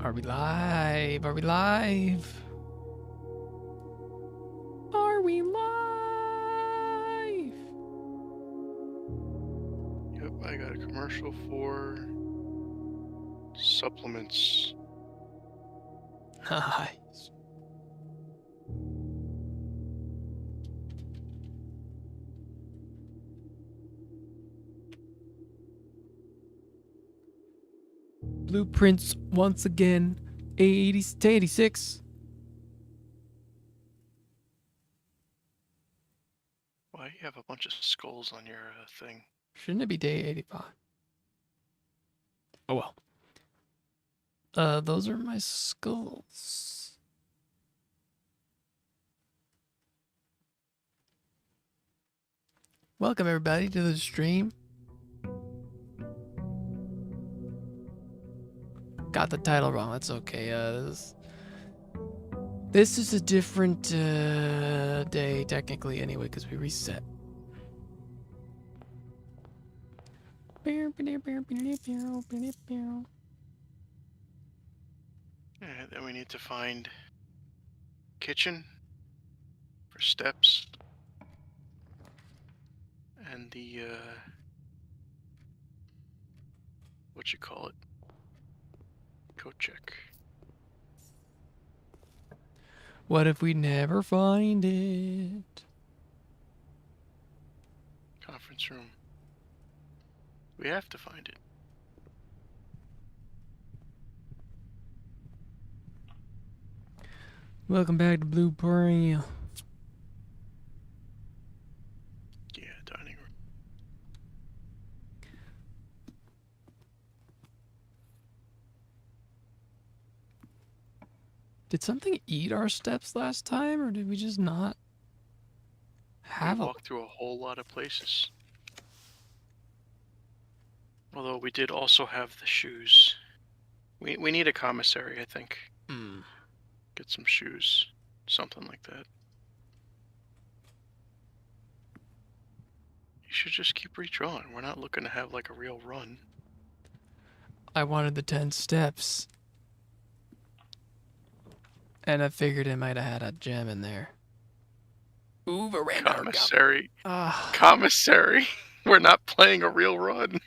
Are we live? Are we live? Are we live? Yep, I got a commercial for supplements. Nice. Blueprints once again. 80 to 86. Why do you have a bunch of skulls on your thing? Shouldn't it be day 85? Oh well. Those are my skulls. Welcome everybody to the stream. Got the title wrong. That's okay. This is a different day technically anyway because we reset. Alright, then we need to find kitchen for steps. And the, what you call it? Code check. What if we never find it? Conference room. We have to find it. Welcome back to Blueprint. Yeah, dining room. Did something eat our steps last time, or did we just not have We a... walked through a whole lot of places. Although we did also have the shoes. We need a commissary, I think. Get some shoes. Something like that. You should just keep redrawing. We're not looking to have like a real run. I wanted the 10 steps. And I figured it might have had a gem in there. Ooh, veranda. Commissary. Commissary. We're not playing a real run.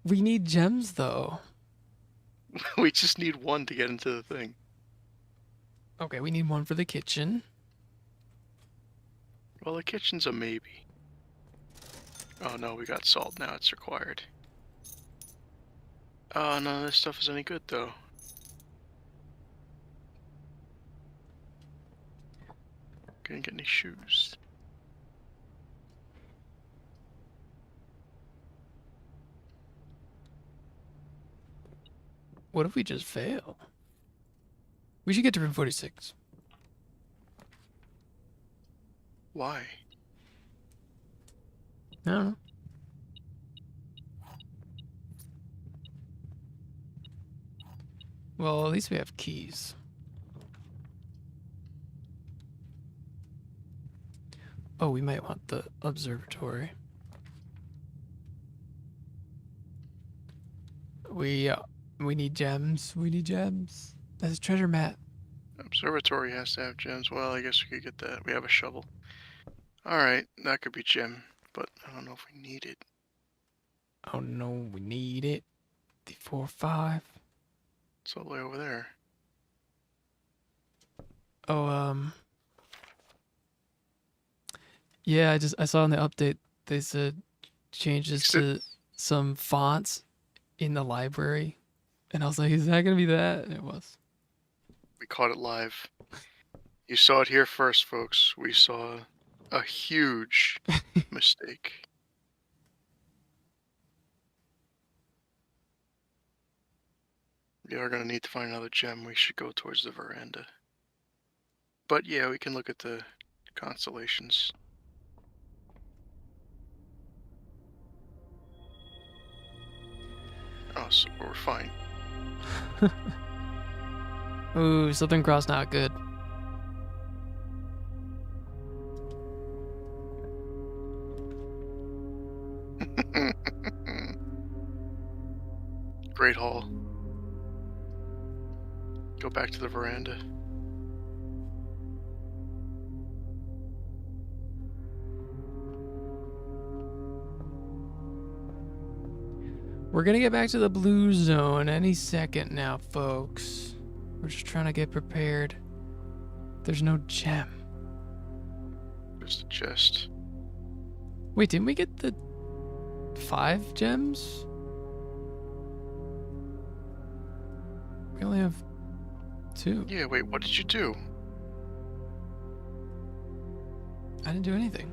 We need gems, though. We just need one to get into the thing. Okay, we need one for the kitchen. Well, the kitchen's a maybe. Oh no, we got salt now. It's required. Oh, none of this stuff is any good, though. Couldn't get any shoes. What if we just fail? We should get to room 46. Why? I don't know. Well, at least we have keys. Oh, we might want the observatory. We need gems. We need gems. That's a treasure map. Observatory has to have gems. Well, I guess we could get that. We have a shovel. Alright, that could be gem, but I don't know if we need it. Oh no, we need it. The 4-5. It's all the way over there. Oh, yeah, I saw in the update they said changes to some fonts in the library. And I was like, is that gonna be that? And it was. We caught it live. You saw it here first, folks. We saw a huge mistake. We are going to need to find another gem. We should go towards the veranda. But yeah, we can look at the constellations. Oh, so we're fine. Ooh, Southern Cross not good. Great Hall. Go back to the veranda. We're gonna get back to the blue zone any second now, folks. We're just trying to get prepared. There's no gem. There's the chest. Wait, didn't we get the 5 gems? We only have 2. Yeah, wait, what did you do? I didn't do anything.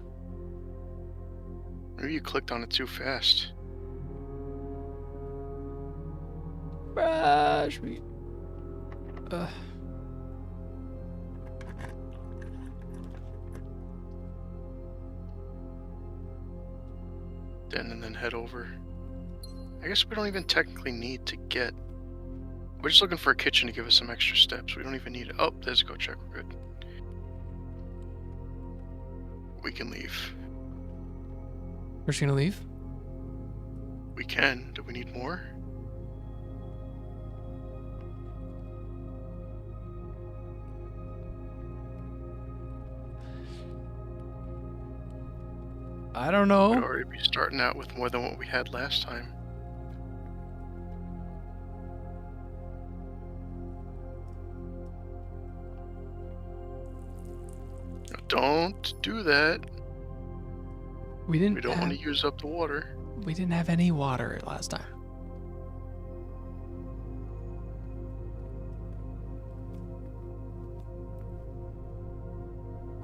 Maybe you clicked on it too fast. Brush me. And then head over. I guess we don't even technically need to get... We're just looking for a kitchen to give us some extra steps. We don't even need it. Oh, there's a go check. We're good. We can leave. We're just gonna leave? We can. Do we need more? I don't We'd know. already be starting out with more than what we had last time. Don't do that. We didn't We don't have, want to use up the water. we didn't have any water last time.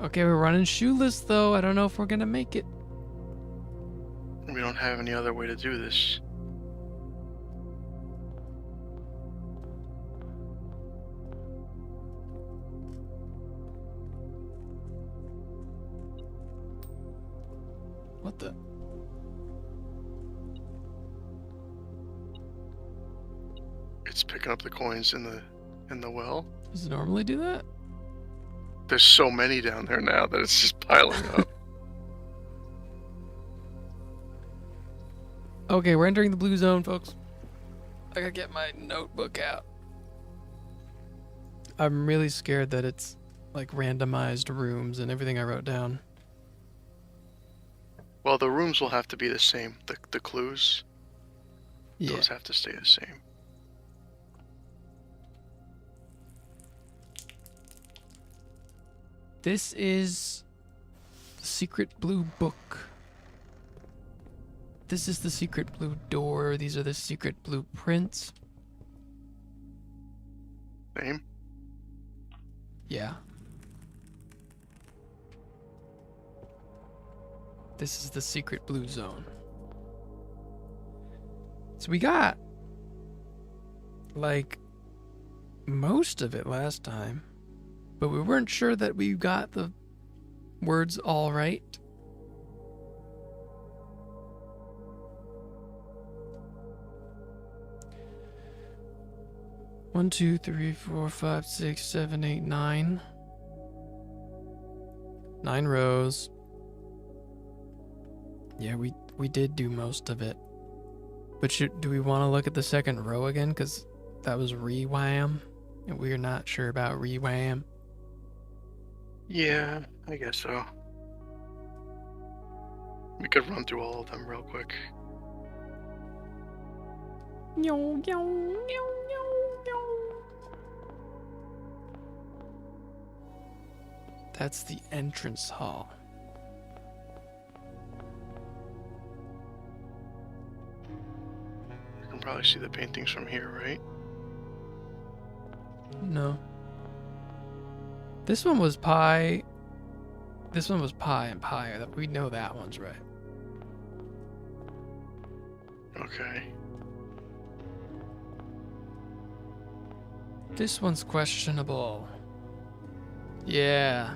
Okay, we're running shoeless though. I don't know if we're gonna make it. We don't have any other way to do this. What the? It's picking up the coins in the well. Does it normally do that? There's so many down there now that it's just piling up. Okay, we're entering the blue zone, folks. I gotta get my notebook out. I'm really scared that it's like randomized rooms and everything I wrote down. Well, the rooms will have to be the same. The clues, Yeah. those have to stay the same. This is the secret blue book. This is the secret blue door. These are the secret blueprints. Same. Yeah. This is the secret blue zone. So we got like most of it last time, but we weren't sure that we got the words all right. One, two, three, four, five, 6, 7, 8, 9. 9 rows. Yeah, we did do most of it. But do we want to look at the second row again? Because that was rewham. And we're not sure about rewham. Yeah, I guess so. We could run through all of them real quick. That's the entrance hall. You can probably see the paintings from here, right? No. This one was pie. This one was pie and pie. We know that one's right. Okay. This one's questionable. Yeah.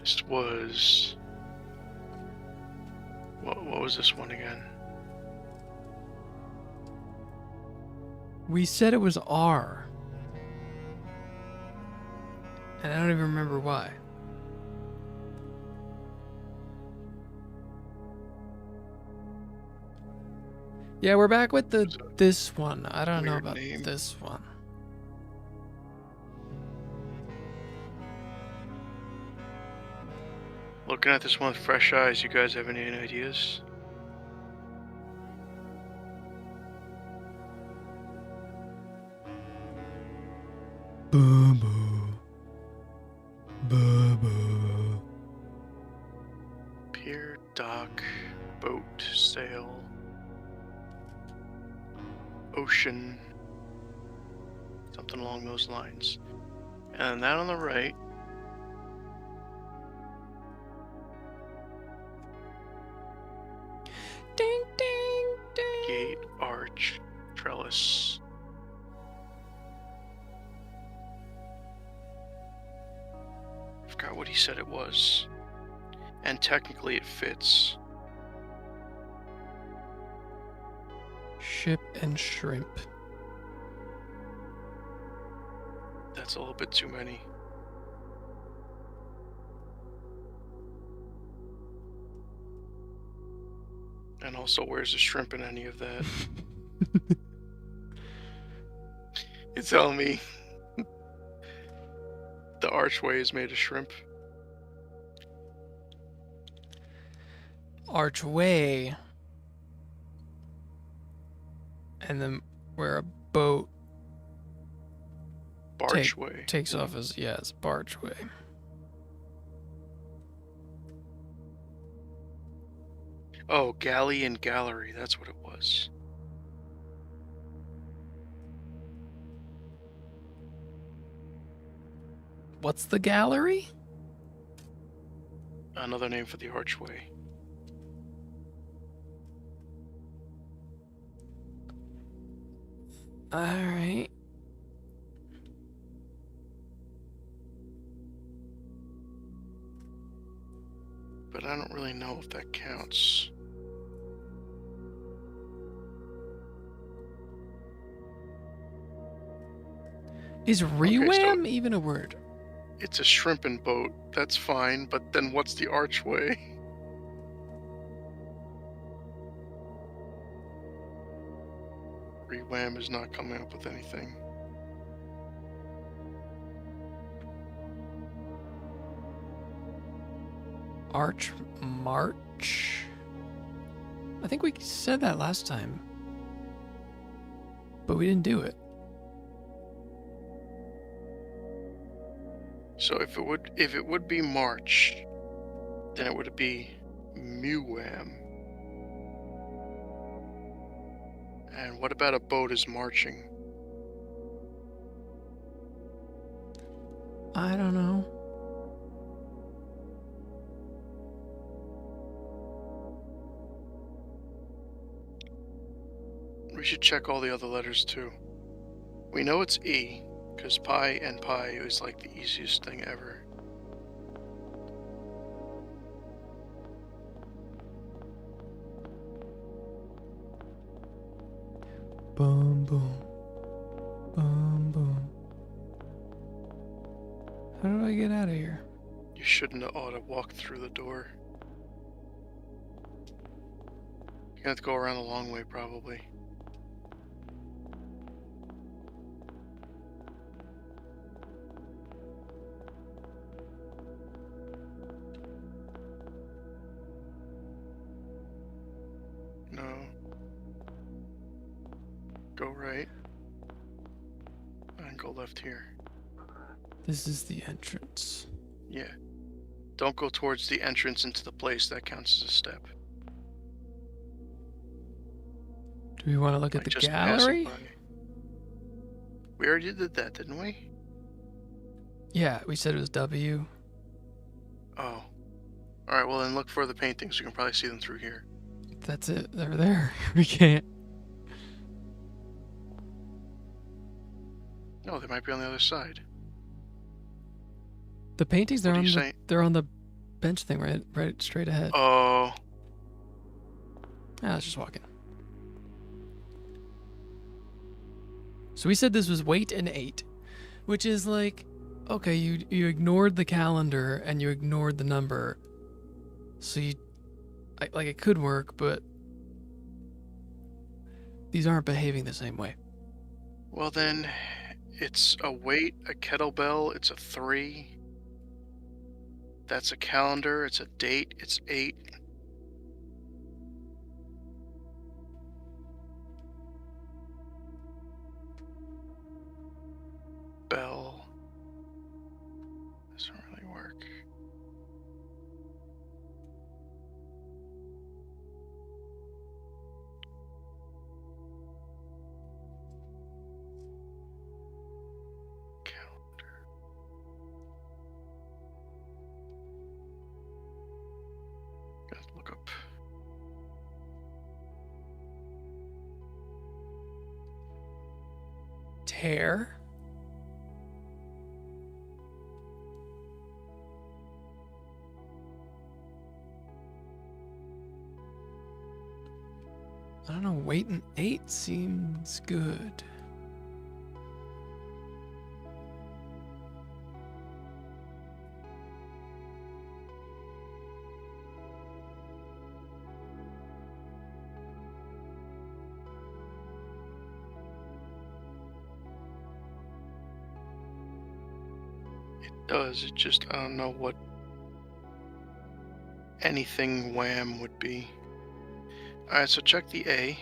This was... What was this one again? We said it was R. And I don't even remember why. Yeah, we're back with this one. I don't know Weird about name. this one. Looking at this one with fresh eyes, you guys have any ideas? Pier, dock, boat, sail, ocean, something along those lines. And that on the right, Ding, ding, ding. gate, arch, trellis. I forgot what he said it was. And technically it fits. Ship and shrimp. That's a little bit too many. And also, where's the shrimp in any of that? You tell me the archway is made of shrimp. Archway. And then where a boat Bargeway. takes off as, yeah, it's bargeway. Oh, galley and gallery. That's what it was. What's the gallery? Another name for the archway. Alright. But I don't really know if that counts. Is rewam even a word? It's a shrimping boat. That's fine, but then what's the archway? Rewam is not coming up with anything. Arch march? I think we said that last time. But we didn't do it. So if it would be March, then it would be Muwam. And what about a boat is marching? I don't know. We should check all the other letters too. We know it's E, because pi and pi is like the easiest thing ever. Boom, boom. Boom, boom. How do I get out of here? You shouldn't have ought to walk through the door. You're gonna have to go around the long way probably. No. Go right. And go left here. This is the entrance. Yeah. Don't go towards the entrance into the place. That counts as a step. Do we want to look at the Just passing gallery? by. We already did that, didn't we? Yeah, we said it was W. Oh. Alright, well then look for the paintings. You can probably see them through here. That's it. They're there. We can't. No, they might be on the other side. The paintings, What are you saying? they're on the bench thing, right straight ahead. Oh. I was just walking. So we said this was weight and 8, which is like, okay, you ignored the calendar and you ignored the number. So like it could work, but these aren't behaving the same way. Well then, it's a weight, a kettlebell, it's a 3. That's a calendar. It's a date. It's 8. Bell. Doesn't really work. Calendar. Gotta look up. Tear. I don't know, weight and 8 seems good. It does. It just, I don't know what anything wham would be. Alright, so check the A.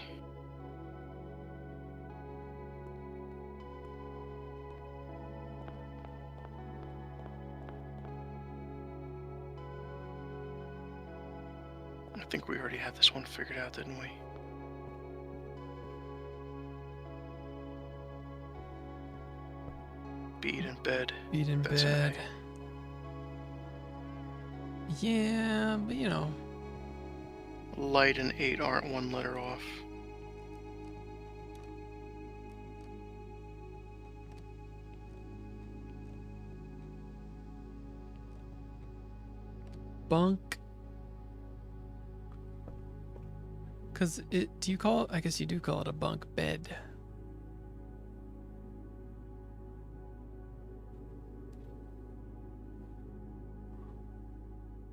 I think we already had this one figured out, didn't we? Bead in bed. Beat in That's an bed. Yeah, but you know. Light and 8 aren't one letter off. Bunk. Cause do you call it, I guess you do call it a bunk bed.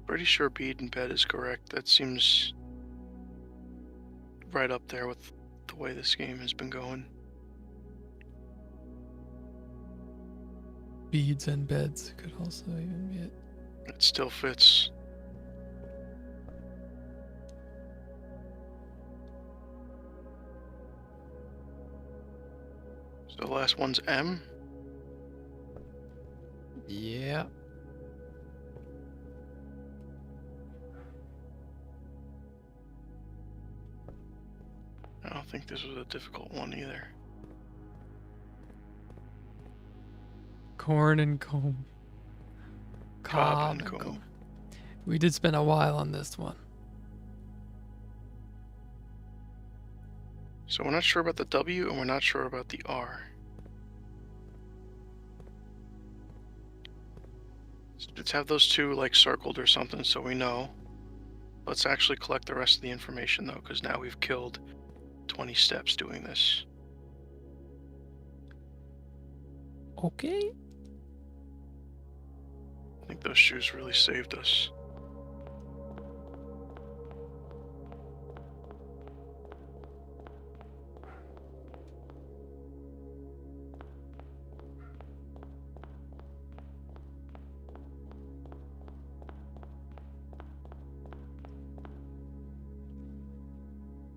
Pretty sure bead in bed is correct. That seems right up there with the way this game has been going. Beads and beds could also even be it. It still fits. So the last one's M. Yeah. I don't think this was a difficult one either. Corn and comb. Cobb and comb. We did spend a while on this one. So we're not sure about the W and we're not sure about the R. Let's have those two like circled or something so we know. Let's actually collect the rest of the information though, because now we've killed 20 steps doing this. Okay. I think those shoes really saved us.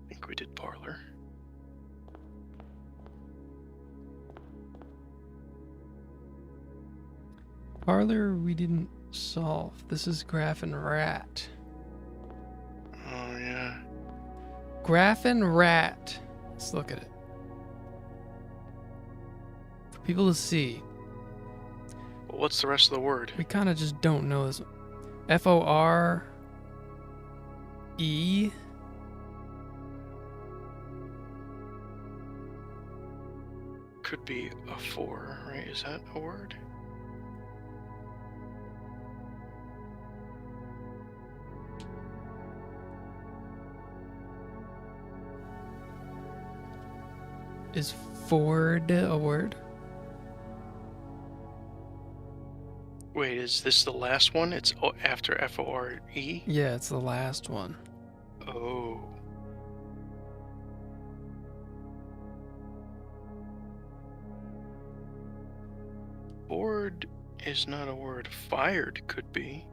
I think we did parlor. Parlor we didn't solve. This is graph and rat. Oh yeah. Graph and rat. Let's look at it. For people to see. Well, what's the rest of the word? We kind of just don't know this. FORE. Could be a 4, right? Is that a word? Is Ford a word? Wait, is this the last one? It's after FORE? Yeah, it's the last one. Oh. Bored is not a word. Fired could be.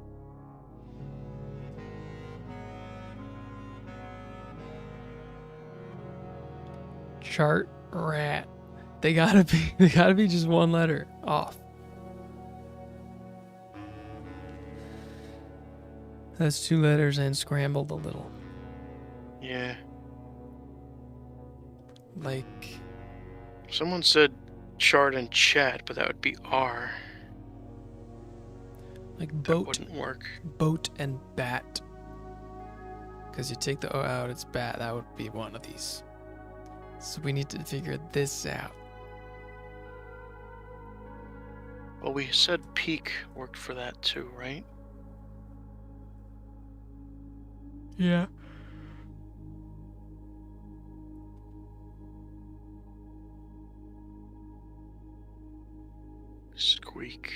Chart rat. They gotta be just one letter off. That's 2 letters and scrambled a little. Yeah. Like, Someone said chart and chat, but that would be R. like That boat, wouldn't work. boat and bat. Because you take the O out, it's bat. That would be one of these. So we need to figure this out. Well, we said peak worked for that too, right? Yeah. Squeak.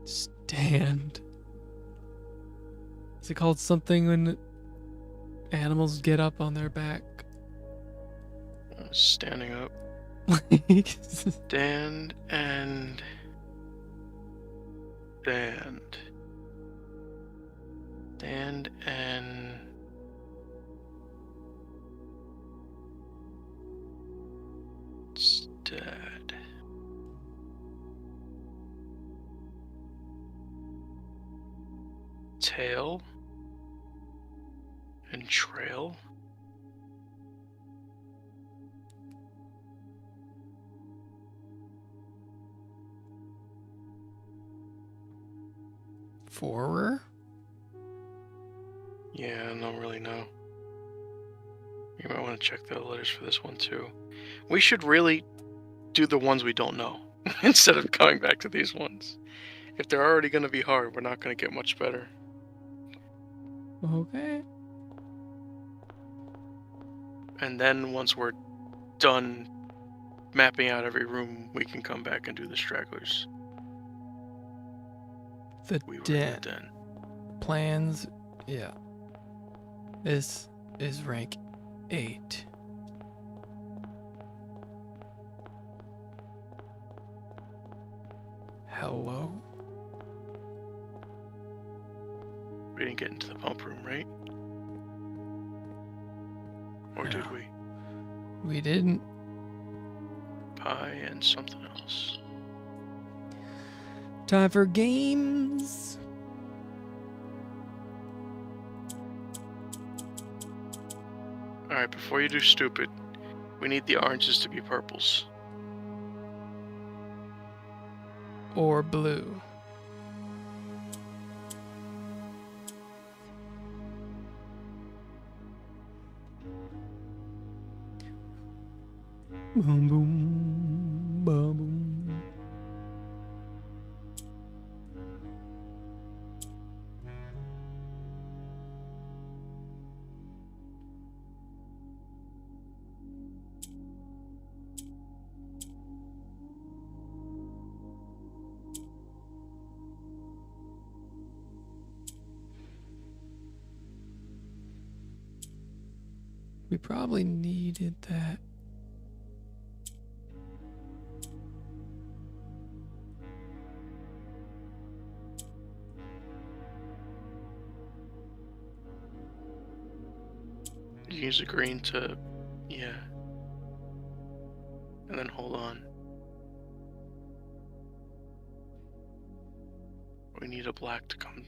Stand. Is it called something when animals get up on their back? Standing up. Stand and stand. Stand and stead. Tail and trail. Forward? Yeah, I don't really know. You might want to check the letters for this one too. We should really do the ones we don't know instead of coming back to these ones. If they're already going to be hard, we're not going to get much better. Okay. And then once we're done mapping out every room, we can come back and do the stragglers. The We were in den. the den. Plans. Yeah. This is rank 8. Hello? We didn't get into the pump room, right? Or did No. we? We didn't. Pie and something else. Time for games. Alright, before you do stupid, we need the oranges to be purples. Or blue. Boom, boom, boom, boom. We probably needed that. You use a green to, yeah. And then hold on. We need a black to come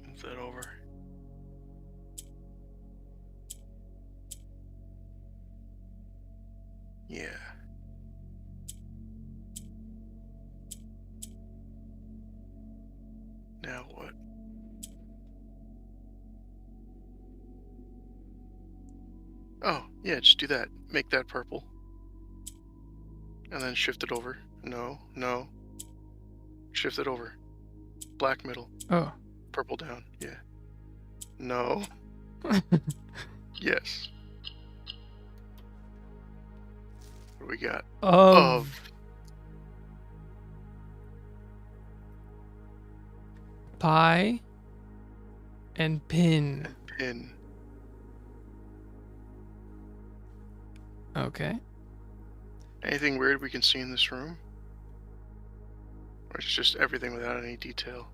move that over. Yeah. Now what? Oh, yeah, just do that. Make that purple. And then shift it over. No, no. Shift it over. Black middle. Oh. Purple down. Yeah. No. Yes. What do we got? Of pie and pin. Pin. Okay. Anything weird we can see in this room? Or it's just everything without any detail?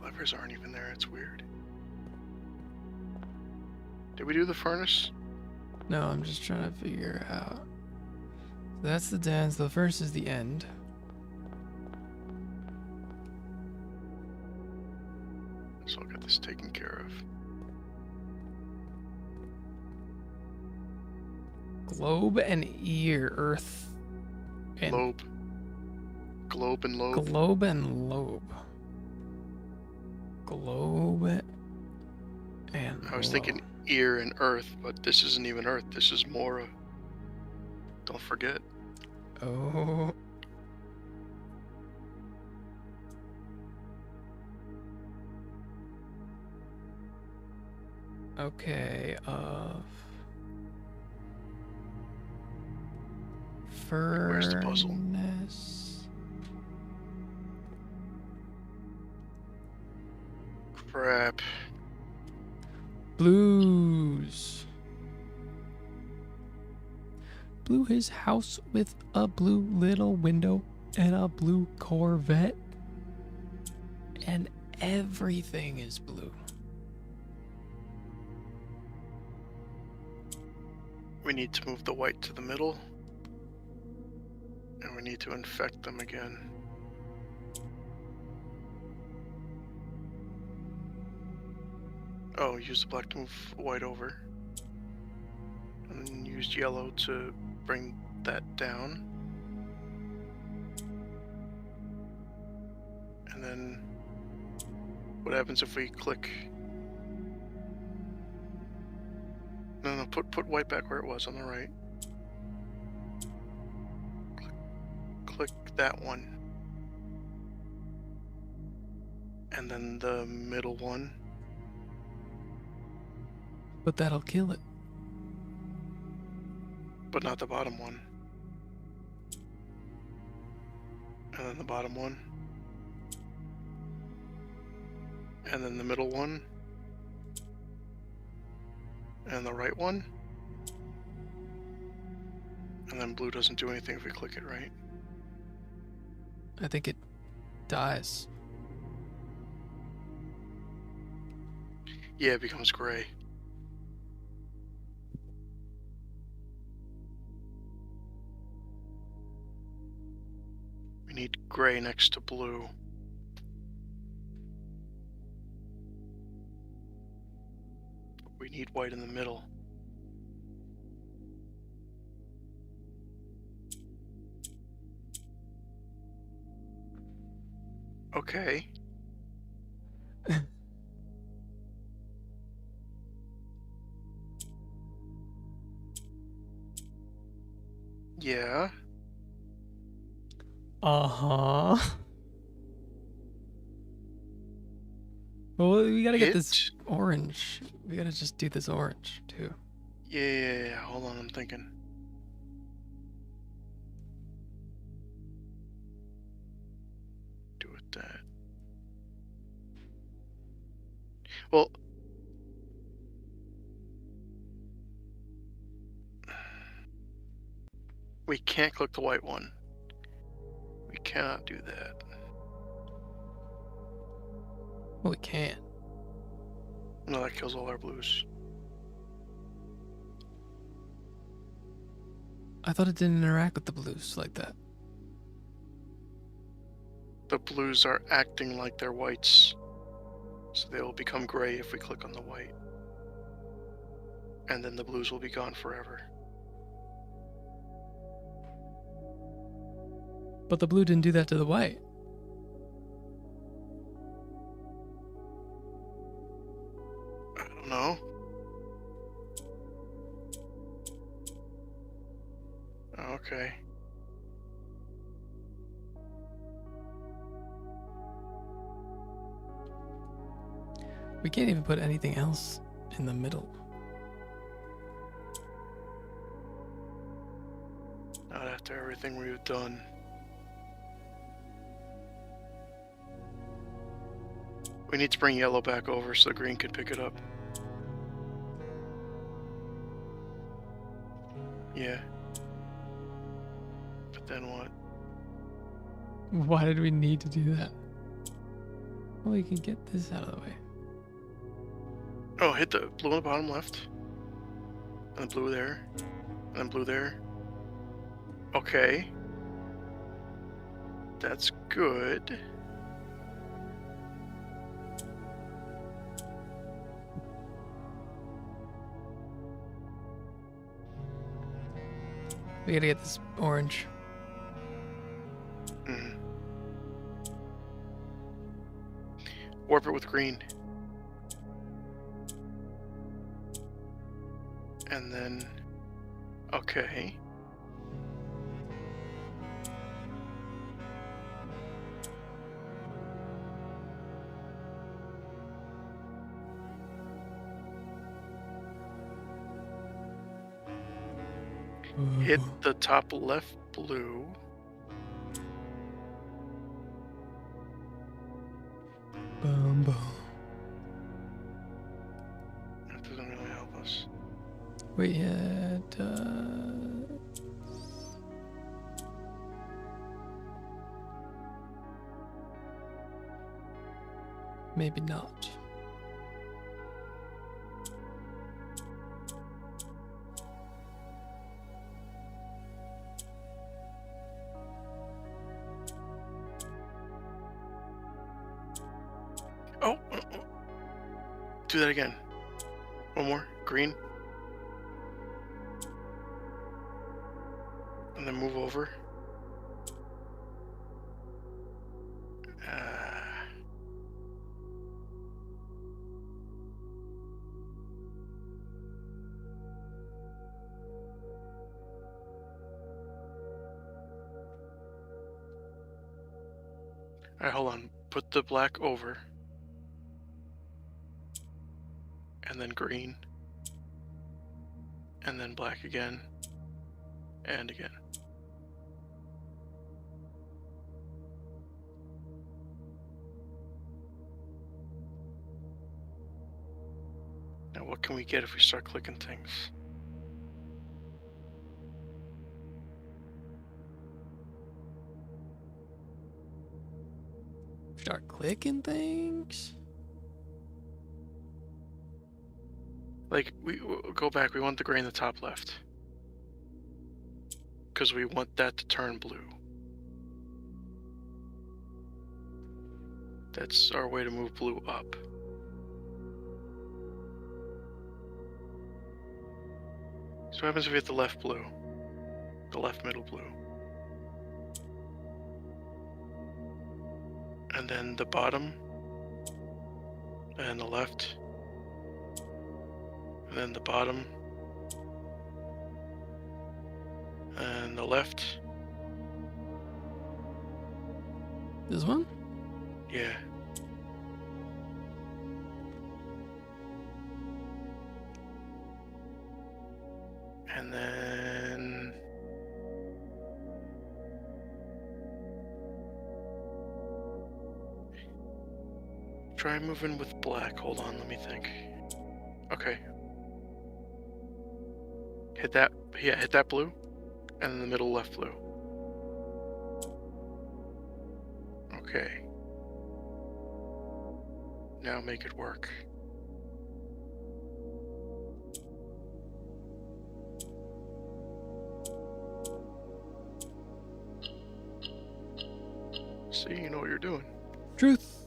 Levers aren't even there. It's weird. Did we do the furnace? No, I'm just trying to figure out. That's the dance. The first is the end. So I'll get this taken care of. Globe and ear, earth. And Lobe. Globe and lobe. globe and lobe. Globe and I was lobe. thinking ear and earth, but this isn't even earth. This is Mora. Don't forget. Oh. Okay, Where's the puzzle? furnace. Crap. Blues. Blew his house with a blue little window and a blue Corvette. And everything is blue. We need to move the white to the middle. And we need to infect them again. Oh, use the black to move white over. And then use yellow to bring that down. And then what happens if we click? No, put white back where it was on the right. Click that one. And then the middle one. But that'll kill it. But not the bottom one. And then the bottom one. And then the middle one. And the right one. And then blue doesn't do anything if we click it, right? I think it dies. Yeah, it becomes gray. We need gray next to blue. We need white in the middle. Okay. Yeah. Uh-huh. Well, we gotta get this orange. We gotta just do this orange, too. Yeah. Hold on, I'm thinking. Do it that. Well, we can't click the white one. We cannot do that. Well, we can. No, that kills all our blues. I thought it didn't interact with the blues like that. The blues are acting like they're whites. So they will become gray if we click on the white. And then the blues will be gone forever. But the blue didn't do that to the white. I don't know. Okay. We can't even put anything else in the middle. Not after everything we've done. We need to bring yellow back over so the green can pick it up. Yeah. But then what? Why did we need to do that? We can get this out of the way. Oh, hit the blue on the bottom left. And the blue there. And then blue there. Okay. That's good. We gotta get this orange. Mm. Warp it with green. And then... Okay. Hit the top left blue. Boom, boom. That doesn't really help us. Wait, yeah, maybe not. Oh! Do that again. One more. Green. And then move over. Alright, hold on. Put the black over. And then green. And then black again. And again. Now what can we get if we start clicking things? Start clicking things. Like, we'll go back. We want the gray in the top left. Because we want that to turn blue. That's our way to move blue up. So what happens if we hit the left blue? The left middle blue. And then the bottom. And the left. And then the bottom. And the left. This one? Yeah. And then... Try moving with black. Hold on, let me think. Okay. Hit that, yeah, hit that blue. And then the middle left blue. Okay. Now make it work. See, you know what you're doing. Truth.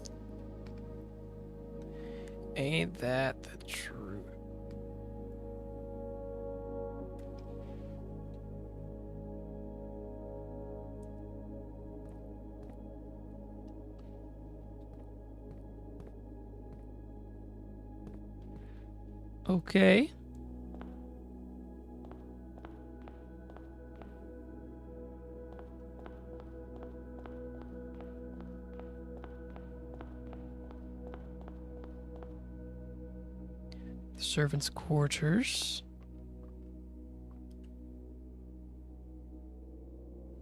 Ain't that the truth? Okay. The servants' quarters.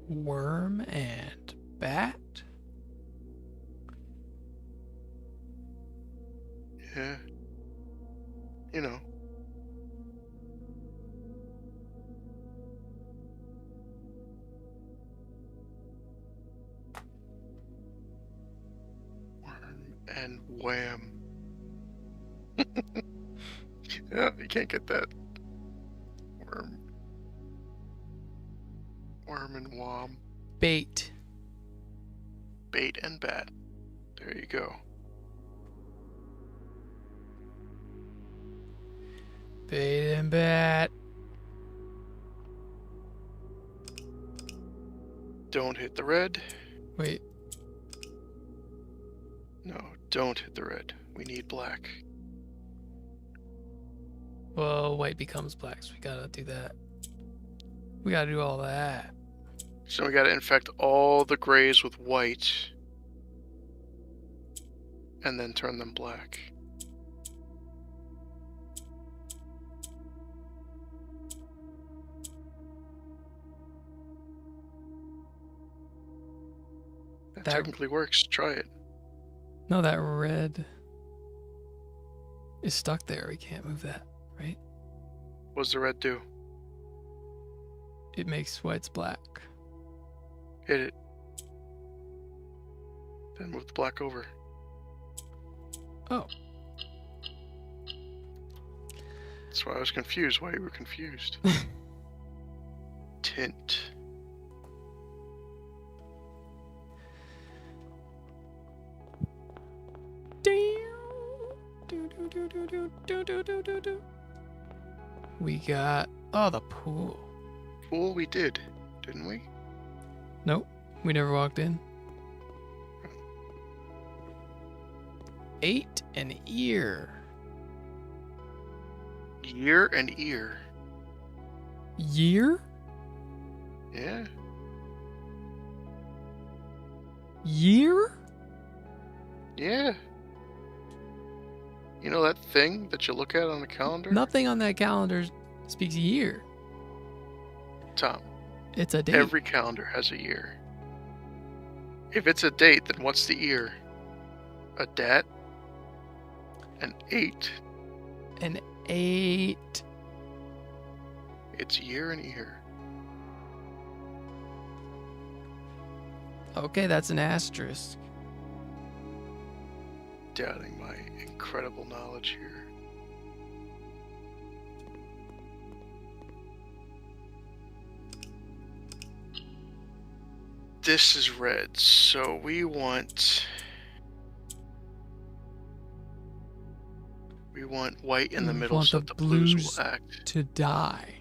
Worm and bat. Yeah. You know. Worm and wham. Yeah, you can't get that. Worm and wom. Bait. Bait and bat. There you go. Bait and bat. Don't hit the red. Wait. No, don't hit the red. We need black. Well, white becomes black, so we gotta do that. We gotta do all that. So we gotta infect all the grays with white. And then turn them black. That technically works. Try it. No, that red is stuck there. We can't move that, right? What does the red do? It makes whites black. Hit it. Then move the black over. Oh. That's why I was confused. Why you were confused. Tint. We got the pool. Pool we did, didn't we? Nope, we never walked in. 8 an ear. Year and ear. Year? Yeah. Year? Yeah. You know that thing that you look at on the calendar? Nothing on that calendar speaks year. Tom, It's a date. every calendar has a year. If it's a date, then what's the year? A dat? An 8? An 8. It's year and ear. Okay, that's an asterisk. Doubting my incredible knowledge here. This is red, so we want white in the We middle want so the that the blues blues will act. to die.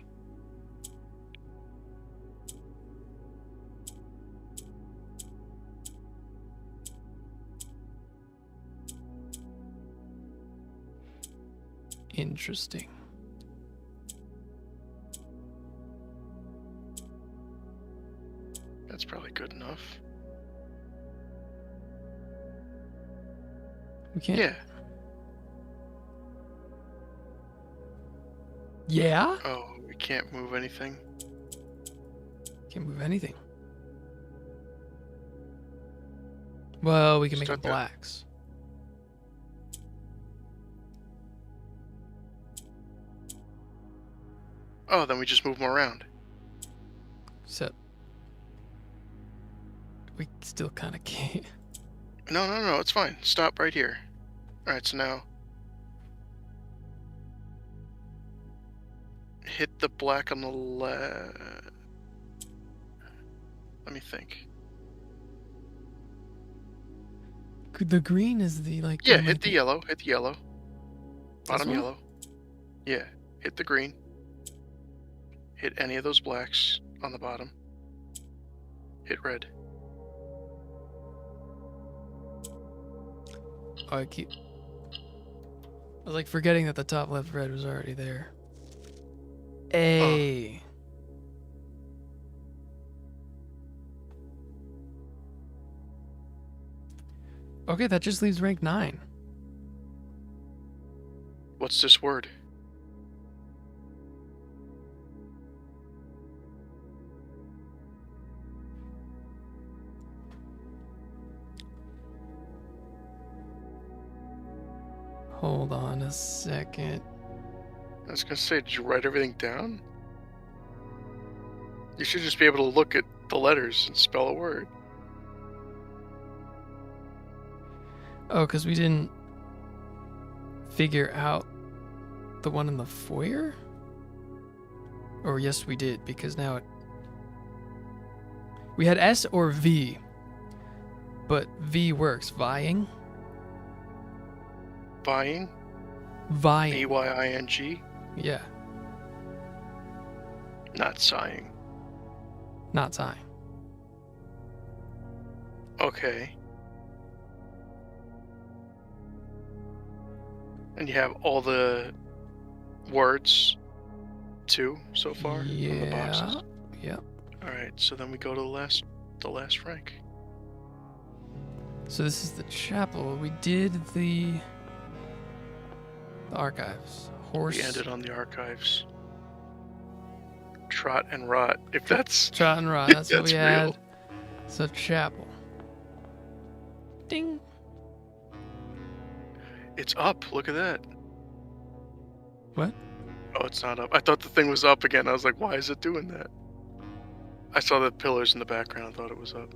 Interesting. That's probably good enough. We can't. Yeah. Yeah? Oh, we can't move anything. Can't move anything. Well, we can make them Stuck it. blacks. Oh, then we just move them around. So we still kind of can't. No, it's fine. Stop right here. Alright, so now hit the black on the left. Let me think. The green is the like. Yeah, only hit the thing- yellow. Hit the yellow. Bottom one? yellow. Yeah, hit the green. Hit any of those blacks on the bottom. Hit red. Oh, I was like forgetting that the top left red was already there. A. Okay, that just leaves rank 9. What's this word? Hold on a second. I was gonna say, did you write everything down? You should just be able to look at the letters and spell a word. Oh, because we didn't figure out the one in the foyer? Or yes, we did, because now it... We had S or V, but V works. Vying? Vying? Vying. V-Y-I-N-G? Yeah, Not sighing. not sighing. Okay. And you have all the words, too, so far on the boxes? Yeah. Alright, so then we go to the last rank. So this is the chapel. We did the archives. Horse. We ended on the archives. Trot and rot, if that's... Trot and Rot. That's what That's we had. real. So chapel. Ding. It's up, look at that. What? Oh, it's not up. I thought the thing was up again. I was like, why is it doing that? I saw the pillars in the background. I thought it was up.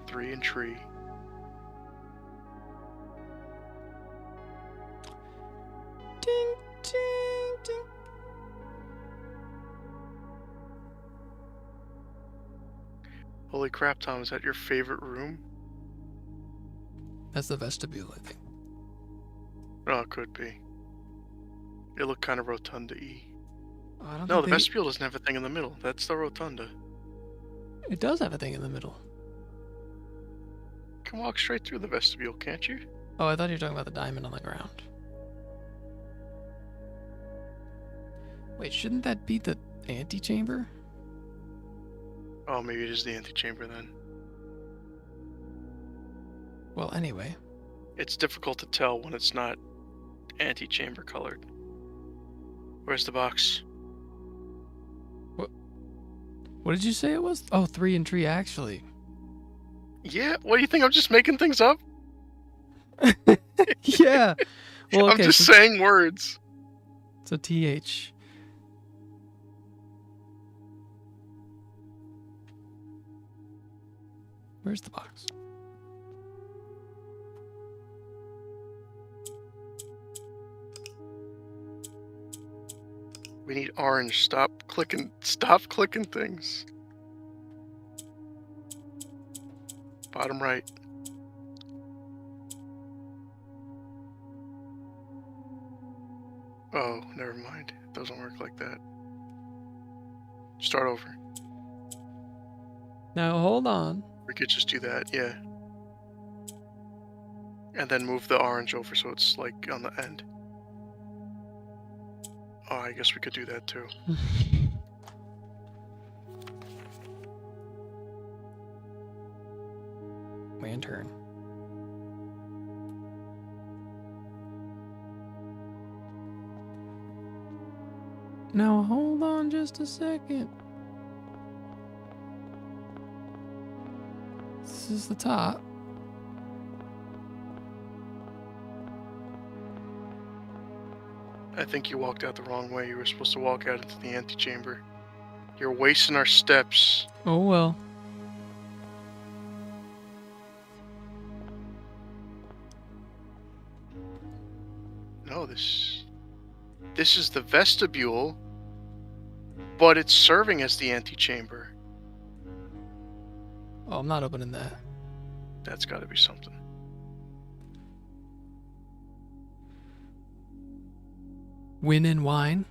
3 and tree. Ding, ding, ding. Holy crap, Tom, is that your favorite room? That's the vestibule, I think. Oh, it could be. It looked kind of rotunda-y. Oh, I don't No, think the vestibule doesn't have a thing in the middle. That's the rotunda. It does have a thing in the middle. You can walk straight through the vestibule, can't you? Oh, I thought you were talking about the diamond on the ground. Wait, shouldn't that be the antechamber? Oh, maybe it is the antechamber then. Well, anyway. It's difficult to tell when it's not antechamber colored. Where's the box? What did you say it was? Oh, 3 and tree, actually. Yeah, what do you think? I'm just making things up? Yeah. Well, I'm okay, just so, saying words. so TH. Where's the box? We need orange. Stop clicking things. Bottom right. Oh, never mind. It doesn't work like that. Start over. Now, hold on. We could just do that, yeah. And then move the orange over so it's like on the end. Oh, I guess we could do that too. Lantern. Now, hold on just a second. This is the top. I think you walked out the wrong way. You were supposed to walk out into the antechamber. You're wasting our steps. Oh, well. No, this is the vestibule, but it's serving as the antechamber. Oh, I'm not opening that. That's got to be something. Win and wine.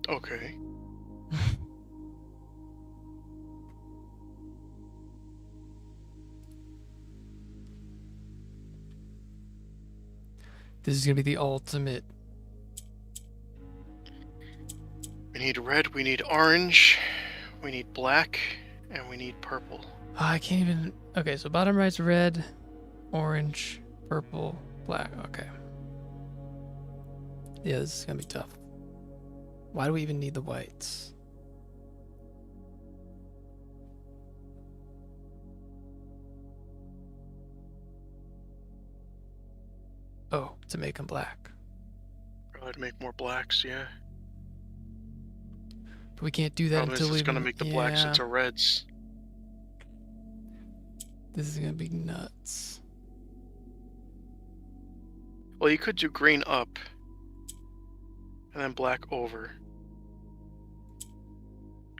Okay. This is gonna be the ultimate. We need red, we need orange, we need black, and we need purple. Oh, I can't even. Okay, so bottom right's red, orange, purple, black. Okay. Yeah, this is gonna be tough. Why do we even need the whites? Oh, to make them black. Probably to make more blacks, yeah. But we can't do that Problem is until it's we. gonna make the blacks into reds. This is gonna be nuts. Well, you could do green up, and then black over,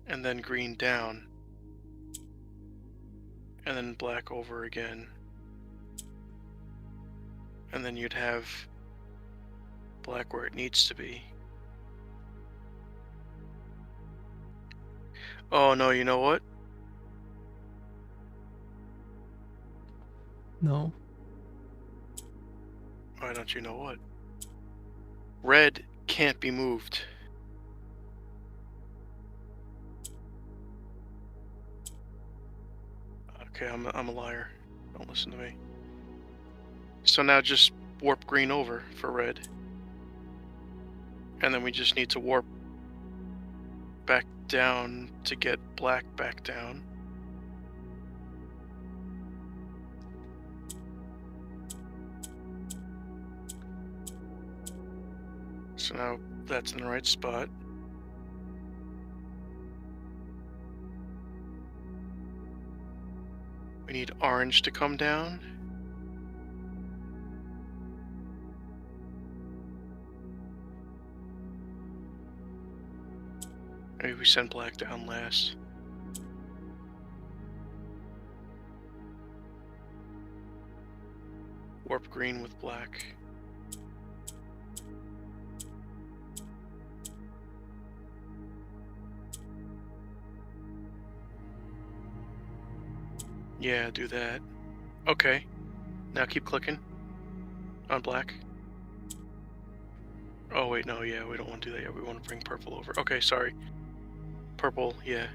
and then green down, and then black over again. And then you'd have black where it needs to be. Oh no, you know what? No. Why don't you know what? Red can't be moved. Okay, I'm a liar. Don't listen to me. So now just warp green over for red. And then we just need to warp back down to get black back down. So now that's in the right spot. We need orange to come down. Maybe we send black down last. Warp green with black. Yeah, do that. Okay. Now keep clicking on black. Oh wait, no, yeah, we don't want to do that yet. We want to bring purple over. Okay, sorry. Purple, yeah.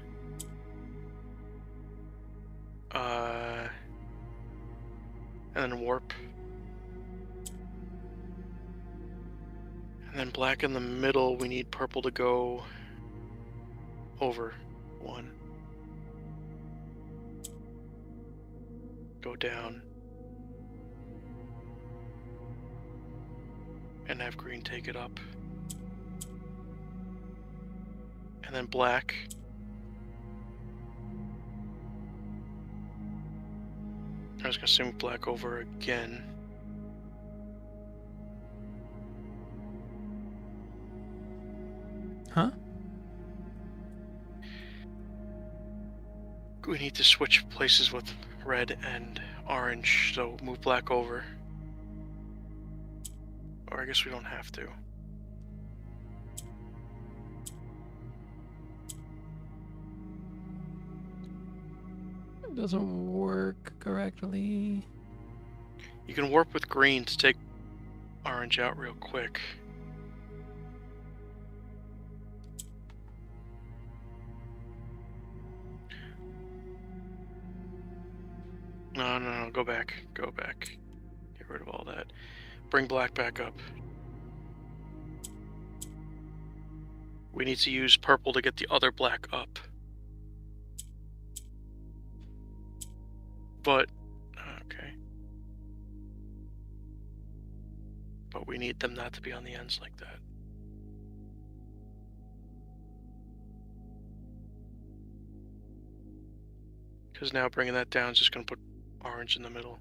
And then warp. And then black in the middle, we need purple to go over. One. Go down. And have green take it up. And then black. I was gonna say move black over again. Huh? We need to switch places with red and orange, so move black over. Or I guess we don't have to. It doesn't work correctly. You can warp with green to take orange out real quick. No, go back. Go back. Get rid of all that. Bring black back up. We need to use purple to get the other black up. But, okay. But we need them not to be on the ends like that. Because now bringing that down is just going to put orange in the middle.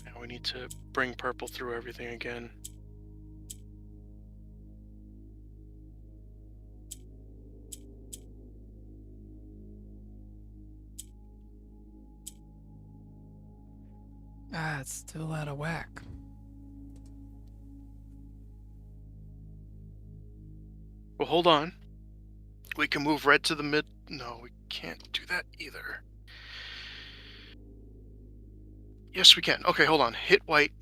Now we need to bring purple through everything again. Ah, it's still out of whack. Well, hold on. We can move red to the mid. No, we can't do that either. Yes, we can. Okay, hold on. Hit white.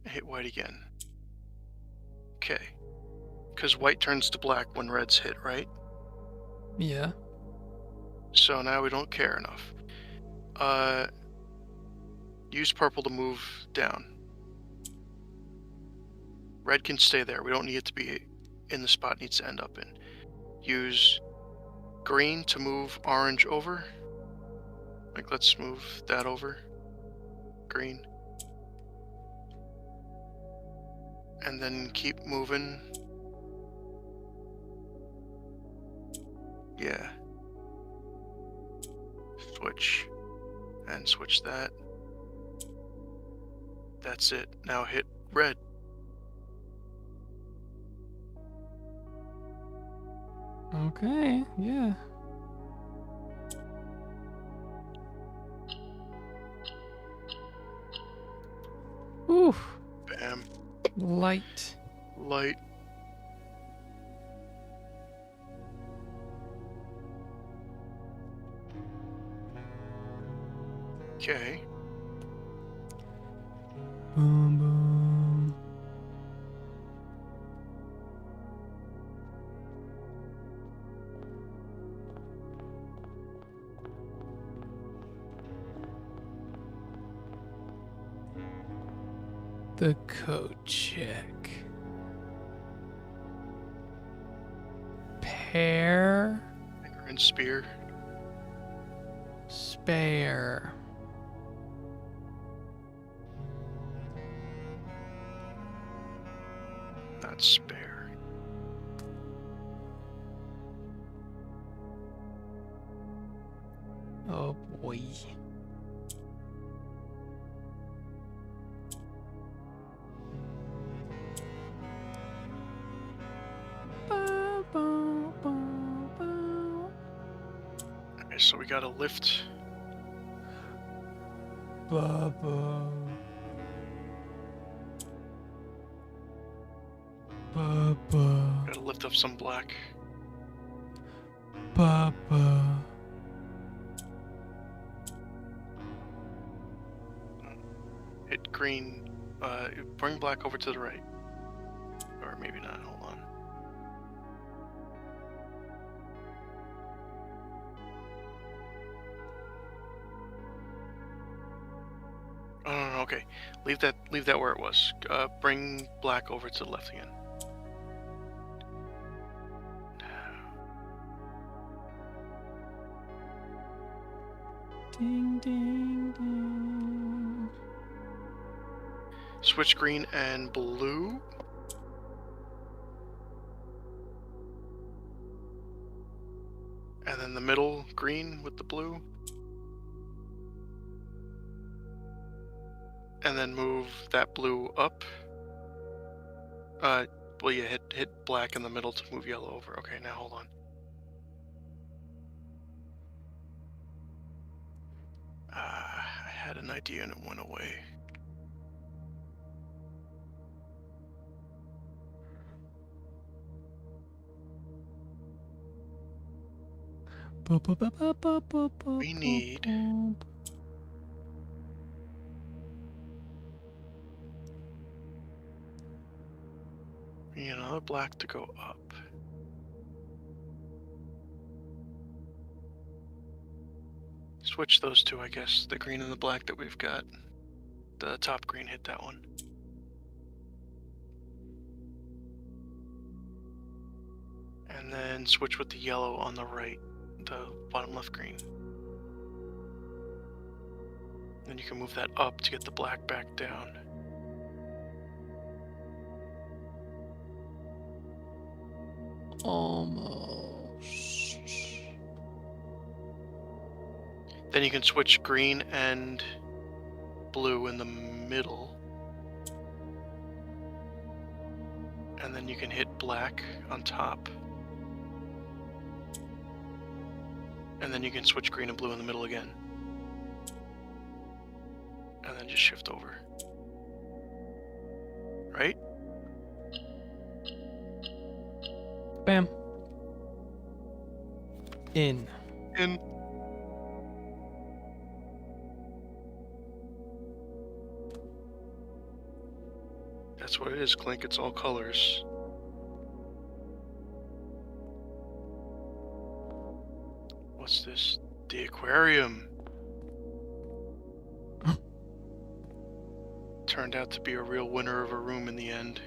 Hit white again. Okay. Because white turns to black when red's hit, right? Yeah. So now we don't care enough. Use purple to move down. Red can stay there. We don't need it to be in the spot it needs to end up in. Use green to move orange over. Like, let's move that over. Green. And then keep moving. Yeah. Switch. And switch that. That's it. Now hit red. Okay, yeah. Oof. Bam. Light. Light. Okay. Boom, boom. The code check. Pair. Finger and spear. Spare. Not spare. Oh boy. Ba, ba, ba, ba. Okay, so we gotta lift. Ba, ba. Ba, ba. Gotta lift up some black. Ba, ba. Hit green. Bring black over to the right. Or maybe not. Hold on. Oh, no, no, okay. Leave that where it was. Bring black over to the left again. Ding, ding, ding. Switch green and blue. And then the middle green with the blue. And then move that blue up. Well, yeah, hit black in the middle to move yellow over. Okay, now hold on. I had an idea and it went away. Ba, ba, ba, ba, ba, ba, ba, We need- ba. We need another black to go up. Switch those two, I guess. The green and the black that we've got. The top green hit that one. And then switch with the yellow on the right, the bottom left green. Then you can move that up to get the black back down. Almost. Then you can switch green and blue in the middle. And then you can hit black on top. And then you can switch green and blue in the middle again. And then just shift over. Right? Bam. In. In. That's what it is, Clink. It's all colors. What's this? The aquarium. Turned out to be a real winner of a room in the end,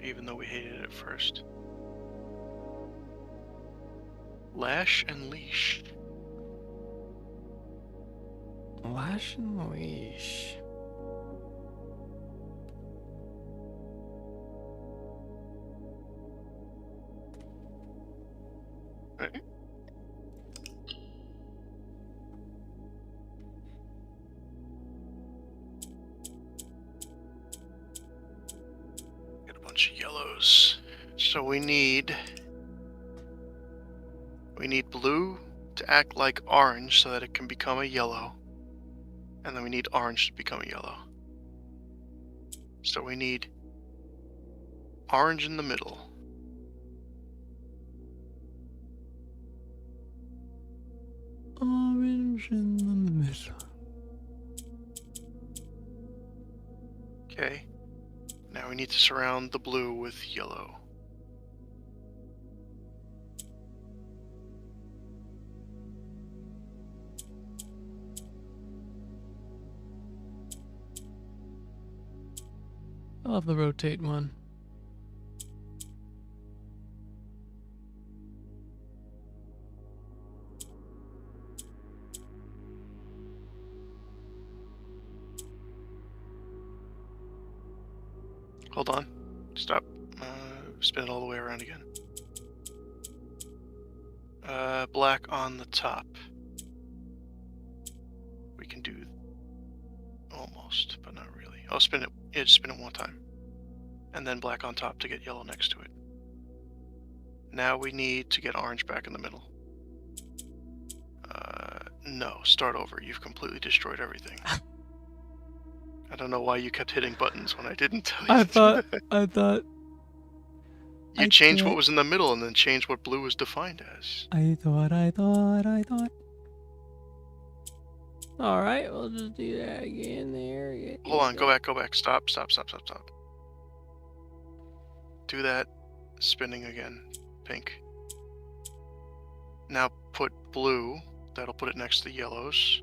even though we hated it at first. Lash and leash. Lash and leash. bunch of yellows. So we need blue to act like orange so that it can become a yellow. And then we need orange to become a yellow. So we need orange in the middle. Orange in the middle. Okay. Now we need to surround the blue with yellow. I'll have the rotate one. Hold on. Stop. Spin it all the way around again. Black on the top. We can do almost, but not really. Oh, spin it. Yeah, just spin it one time. And then black on top to get yellow next to it. Now we need to get orange back in the middle. No, start over. You've completely destroyed everything. I don't know why you kept hitting buttons when I didn't tell you. I thought. You changed what was in the middle and then changed what blue was defined as. I thought. All right, we'll just do that again there. Hold on, go back. Stop. Do that. Spinning again. Pink. Now put blue. That'll put it next to the yellows.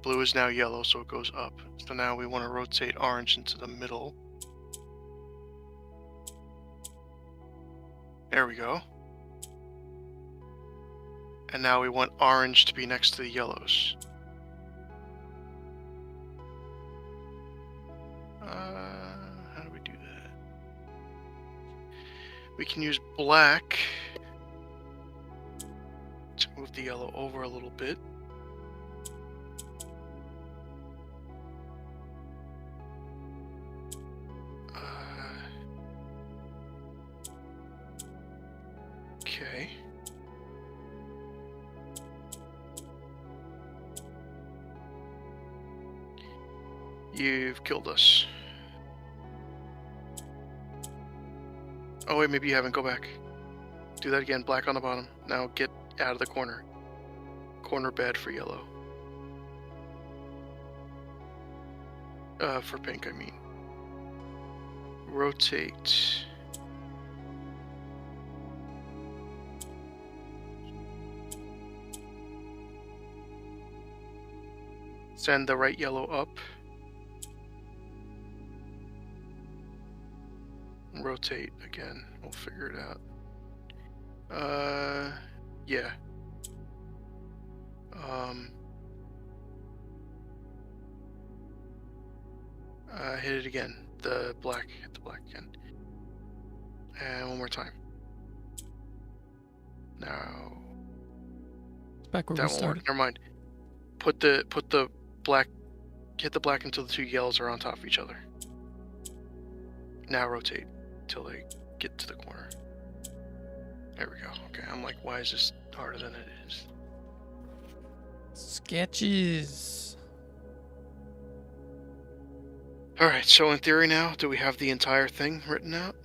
Blue is now yellow, so it goes up. So now we want to rotate orange into the middle. There we go. And now we want orange to be next to the yellows. How do we do that? We can use black to move the yellow over a little bit. Okay. You've killed us. Oh wait, maybe you haven't. Go back. Do that again. Black on the bottom. Now get out of the corner. Corner bad for yellow. For pink, I mean. Rotate. Send the right yellow up. Rotate again. We'll figure it out. Yeah. Hit it again. The black. Hit the black again. And one more time. Now. It's back where that we won't started. work. Never mind. Put the black. Hit the black until the two yellows are on top of each other. Now rotate till they get to the corner. There we go. Okay, I'm like, why is this harder than it is? Sketches. Alright, so in theory now, do we have the entire thing written out?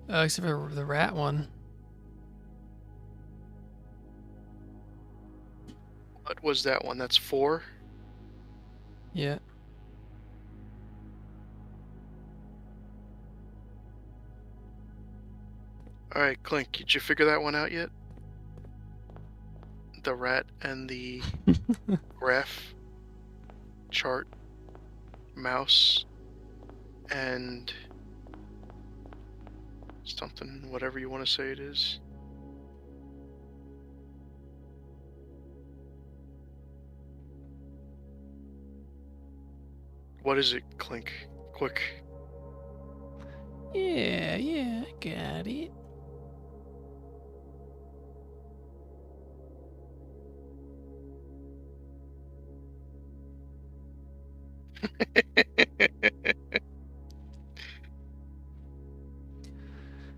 Except for the rat one. What was that one? That's 4? Yeah. Alright, Clink, did you figure that one out yet? The rat and the graph, chart, mouse, and something, whatever you want to say it is. What is it, Clink? Quick. Yeah, I got it.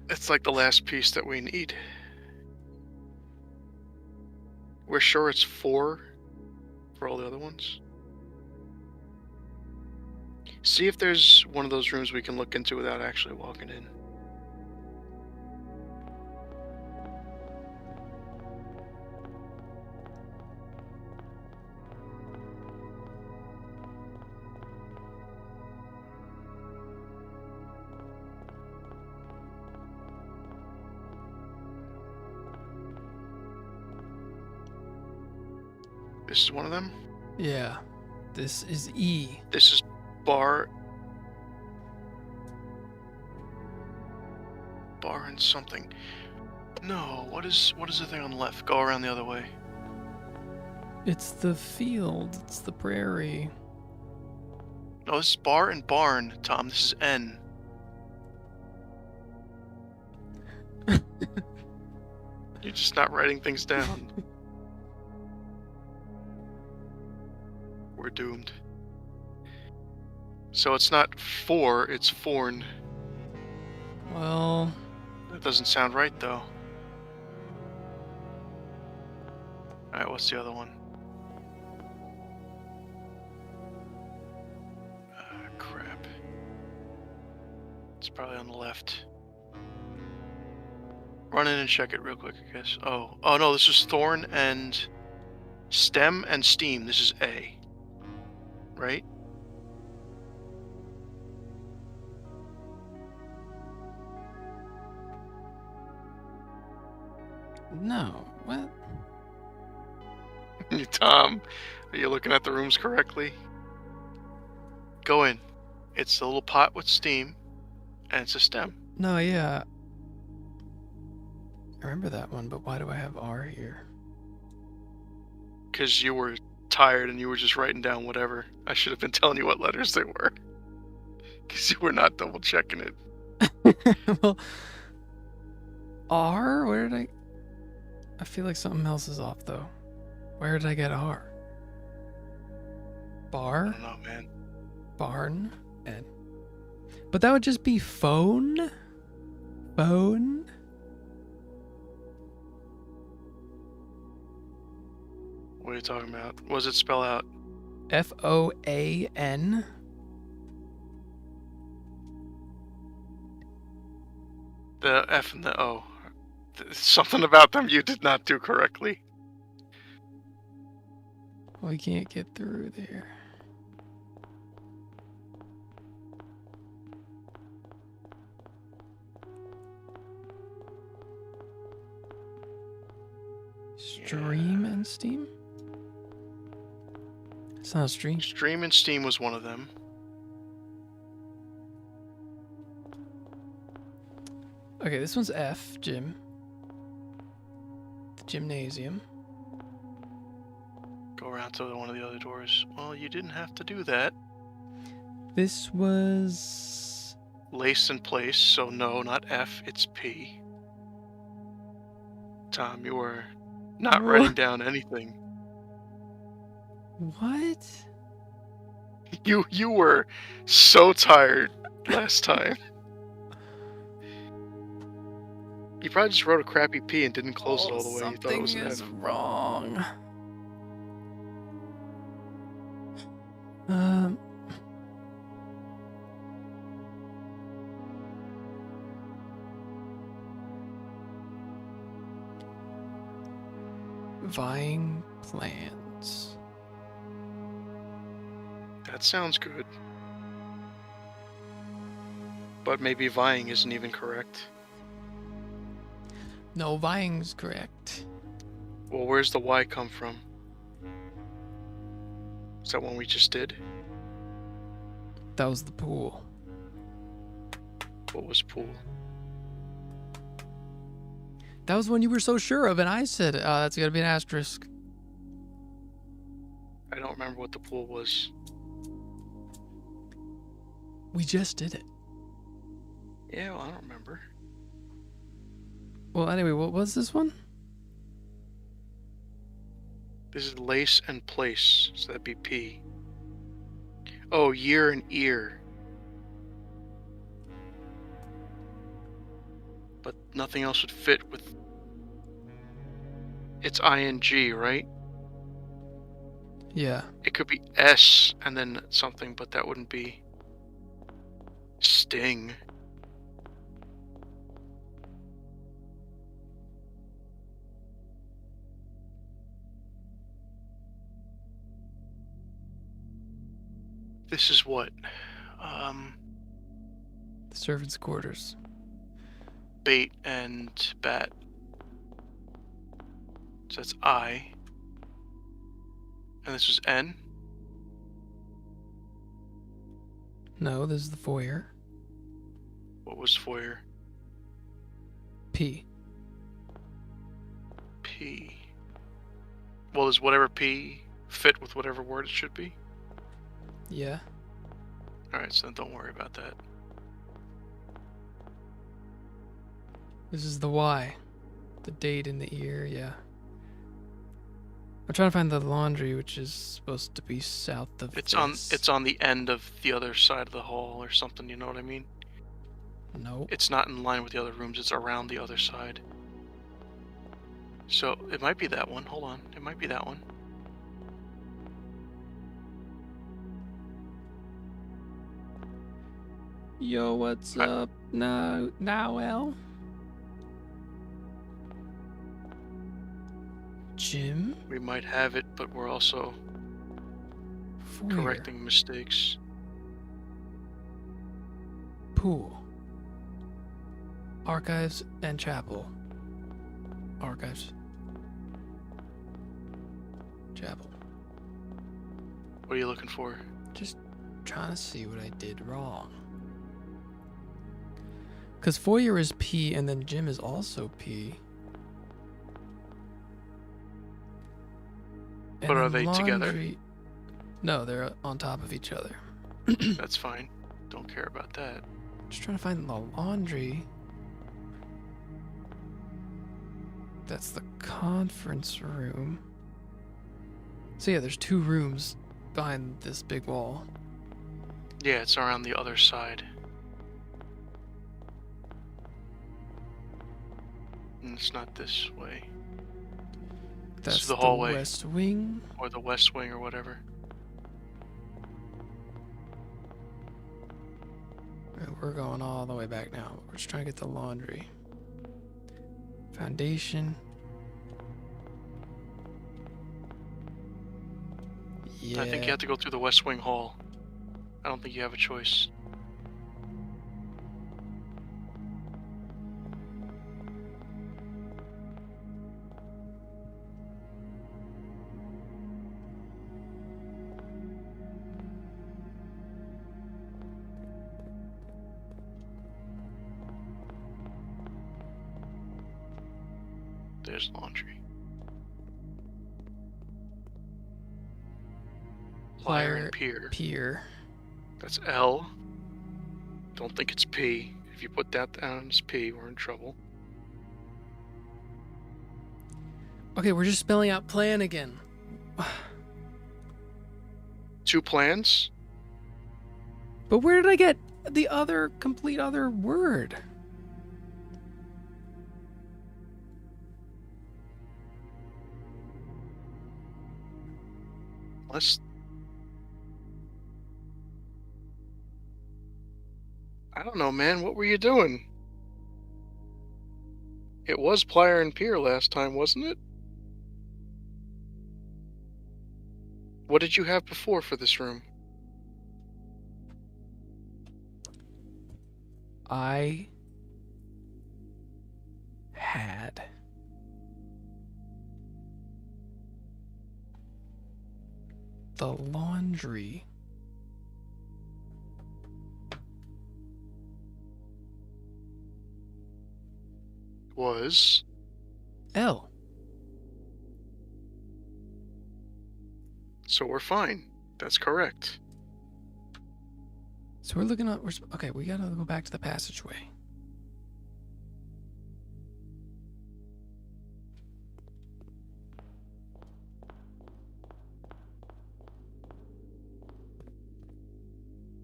It's like the last piece that we need. We're sure it's 4 for all the other ones. See if there's one of those rooms we can look into without actually walking in. This is one of them? Yeah. This is E. This is bar and something. No, what is the thing on the left? Go around the other way. It's the field. It's the prairie. No, this is bar and barn, Tom. This is N. You're just not writing things down. We're doomed. So it's not 4, it's Forn. Well, That doesn't sound right, though. Alright, what's the other one? Crap. It's probably on the left. Run in and check it real quick, I guess. Oh no, this is Thorn and Stem and Steam. This is A. Right? no. What? Tom, are you looking at the rooms correctly? Go in. It's the little pot with steam, and it's a stem. No, yeah. I remember that one, but why do I have R here? Because you were tired and you were just writing down whatever. I should have been telling you what letters they were. Because you were not double checking it. Well, R? Where did I feel like something else is off, though. Where did I get R? I Bar? don't know, man. Barn? N. But that would just be phone? Phone? What are you talking about? What does it spell out? F-O-A-N? The F and the O. Something about them you did not do correctly. We can't get through there. Stream and Steam? It's not a stream. Stream and Steam was one of them. Okay, this one's F, gym. The gymnasium. Go around to one of the other doors. Well, you didn't have to do that. This was... Lace in place, so no, not F, it's P. Tom, you were not writing down anything. What? You were so tired last time. You probably just wrote a crappy P and didn't close it all the way. You thought it was an Something is F. wrong. Vying plans. That sounds good. But maybe vying isn't even correct. No, vying's correct. Well, where's the Y come from? Is that one we just did? That was the pool. What was pool? That was one you were so sure of, and I said, that's gotta be an asterisk. I don't remember what the pool was. We just did it. Yeah, well, I don't remember. Well, anyway, what was this one? This is lace and place, so that'd be P. Oh, year and ear. But nothing else would fit with... It's ing, right? Yeah. It could be S and then something, but that wouldn't be sting. This is what? The servants' quarters. Bait and bat. So that's I. And this was N. No, this is the foyer. What was foyer? P. P. Well, does whatever P fit with whatever word it should be? Yeah. Alright, so then don't worry about that. This is the Y. The date in the ear, yeah. I'm trying to find the laundry, which is supposed to be south of It's this. it's on the end of the other side of the hall or something, you know what I mean? Nope. It's not in line with the other rooms, it's around the other side. So it might be that one. Hold on. It might be that one. Yo, what's up? Now, El? Jim? We might have it, but we're also Foyer. correcting mistakes. Pool. Archives and chapel. Archives. Chapel. What are you looking for? Just trying to see what I did wrong. Because foyer is P and then Jim is also P. And But are then they together? laundry- No, they're on top of each other. That's fine. Don't care about that. Just trying to find the laundry. That's the conference room. So yeah, there's 2 rooms behind this big wall. Yeah, it's around the other side. And it's not this way. That's the hallway. West Wing. Or the west wing or whatever. We're going all the way back now. We're just trying to get the laundry. Foundation. Yeah. I think you have to go through the west wing hall. I don't think you have a choice. There's laundry. Plier and pier. Pier. That's L. Don't think it's P. If you put that down as P, we're in trouble. Okay, we're just spelling out plan again. 2 plans? But where did I get the other complete other word? I don't know, man. What were you doing? It was plier and pier last time, wasn't it? What did you have before for this room? I had the laundry. Was L. So we're fine. That's correct. So we're looking at. Okay, we gotta go back to the passageway.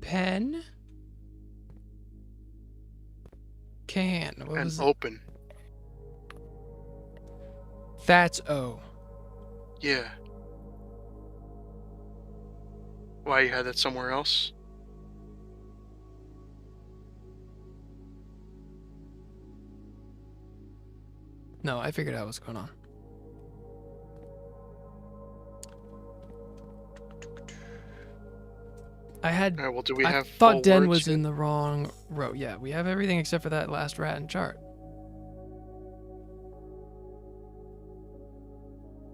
pen. Can. What And was it? open. That's O. Yeah. Why, you had that somewhere else? No, I figured out what's going on. Alright, well, do we I have thought full Den words was yet? in the wrong row. Yeah, we have everything except for that last rat and chart.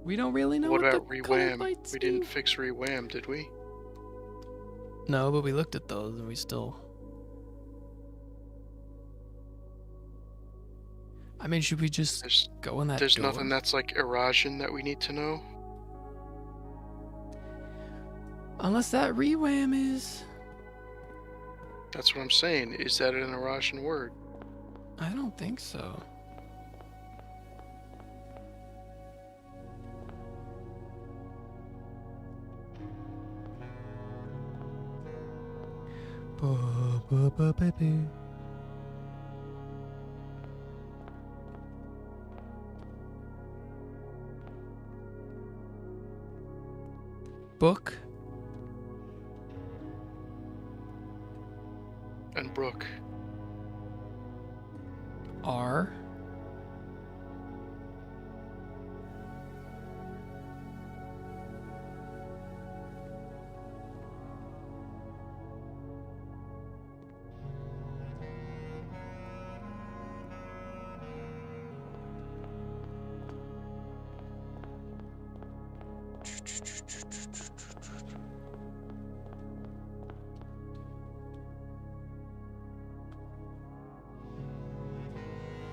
We don't really know What what about the colored rewham? lights We do. didn't fix rewham, did we? No, but we looked at those and we still... I mean, should we just There's go in that there's door? nothing that's like erosion that we need to know. Unless that rewham is... That's what I'm saying. Is that an erosion word? I don't think so. Book. And Brooke. R.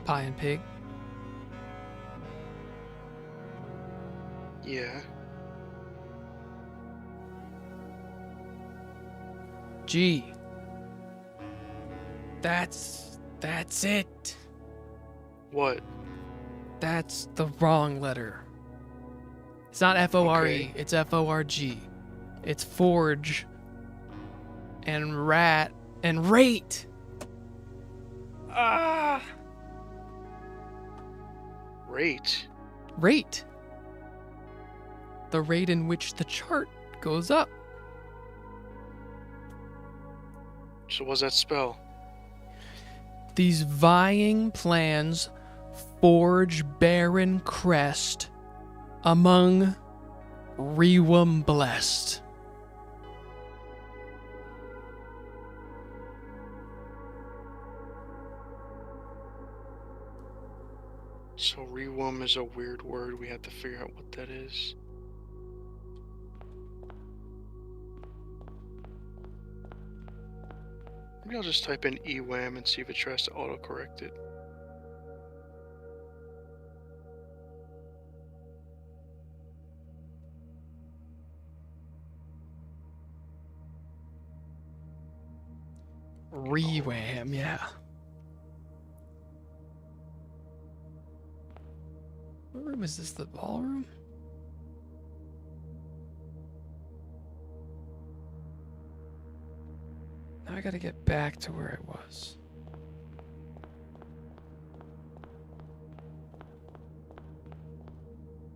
Pie and pig. Yeah. G. That's it. What? That's the wrong letter. It's not F-O-R-E, Okay. it's F-O-R-G. It's forge and rat and rate. Ah! Rate? Rate. The rate in which the chart goes up. So what's that spell? These vying plans forge barren crest among Rewum blessed. So rewum is a weird word. We have to figure out what that is. Maybe I'll just type in EWAM and see if it tries to autocorrect it. Rewham, yeah. What room is this? The ballroom? Now I gotta get back to where I was.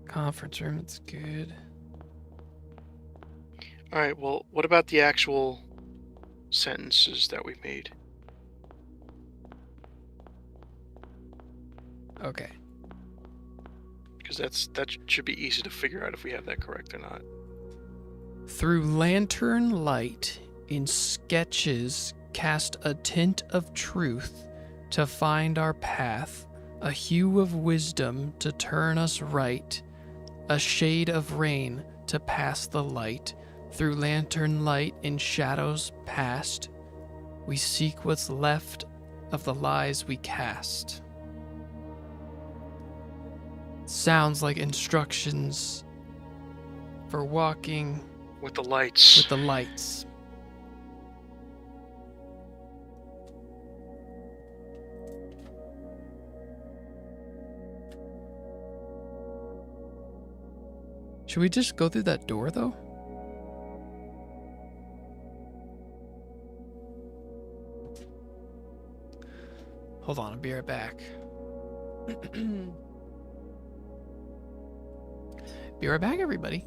Conference room, it's good. Alright, well, what about the actual sentences that we made? Okay. Because that should be easy to figure out if we have that correct or not. Through lantern light in sketches cast a tint of truth to find our path, a hue of wisdom to turn us right, a shade of rain to pass the light. Through lantern light in shadows past, we seek what's left of the lies we cast. Sounds like instructions for walking With the lights. with the lights. Should we just go through that door, though? Hold on, I'll be right back. Be right back, everybody.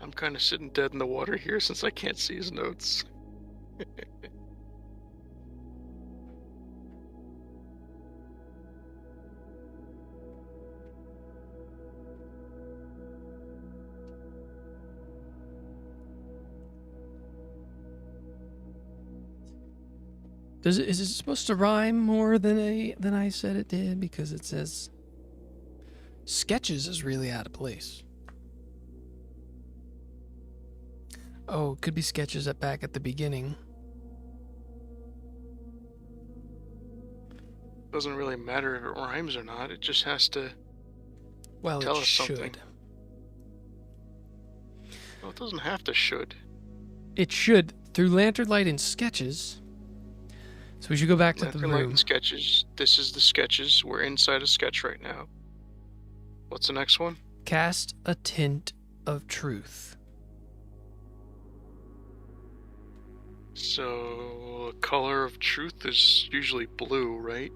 I'm kind of sitting dead in the water here since I can't see his notes. Is it supposed to rhyme more than I said it did? Because it says sketches is really out of place. Oh, it could be sketches back at the beginning. Doesn't really matter if it rhymes or not. It just has to Well, tell it us something. should. Well, it doesn't have to should. It should through lantern light and sketches. So we should go back to the Lantern light room. and sketches. This is the sketches. We're inside a sketch right now. What's the next one? Cast a tint of truth. So, the color of truth is usually blue, right?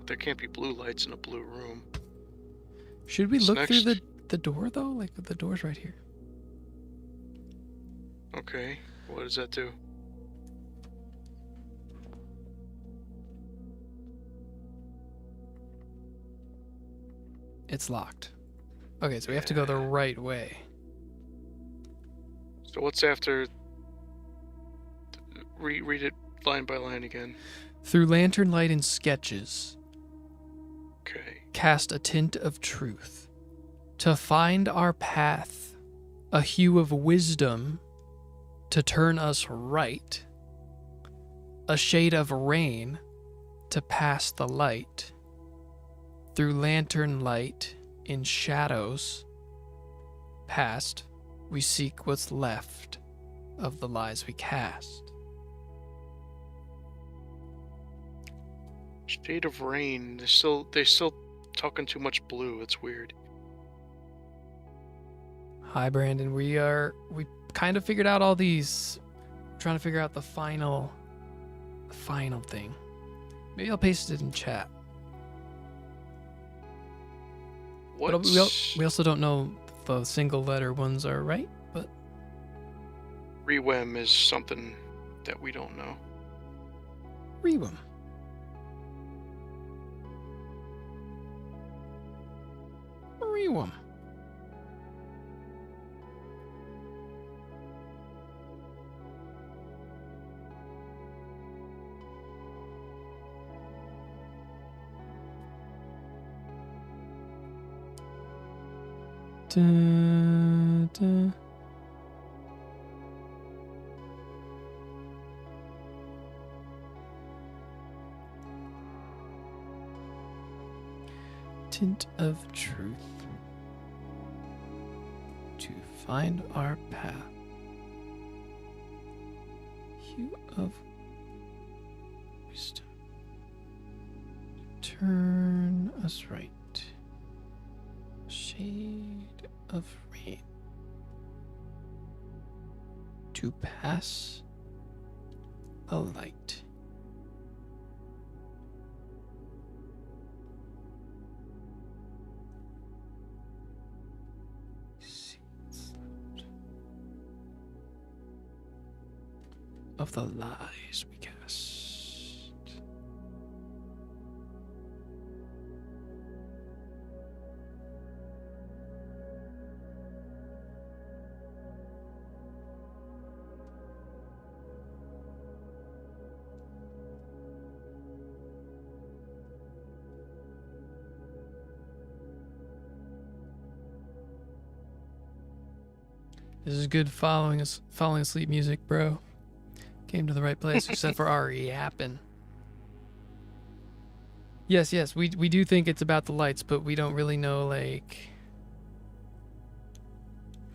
There can't be blue lights in a blue room. Should we What's look through next? the door though? Like the door's right here. Okay, what does that do? It's locked. Okay, so we have to go the right way. So what's after? Read it line by line again. Through lantern light and sketches, Okay. cast a tint of truth. To find our path, a hue of wisdom to turn us right. A shade of rain to pass the light. Through lantern light in shadows past, we seek what's left of the lies we cast. Shade of rain. They're still talking too much blue. It's weird. Hi, Brandon. We kind of figured out all these. We're trying to figure out the final thing. Maybe I'll paste it in chat. What? But we also don't know if the single letter ones are right, but Rewem is something that we don't know. Rewem. Rewem. Da, da. Tint of truth to find our path. Hue of wisdom. Turn us right. Shade of rain. To pass a light. Of the lies we cast. This is good falling asleep music, bro. Came to the right place, except for our yapping. Yes. We do think it's about the lights, but we don't really know, like...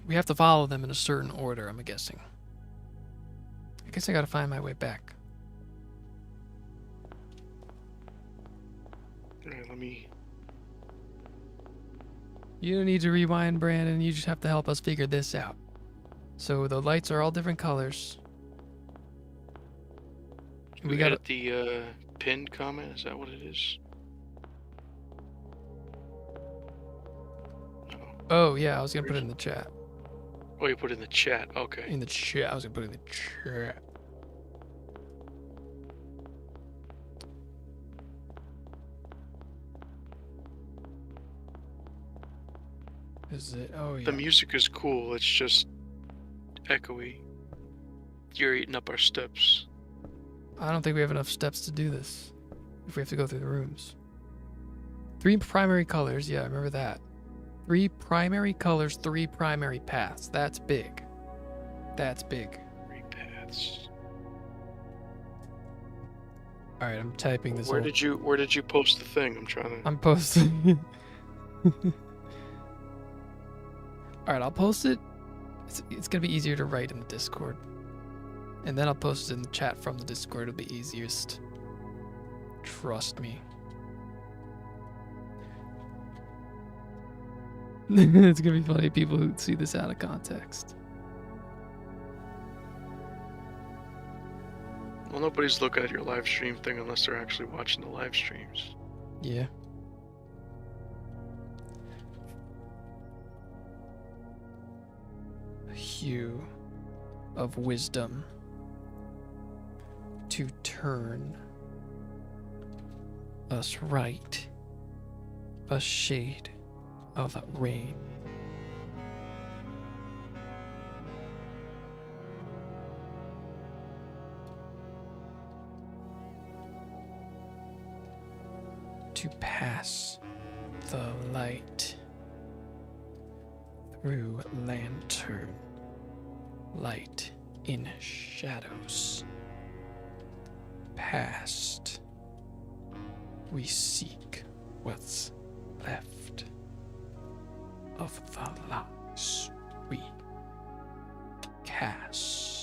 We have to follow them in a certain order, I'm guessing. I guess I gotta find my way back. Alright, let me... You don't need to rewind, Brandon. You just have to help us figure this out. So the lights are all different colors. We got the pinned comment, is that what it is? No. Oh, yeah, I was gonna put it in the chat. Oh, you put it in the chat, okay. In the chat. I was gonna put it in the chat. Is it? Oh, yeah. The music is cool, it's just echoey. You're eating up our steps. I don't think we have enough steps to do this. If we have to go through the rooms. 3 primary colors. Yeah, I remember that. 3 primary colors, 3 primary paths. That's big. That's big. 3 paths. All right, I'm typing this. Where did you post the thing? I'm trying to. I'm posting. All right, I'll post it. It's gonna be easier to write in the Discord, and then I'll post it in the chat from the Discord. It'll be easiest. Trust me. It's gonna be funny. People who see this out of context. Well, nobody's looking at your live stream thing unless they're actually watching the live streams. Yeah. Hue of wisdom to turn us right, a shade of rain. To pass the light through lantern, light in shadows. Past, we seek what's left of the lies we cast.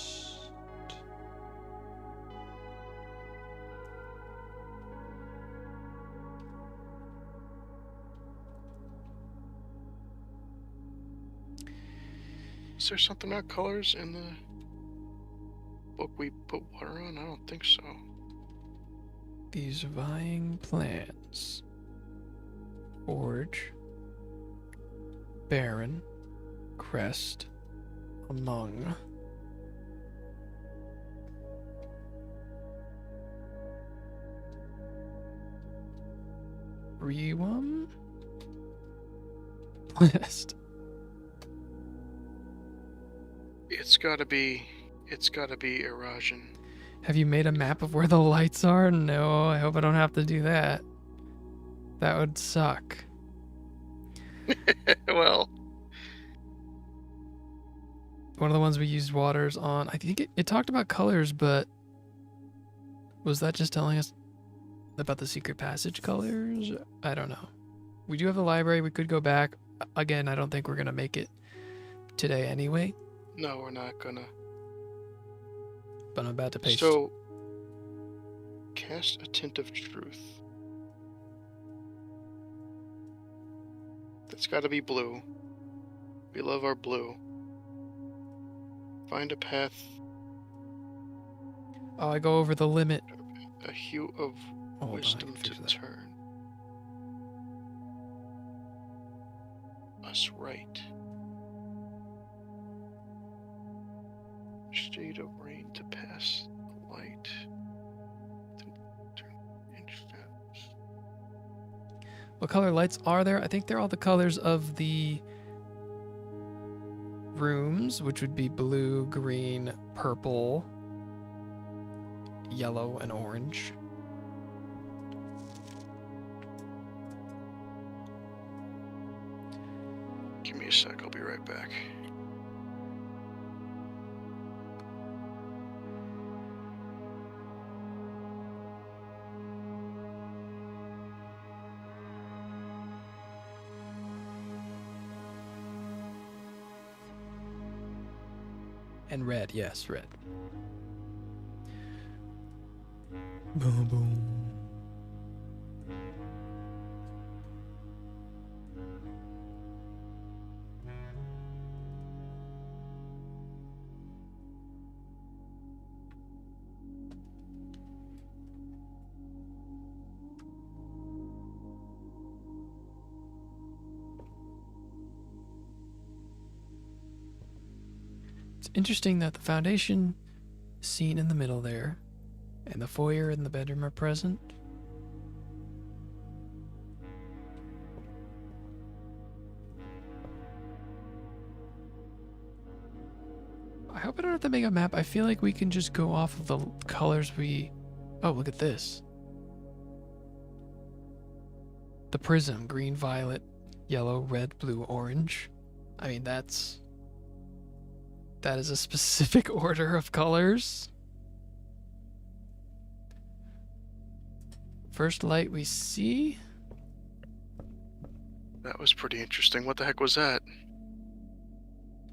Is there something about colors in the book we put water on? I don't think so. These vying plans. Forge. Baron. Crest. Among. Rewum? List. It's gotta be Erajan. Have you made a map of where the lights are? No, I hope I don't have to do that. That would suck. Well, One of the ones we used waters on. I think it talked about colors, but was that just telling us about the secret passage colors? I don't know. We do have the library. We could go back. Again, I don't think we're going to make it today anyway. no, we're not gonna. But I'm about to paste. So, cast a tint of truth. That's gotta be blue. We love our blue. Find a path, Oh, I go over the limit. a hue of Hold on, I wisdom can to fix that. turn us right. Shade of rain to pass the light. To turn in shadows. What color lights are there? I think they're all the colors of the rooms, which would be blue, green, purple, yellow, and orange. Give me a sec, I'll be right back. And red, yes, red. Boom, boom. It's interesting that the foundation is seen in the middle there, and the foyer and the bedroom are present. I hope I don't have to make a map. I feel like we can just go off of the colors we... Oh, look at this. The prism, green, violet, yellow, red, blue, orange. I mean, that is a specific order of colors. First light we see. That was pretty interesting. What the heck was that?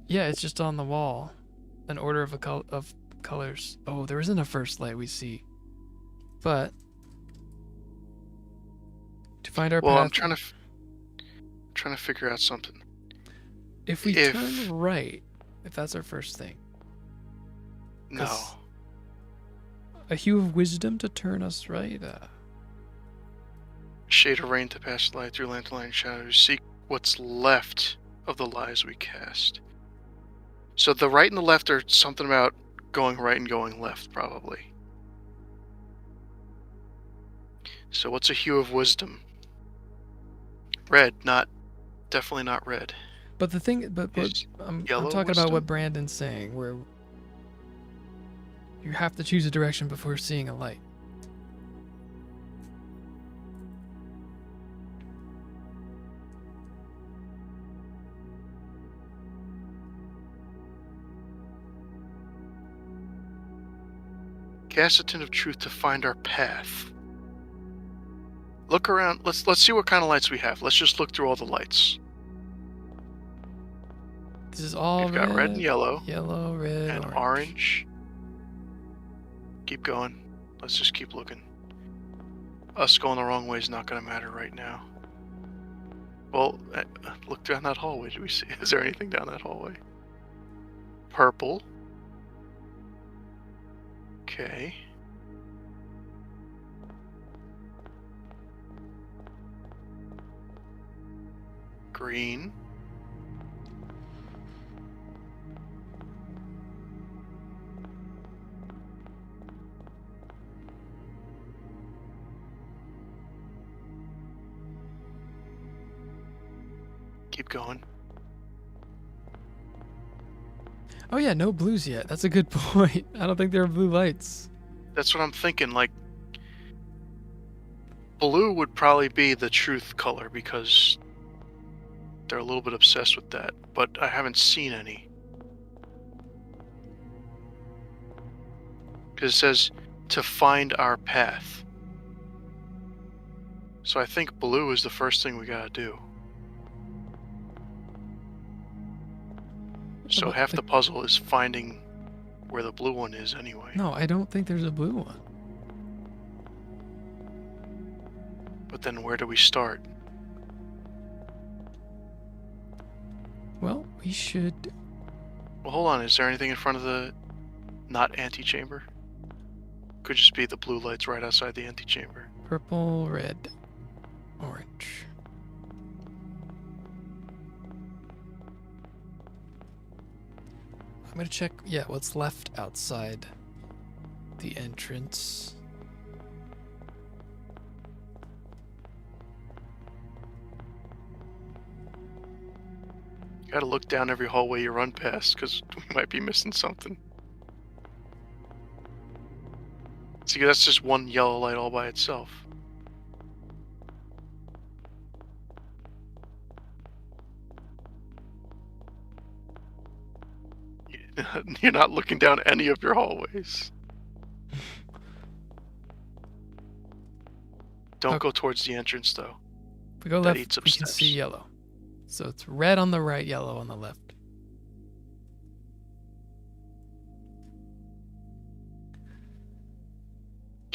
Yeah, it's just on the wall. An order of colors. Oh, there isn't a first light we see. But to find our Well, path, I'm trying to figure out something. if we turn right, if that's our first thing. No. A hue of wisdom to turn us right. Shade of rain to pass light through lantern shadows. Seek what's left of the lies we cast. So the right and the left are something about going right and going left, probably. So what's a hue of wisdom? Red, definitely not red. But the thing, but I'm talking about what Brandon's saying, where you have to choose a direction before seeing a light. Cast a tint of truth to find our path. Look around. Let's see what kind of lights we have. Let's just look through all the lights. This is all We've got red and yellow. Yellow, red, and orange. Keep going. Let's just keep looking. Us going the wrong way is not going to matter right now. Well, look down that hallway. Do we see? Is there anything down that hallway? Purple. Okay. Green. Keep going. Oh yeah, no blues yet. That's a good point. I don't think there are blue lights. That's what I'm thinking. Like, blue would probably be the truth color because they're a little bit obsessed with that, but I haven't seen any. Because it says to find our path. So I think blue is the first thing we gotta do. So half the puzzle is finding where the blue one is anyway. No, I don't think there's a blue one. But then where do we start? Well, we should... Well, hold on. Is there anything in front of the not antechamber? Could just be the blue lights right outside the antechamber. Purple, red, orange. I'm gonna check, yeah, what's left outside the entrance. You gotta look down every hallway you run past, because we might be missing something. See, that's just one yellow light all by itself. You're not looking down any of your hallways. Don't go towards the entrance, though. If we go left, we can see yellow. So it's red on the right, yellow on the left.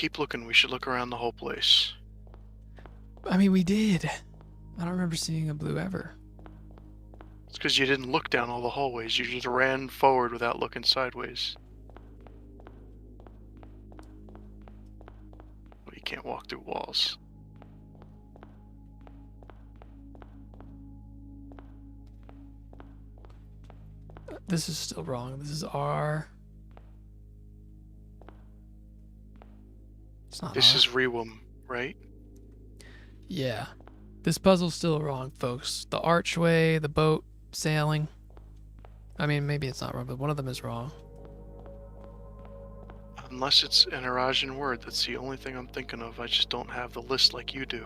Keep looking. We should look around the whole place. I mean, we did. I don't remember seeing a blue ever. It's because you didn't look down all the hallways. You just ran forward without looking sideways. Well, you can't walk through walls. This is still wrong. This is R. It's not This R. is Rewum, right? Yeah. This puzzle's still wrong, folks. The archway, the boat, sailing. I mean, maybe it's not wrong, but one of them is wrong. Unless it's an Eurasian word. That's the only thing I'm thinking of. I just don't have the list like you do.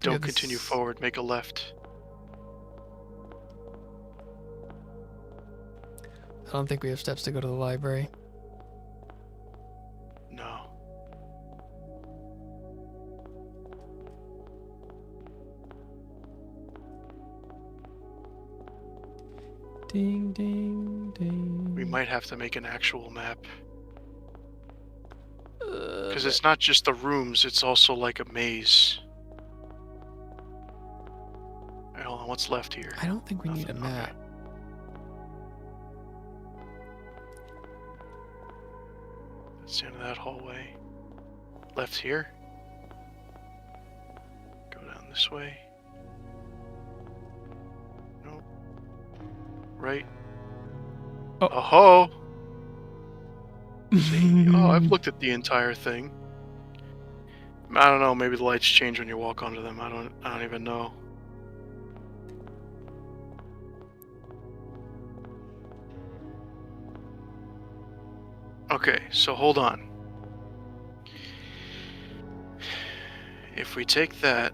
Don't continue forward. Make a left. I don't think we have steps to go to the library. No. Ding, ding, ding. We might have to make an actual map. Because it's not just the rooms, it's also like a maze. Right, hold on, what's left here? I don't think we need a Nothing, map. okay. That's the end of that hallway. Left here. Go down this way. Nope. Right. Oh. Oh-ho! See? Oh, I've looked at the entire thing. I don't know, maybe the lights change when you walk onto them. I don't even know. Okay, so hold on. If we take that,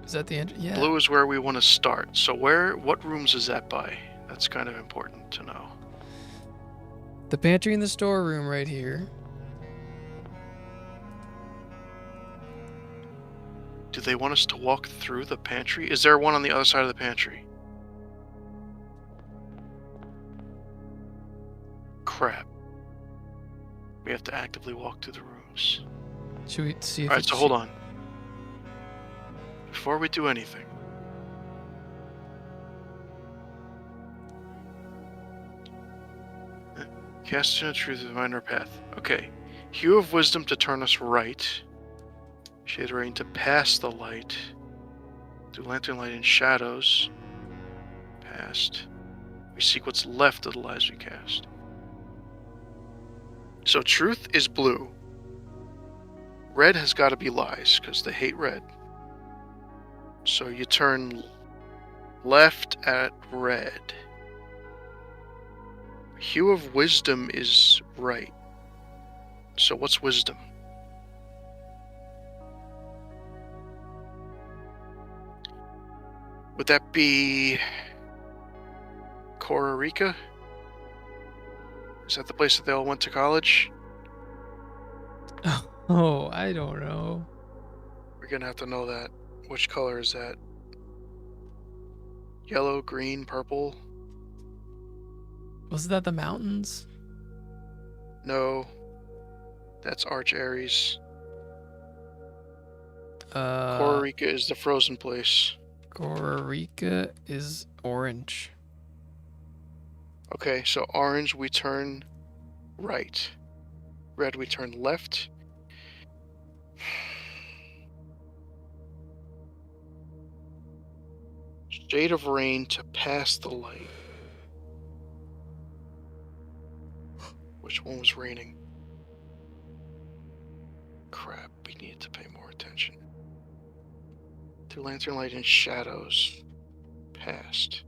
Is that the end? Yeah. blue is where we want to start. So what rooms is that by? That's kind of important to know. The pantry and the storeroom right here. Do they want us to walk through the pantry? Is there one on the other side of the pantry? Crap. We have to actively walk through the rooms. Should we see if Alright, it's so hold on. Before we do anything, cast in the truth of minor path. Okay. Hue of wisdom to turn us right. Shade of rain to pass the light. Do lantern light in shadows. Passed. We seek what's left of the lies we cast. So truth is blue. Red has got to be lies, because they hate red. So you turn left at red. Hue of wisdom is right. So what's wisdom? Would that be Costa Rica? Is that the place that they all went to college? Oh, I don't know. We're gonna have to know that. Which color is that? Yellow, green, purple? Was that the mountains? No. That's Arch Aries. Costa Rica is the frozen place. Costa Rica is orange. Okay, so orange we turn right. Red we turn left. Shade of rain to pass the light. Which one was raining? Crap, we needed to pay more attention. To lantern light in shadows. Past.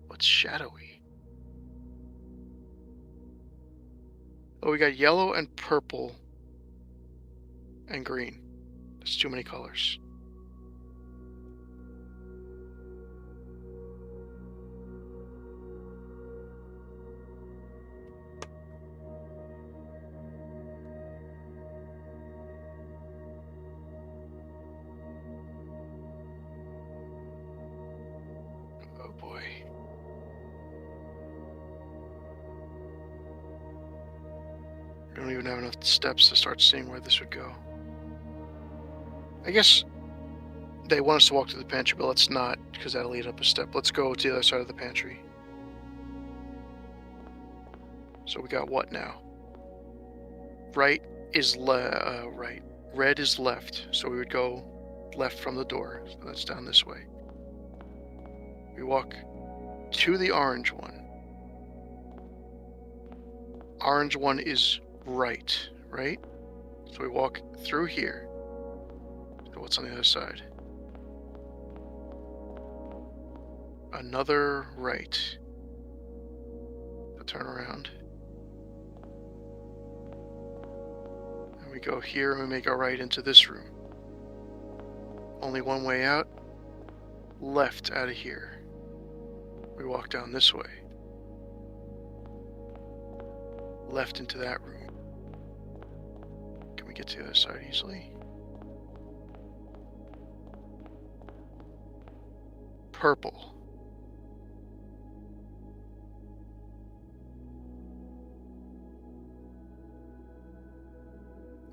What's shadowy? Oh, we got yellow and purple and green. That's too many colors. even have enough steps to start seeing where this would go. I guess they want us to walk to the pantry, but let's not, because that'll lead up a step. Let's go to the other side of the pantry. So we got what now? Right is right. Red is left, so we would go left from the door. So that's down this way. We walk to the orange one. Orange one is right? So we walk through here. So what's on the other side? Another right. So turn around. And we go here and we make our right into this room. Only one way out. Left out of here. We walk down this way. Left into that room. Can we get to the other side easily? Purple.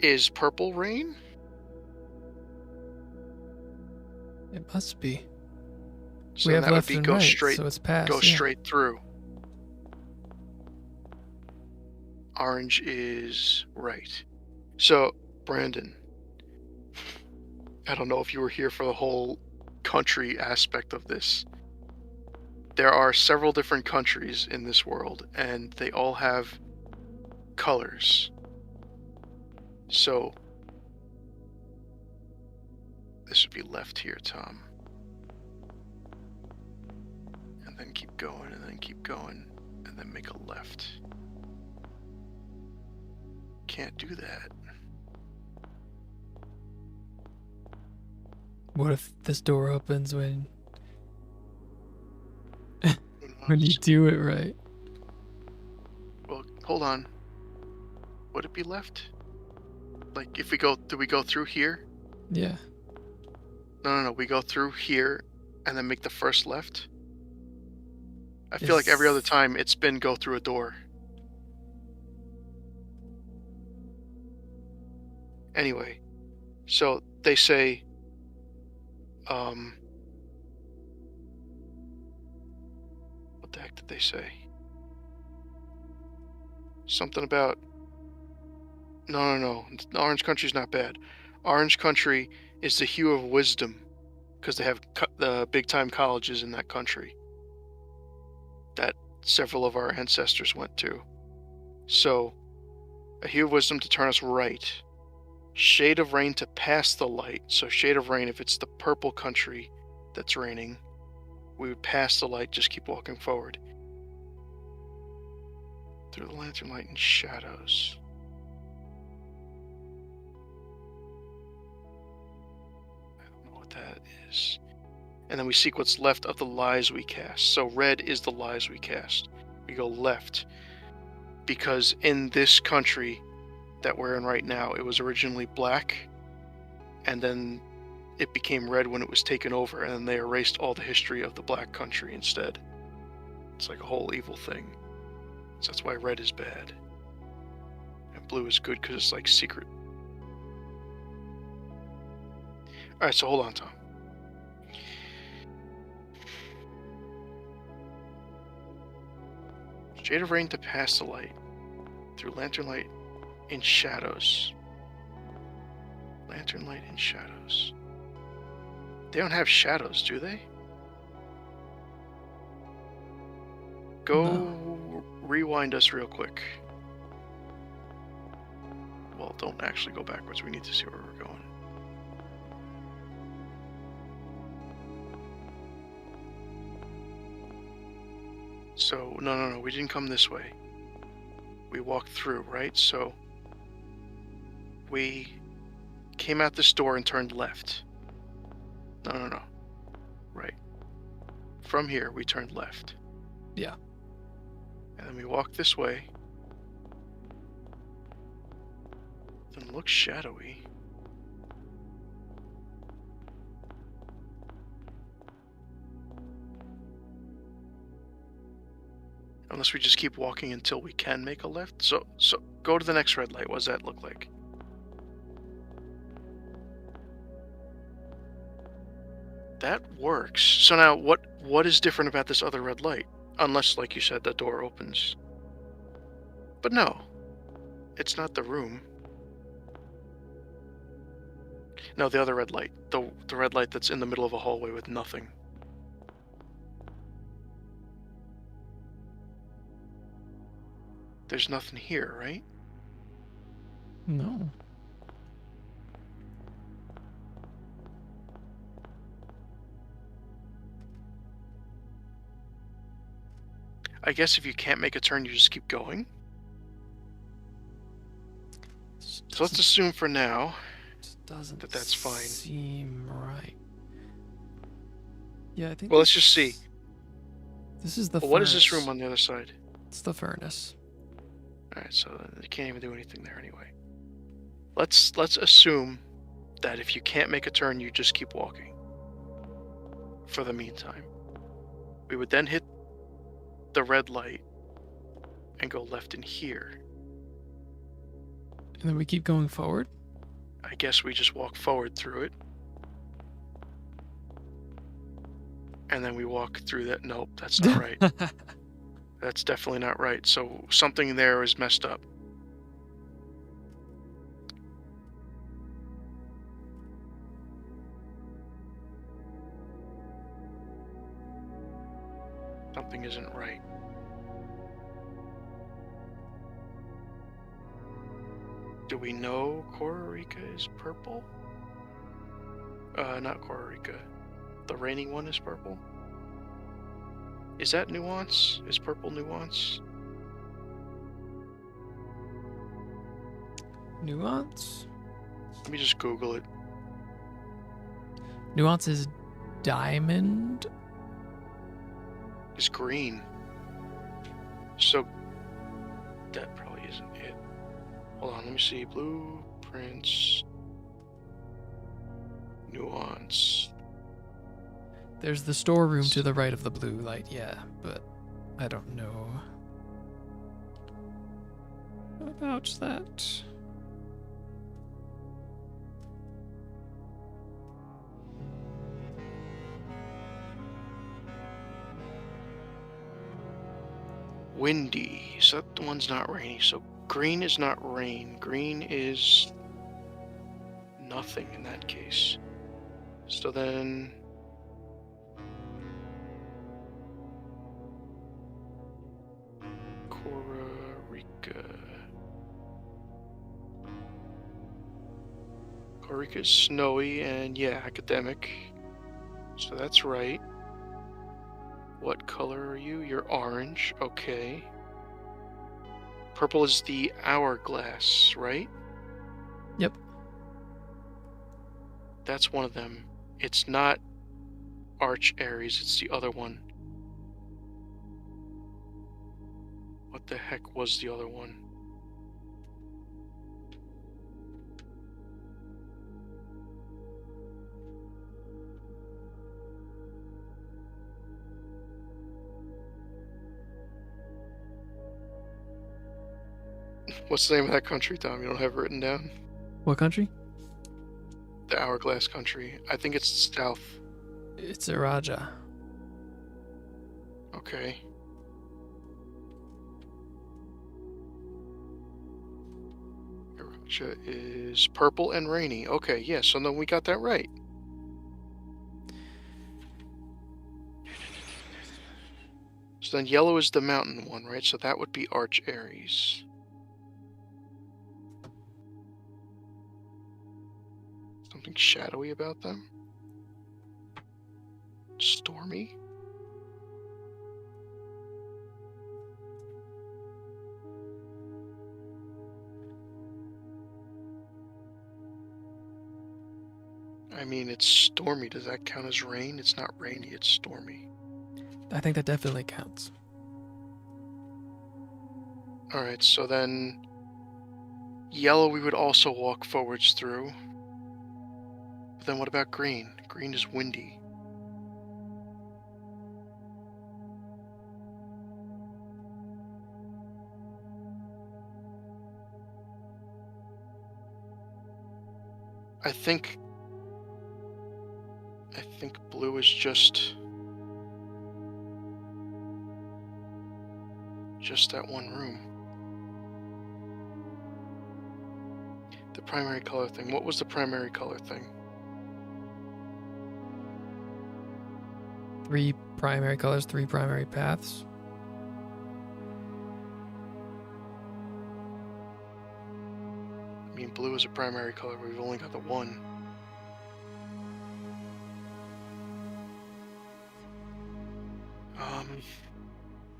Is purple rain? It must be. So We have that would left be and go right, straight, so it's past. go yeah. straight through. Orange is right. So, Brandon, I don't know if you were here for the whole country aspect of this. There are several different countries in this world, and they all have colors. So, this would be left here, Tom. And then keep going, and then keep going, and then make a left. Can't do that. What if this door opens when Who when you knows? do it right? Well, hold on. Would it be left? Like, if we go, do we go through here? Yeah. No. We go through here and then make the first left. I feel like every other time it's been go through a door. Anyway, so they say, what the heck did they say? Something about, no. Orange Country's not bad. Orange Country is the hue of wisdom, because they have the big-time colleges in that country that several of our ancestors went to. So, a hue of wisdom to turn us right. Shade of rain to pass the light. So shade of rain, if it's the purple country that's raining, we would pass the light, just keep walking forward. Through the lantern light and shadows. I don't know what that is. And then we seek what's left of the lies we cast. So red is the lies we cast. We go left. Because in this country that we're in right now, it was originally black, and then it became red when it was taken over, and then they erased all the history of the black country instead. It's like a whole evil thing. So that's why red is bad. And blue is good because it's like secret. Alright, so hold on, Tom. Shade of rain to pass the light. Through lantern light in shadows. Lantern light in shadows. They don't have shadows, do they? Go rewind us real quick. Well, don't actually go backwards. We need to see where we're going. So, no. We didn't come this way. We walked through, right? So, we came out this door and turned left. No. Right. From here, we turned left. Yeah. And then we walked this way. Then it looks shadowy. Unless we just keep walking until we can make a left. So go to the next red light. What does that look like? That works. So now what is different about this other red light? Unless, like you said, the door opens. But no. It's not the room. No, the other red light. The red light that's in the middle of a hallway with nothing. There's nothing here, right? No. I guess if you can't make a turn, you just keep going. So let's assume for now Doesn't that that's fine. Seem right. Yeah, I think. Well, let's just see. This is the. Well, what is this room on the other side? It's the furnace. All right, so you can't even do anything there anyway. Let's assume that if you can't make a turn, you just keep walking. For the meantime, we would then hit the red light and go left in here. And then we keep going forward? I guess we just walk forward through it. And then we walk through that. Nope, that's not right. That's definitely not right. So something there is messed up. Something isn't right. Do we know Kororika is purple? Not Kororika. The reigning one is purple? Is that nuance? Is purple nuance? Nuance? Let me just Google it. Nuance is diamond? Is green. So that probably isn't it. Hold on, let me see. Blueprints. Nuance. There's the storeroom to the right of the blue light, yeah, but I don't know about that. Windy. So that one's not rainy. So green is not rain. Green is nothing in that case. So then Kororika is snowy and yeah, academic. So that's right. What color are you? You're orange. Okay. Purple is the hourglass, right? Yep. That's one of them. It's not Arch Aries, it's the other one. What the heck was the other one? What's the name of that country, Tom? You don't have it written down? What country? The Hourglass country. I think it's south. It's Iraja. Okay. Iraja is purple and rainy. Okay, yeah, so then we got that right. So then yellow is the mountain one, right? So that would be Arch Aries. Something shadowy about them? Stormy? I mean, it's stormy. Does that count as rain? It's not rainy, it's stormy. I think that definitely counts. Alright, so then yellow we would also walk forwards through. But then what about green? Green is windy. I think blue is just that one room. The primary color thing. What was the primary color thing? 3 primary colors, 3 primary paths. I mean, blue is a primary color. We've only got the one.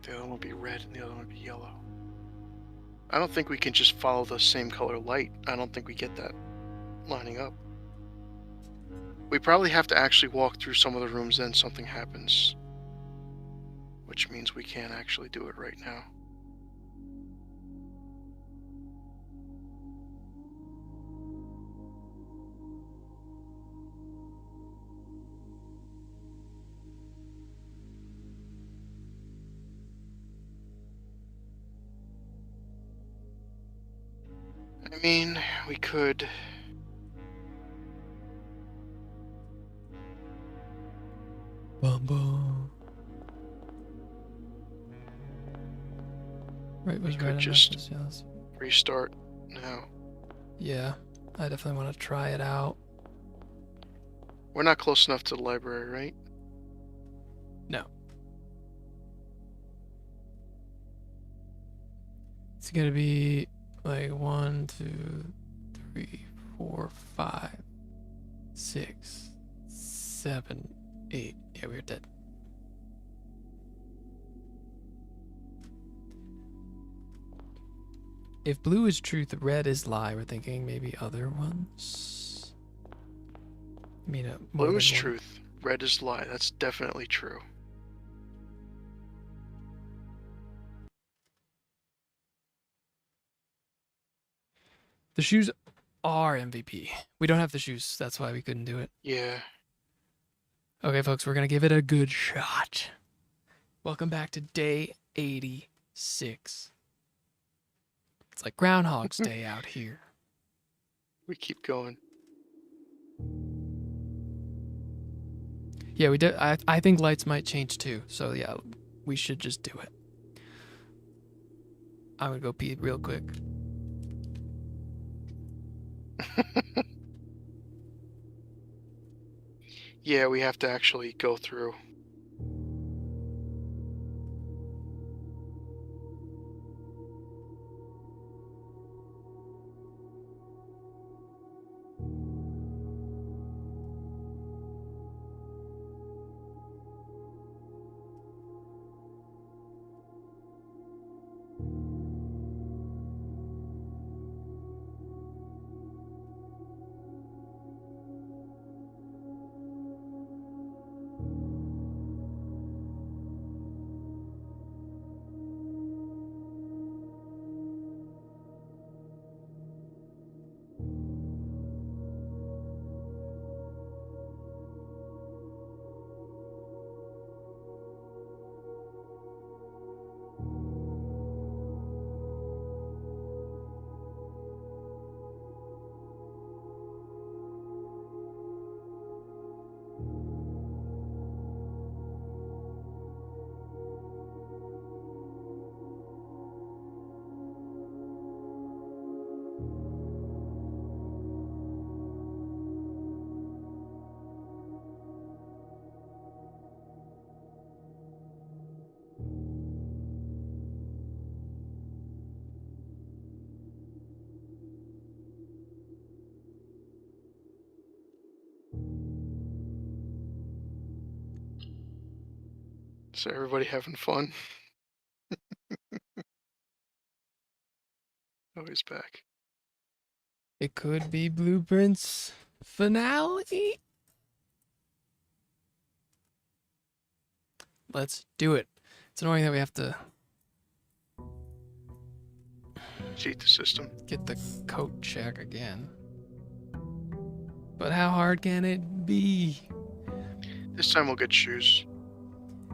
The other one would be red and the other one would be yellow. I don't think we can just follow the same color light. I don't think we get that lining up. We probably have to actually walk through some of the rooms, then something happens. Which means we can't actually do it right now. I mean, we could... Bum bum. Right was could red and just- left was yellow. restart now. Yeah, I definitely want to try it out. We're not close enough to the library, right? No. It's gonna be like 1, 2, 3, 4, 5, 6, 7, 8. Yeah, we're dead. If blue is truth, red is lie. We're thinking maybe other ones. I mean, more Blue than is one. truth, red is lie. That's definitely true. The shoes are MVP. We don't have the shoes. That's why we couldn't do it. Yeah. Okay, folks, we're going to give it a good shot. Welcome back to day 86. It's like Groundhog's Day out here. We keep going. Yeah, we did. I think lights might change too. So yeah, we should just do it. I'm going to go pee real quick. Yeah, we have to actually go through. So everybody having fun? Oh, he's back. It could be Blueprints finale. Let's do it. It's annoying that we have to Cheat the system. get the coat check again. But how hard can it be? This time we'll get shoes.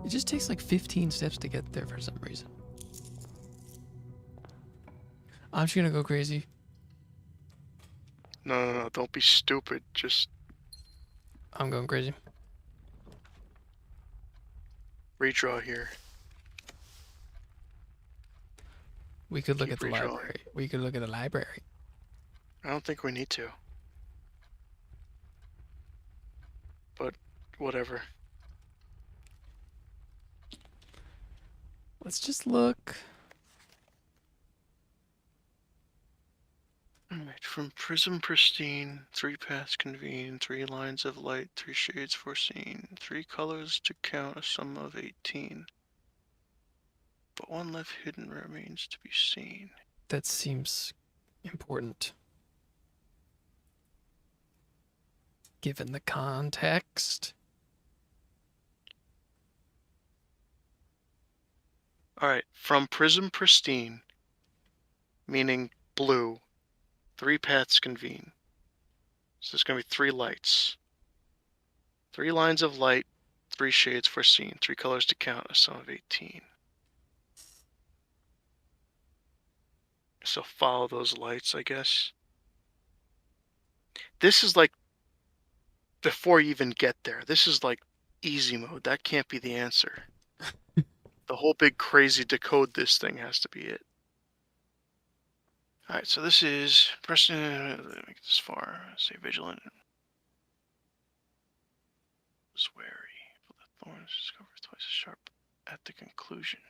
It just takes like 15 steps to get there for some reason. I'm just gonna go crazy. No, don't be stupid. Just I'm going crazy. redraw here. We could look Keep at the redrawing. library. We could look at the library. I don't think we need to. But whatever. Let's just look. Alright, from prism pristine, 3 paths convene, 3 lines of light, 3 shades foreseen, 3 colors to count, a sum of 18. But one left hidden remains to be seen. That seems important. Given the context. Alright, from prism pristine, meaning blue, 3 paths convene. So there's going to be 3 lights. 3 lines of light, 3 shades foreseen, 3 colors to count, a sum of 18. So follow those lights, I guess. This is like, before you even get there, this is like easy mode. That can't be the answer. The whole big crazy decode this thing has to be it. Alright, so this is, make it this far, stay vigilant. Was wary, for the thorns discover twice as sharp at the conclusion.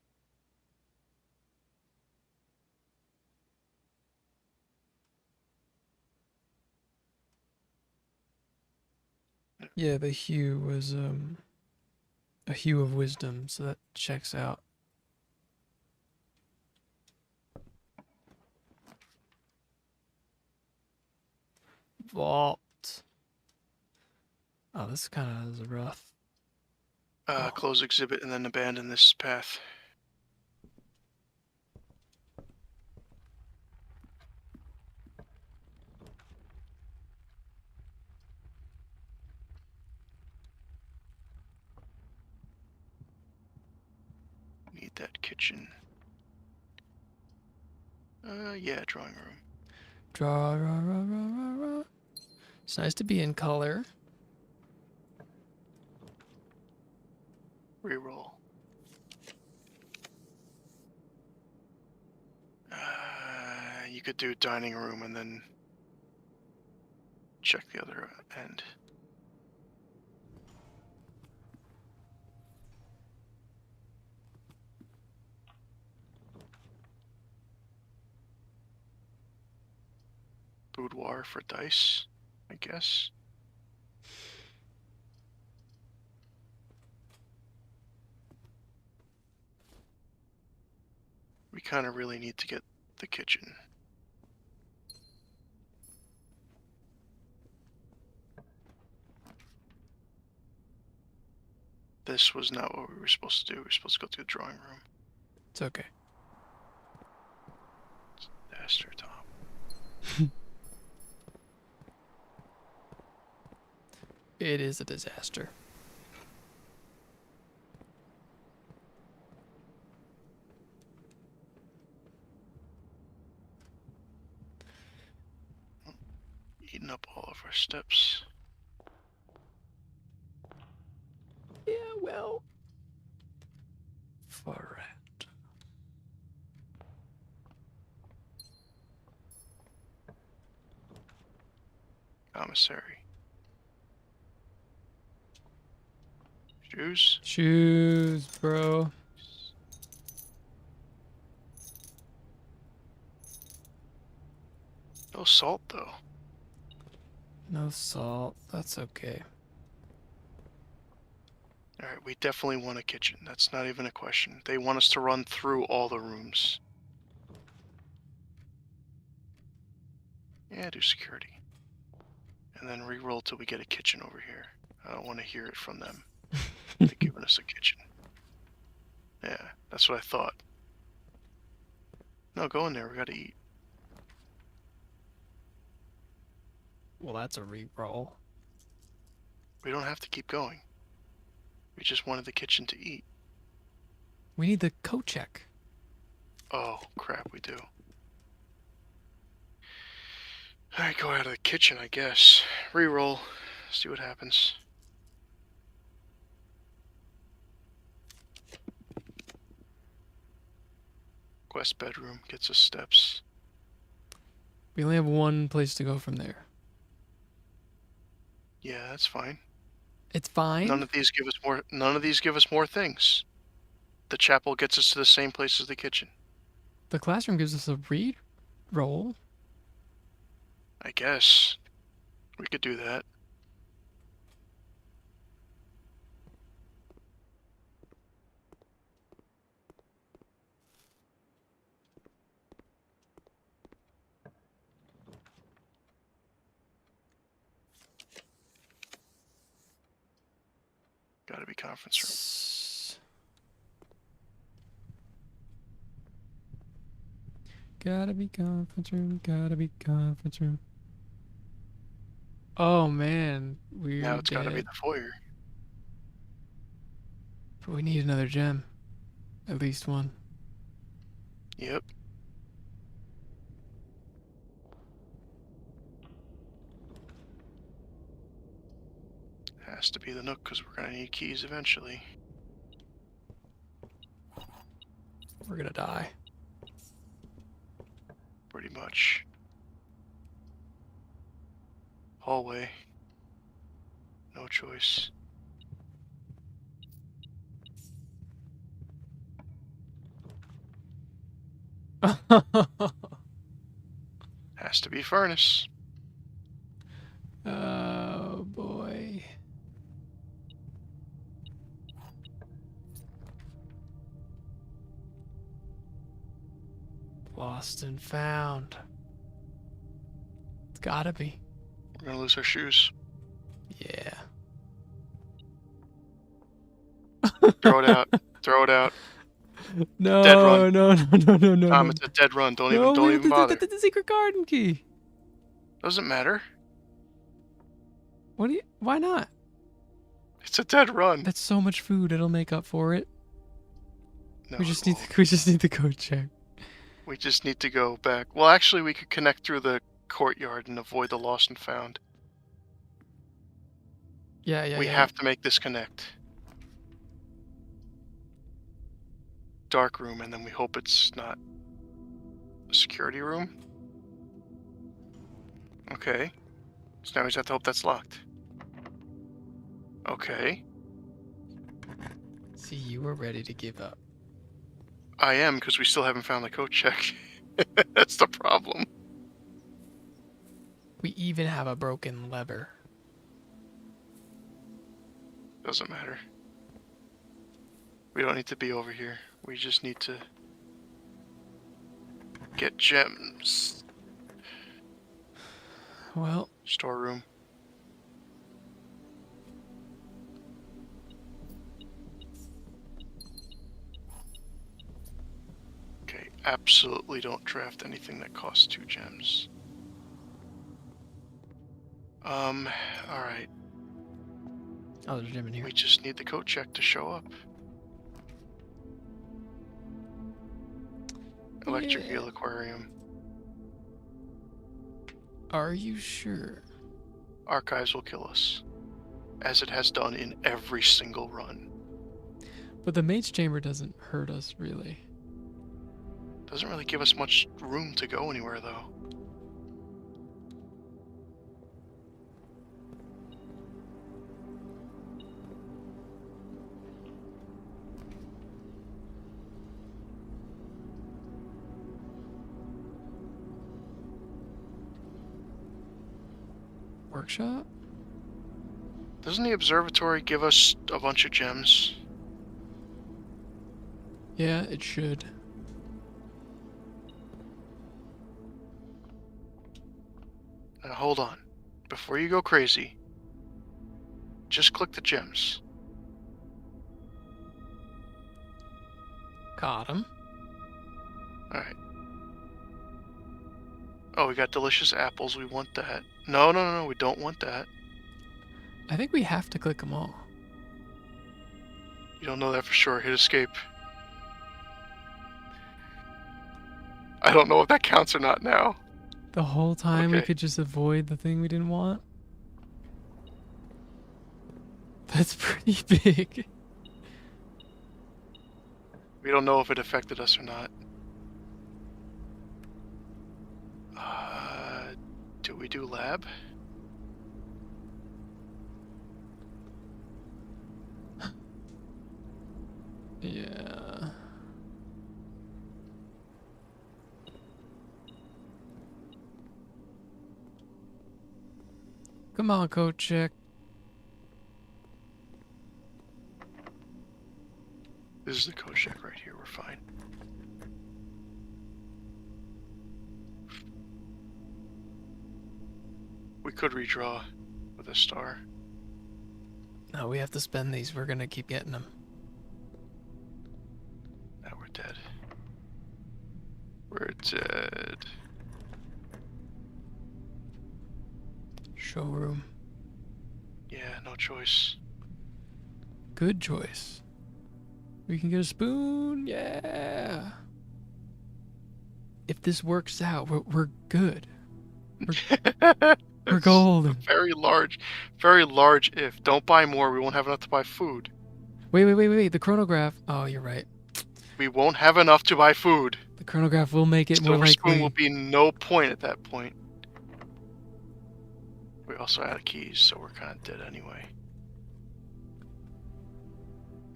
Yeah, the hue was a hue of wisdom, so that checks out. Vault. Oh, this kind of is rough. Close exhibit and then abandon this path. Need that kitchen. Yeah, drawing room. Draw. It's nice to be in color. Reroll. You could do dining room and then check the other end. Boudoir for dice, I guess. We kind of really need to get the kitchen. This was not what we were supposed to do. We were supposed to go to the drawing room. It's okay. Disaster, Tom. It is a disaster. Eating up all of our steps. Yeah, well. Forrat. Commissary. Shoes. Shoes, bro. No salt, though. No salt. That's okay. Alright, we definitely want a kitchen. That's not even a question. They want us to run through all the rooms. Yeah, do security. And then re-roll till we get a kitchen over here. I don't want to hear it from them. They're giving us a kitchen. Yeah, that's what I thought. No, go in there. We gotta eat. Well, that's a re-roll. We don't have to keep going. We just wanted the kitchen to eat. We need the coat check. Oh, crap, we do. Alright, go out of the kitchen, I guess. Reroll. See what happens. Quest bedroom gets us steps. We only have one place to go from there. Yeah, that's fine. It's fine. None of these give us more. None of these give us more things. The chapel gets us to the same place as the kitchen. The classroom gives us a read roll. I guess we could do that. Gotta be conference room. Gotta be conference room. Gotta be conference room. Oh man, we're Now it's gotta be dead. the foyer. But we need another gem. At least one. Yep. Has to be the nook because we're gonna need keys eventually. We're gonna die. Pretty much. Hallway. No choice. Has to be furnace. Oh boy. Lost and found. It's gotta be. We're gonna lose our shoes. Yeah. Throw it out. Throw it out. No, Dead run. no, no. Tom, it's a dead run. Don't No, even bother. the secret garden key. Doesn't matter. What do you? Why not? It's a dead run. That's so much food. It'll make up for it. No, we it just need. won't. We just need the code check. We just need to go back. Well, actually, we could connect through the courtyard and avoid the lost and found. Yeah. We have to make this connect. Dark room, and then we hope it's not a security room. Okay. So now we just have to hope that's locked. Okay. See, you were ready to give up. I am, because we still haven't found the code check. That's the problem. We even have a broken lever. Doesn't matter. We don't need to be over here. We just need to get gems. Well, Storeroom. Okay, absolutely don't draft anything that costs 2 gems. Alright. oh, there's a gem in here. We just need the code check to show up. Electric Yeah. Eel Aquarium. Are you sure? Archives will kill us, as it has done in every single run. But the mage chamber doesn't hurt us, really. Doesn't really give us much room to go anywhere, though. Workshop? Doesn't the observatory give us a bunch of gems? Yeah, it should. Now hold on. Before you go crazy, just click the gems. Got him. Alright. Oh, we got delicious apples. We want that. No, we don't want that. I think we have to click them all. You don't know that for sure. Hit escape. I don't know if that counts or not now. The whole time we Okay. could just avoid the thing we didn't want? That's pretty big. We don't know if it affected us or not. Do we do lab? Yeah. Come on, code check. This is the code check right here. We're fine. We could redraw with a star. No, we have to spend these. We're gonna keep getting them. Now we're dead. We're dead. Showroom. Yeah, no choice. Good choice. We can get a spoon. Yeah. If this works out, we're good. We're golden. Very large if. Don't buy more. We won't have enough to buy food. Wait. The chronograph. Oh, you're right. We won't have enough to buy food. The chronograph will make it more Silver spoon likely. will be no point at that point. We also out of keys, so we're kind of dead anyway.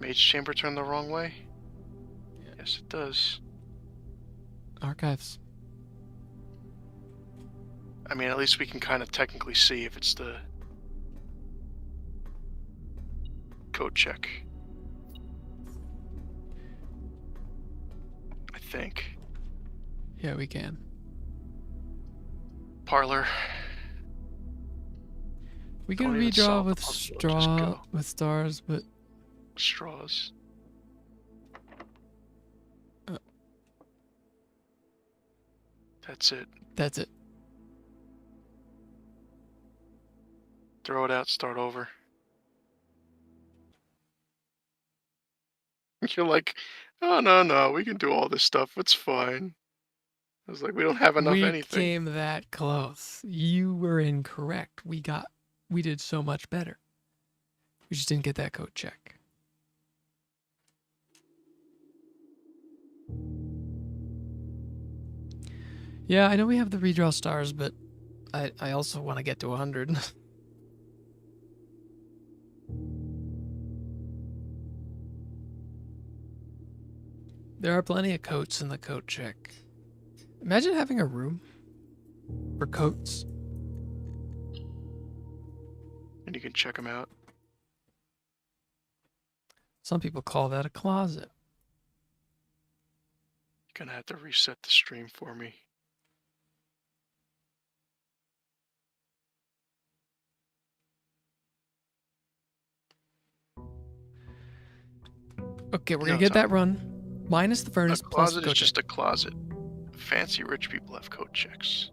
Mage chamber turned the wrong way? Yeah. Yes, it does. Archives. I mean, at least we can kind of technically see if it's the code check. I think. Yeah, we can. Parlor. We can Don't even redraw solve the with puzzle, just go. with stars, but Straws. That's it. that's it. Throw it out, start over. You're like, oh, no, we can do all this stuff. It's fine. I was like, we don't have enough We anything. came that close. You were incorrect. We did so much better. We just didn't get that code check. Yeah, I know we have the redraw stars, but I also want to get to 100. There are plenty of coats in the coat check. Imagine having a room for coats. And you can check them out. Some people call that a closet. You're gonna have to reset the stream for me. Okay, we're No, gonna get it's that run. Minus the A furnace plus the closet coat is check. just a closet. Fancy rich people have coat checks.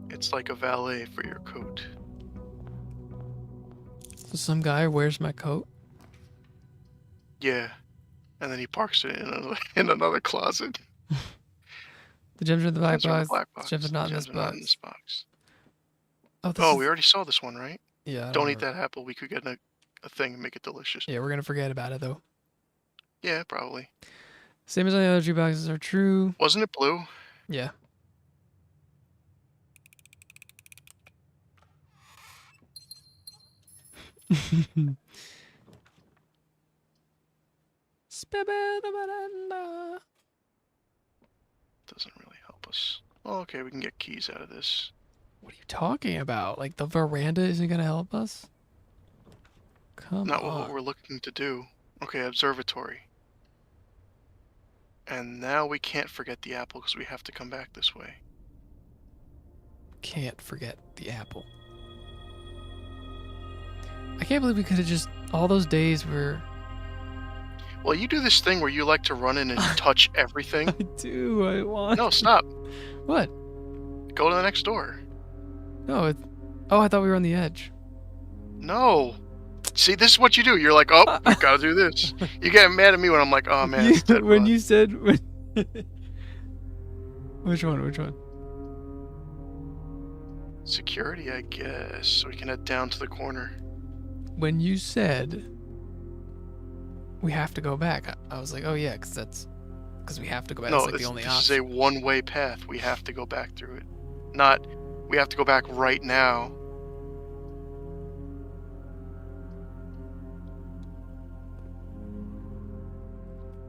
It's like a valet for your coat. So some guy wears my coat. Yeah. And then he parks it in another closet. The gems are in the black Gems are in the box. black The box. gems are not in Gems this are not in this box. box. Oh, this Oh, is... we already saw this one, right? Yeah. I Don't eat remember. that apple. We could get a thing and make it delicious. Yeah, we're gonna forget about it though. Yeah, probably. Same as all the other 2 boxes are true. Wasn't it blue? Yeah. Doesn't really help us. Well, okay, we can get keys out of this. What are you talking about? Like the veranda isn't gonna help us? Come Not on. what we're looking to do. Okay, observatory. And now we can't forget the apple because we have to come back this way. Can't forget the apple. I can't believe we could have just all those days where Well, you do this thing where you like to run in and touch everything. I do. I want. No, stop. What? Go to the next door. No. Oh, I thought we were on the edge. No. See, this is what you do. You're like, oh, we gotta do this. You get mad at me when I'm like, oh man, it's dead when run. you said when... Which one? Security, I guess. So we can head down to the corner. When you said we have to go back, I was like, oh yeah, because we have to go back. No, That's like the only this is a option. one-way path. We have to go back through it. Not, we have to go back right now.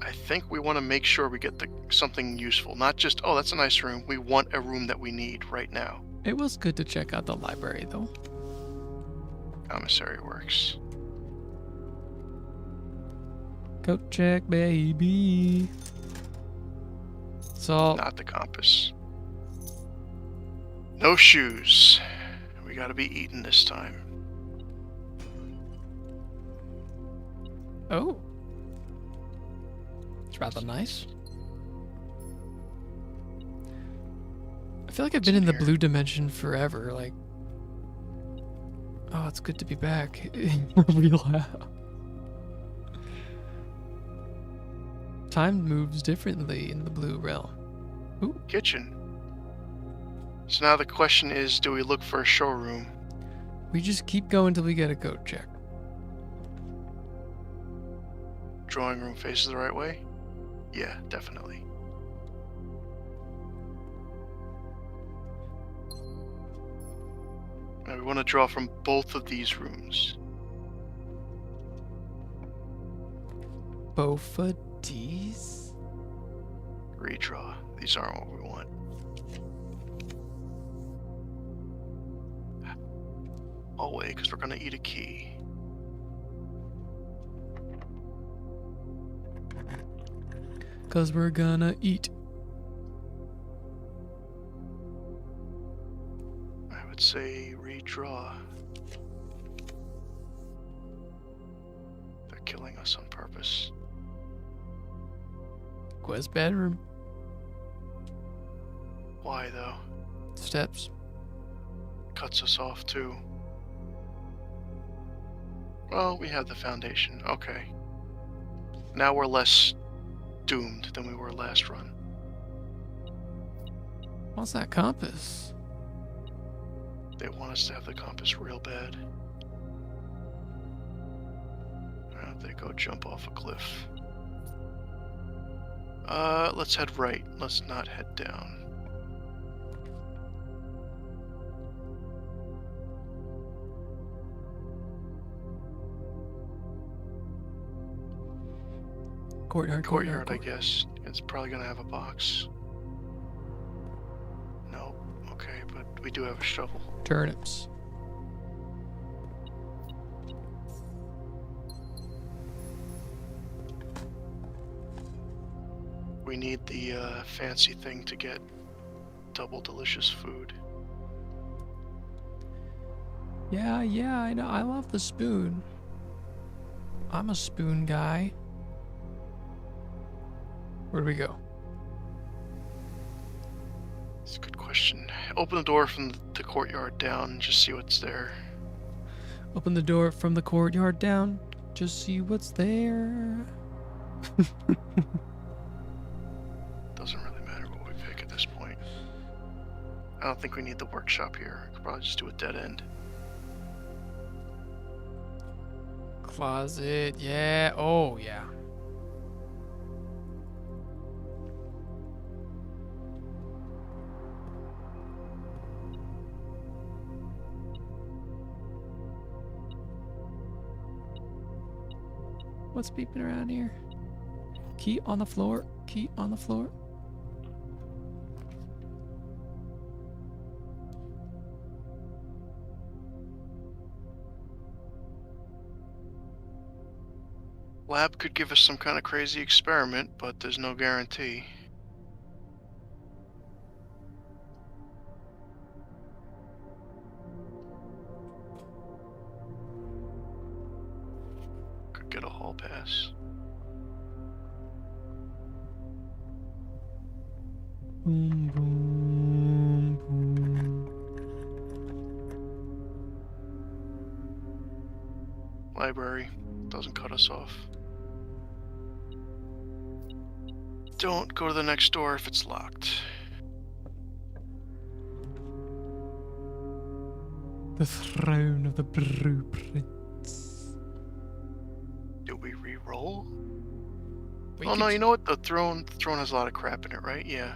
I think we want to make sure we get something useful. Not just, oh, that's a nice room. We want a room that we need right now. It was good to check out the library, though. Commissary works. Coat check, baby. So Not the compass. No shoes. We gotta be eating this time. oh, it's rather nice. I feel like I've been in the here? blue dimension forever. Like, oh, it's good to be back in the real house. Time moves differently in the blue realm. Kitchen. So now the question is, do we look for a showroom? We just keep going till we get a coat check. Drawing room faces the right way? Yeah, definitely. Now we want to draw from both of these rooms. Both of these? Redraw. These aren't what we want. Hallway, because we're going to eat a key. Because we're gonna eat. I would say redraw. They're killing us on purpose. Quest bedroom. Why, though? Steps. Cuts us off, too. Well, we have the foundation. Okay. Now we're less doomed than we were last run. What's that compass? They want us to have the compass real bad. They go jump off a cliff. Let's head right. Let's not head down. Courtyard. I guess. It's probably gonna have a box. No. Okay, but we do have a shovel. Turnips. We need the fancy thing to get double delicious food. Yeah, I know. I love the spoon. I'm a spoon guy. Where do we go? It's a good question. Open the door from the courtyard down and just see what's there. Open the door from the courtyard down. Just see what's there. Doesn't really matter what we pick at this point. I don't think we need the workshop here. Could probably just do a dead end. Closet. Yeah. Oh, yeah. What's beeping around here? Key on the floor. Key on the floor. Lab could give us some kind of crazy experiment, but there's no guarantee. Could get a hall pass. Boom, boom, boom. Library. Doesn't cut us off. Don't go to the next door if it's locked. The throne of the blueprints. Do we re-roll? We Oh could no, you know what? The throne has a lot of crap in it, right? Yeah.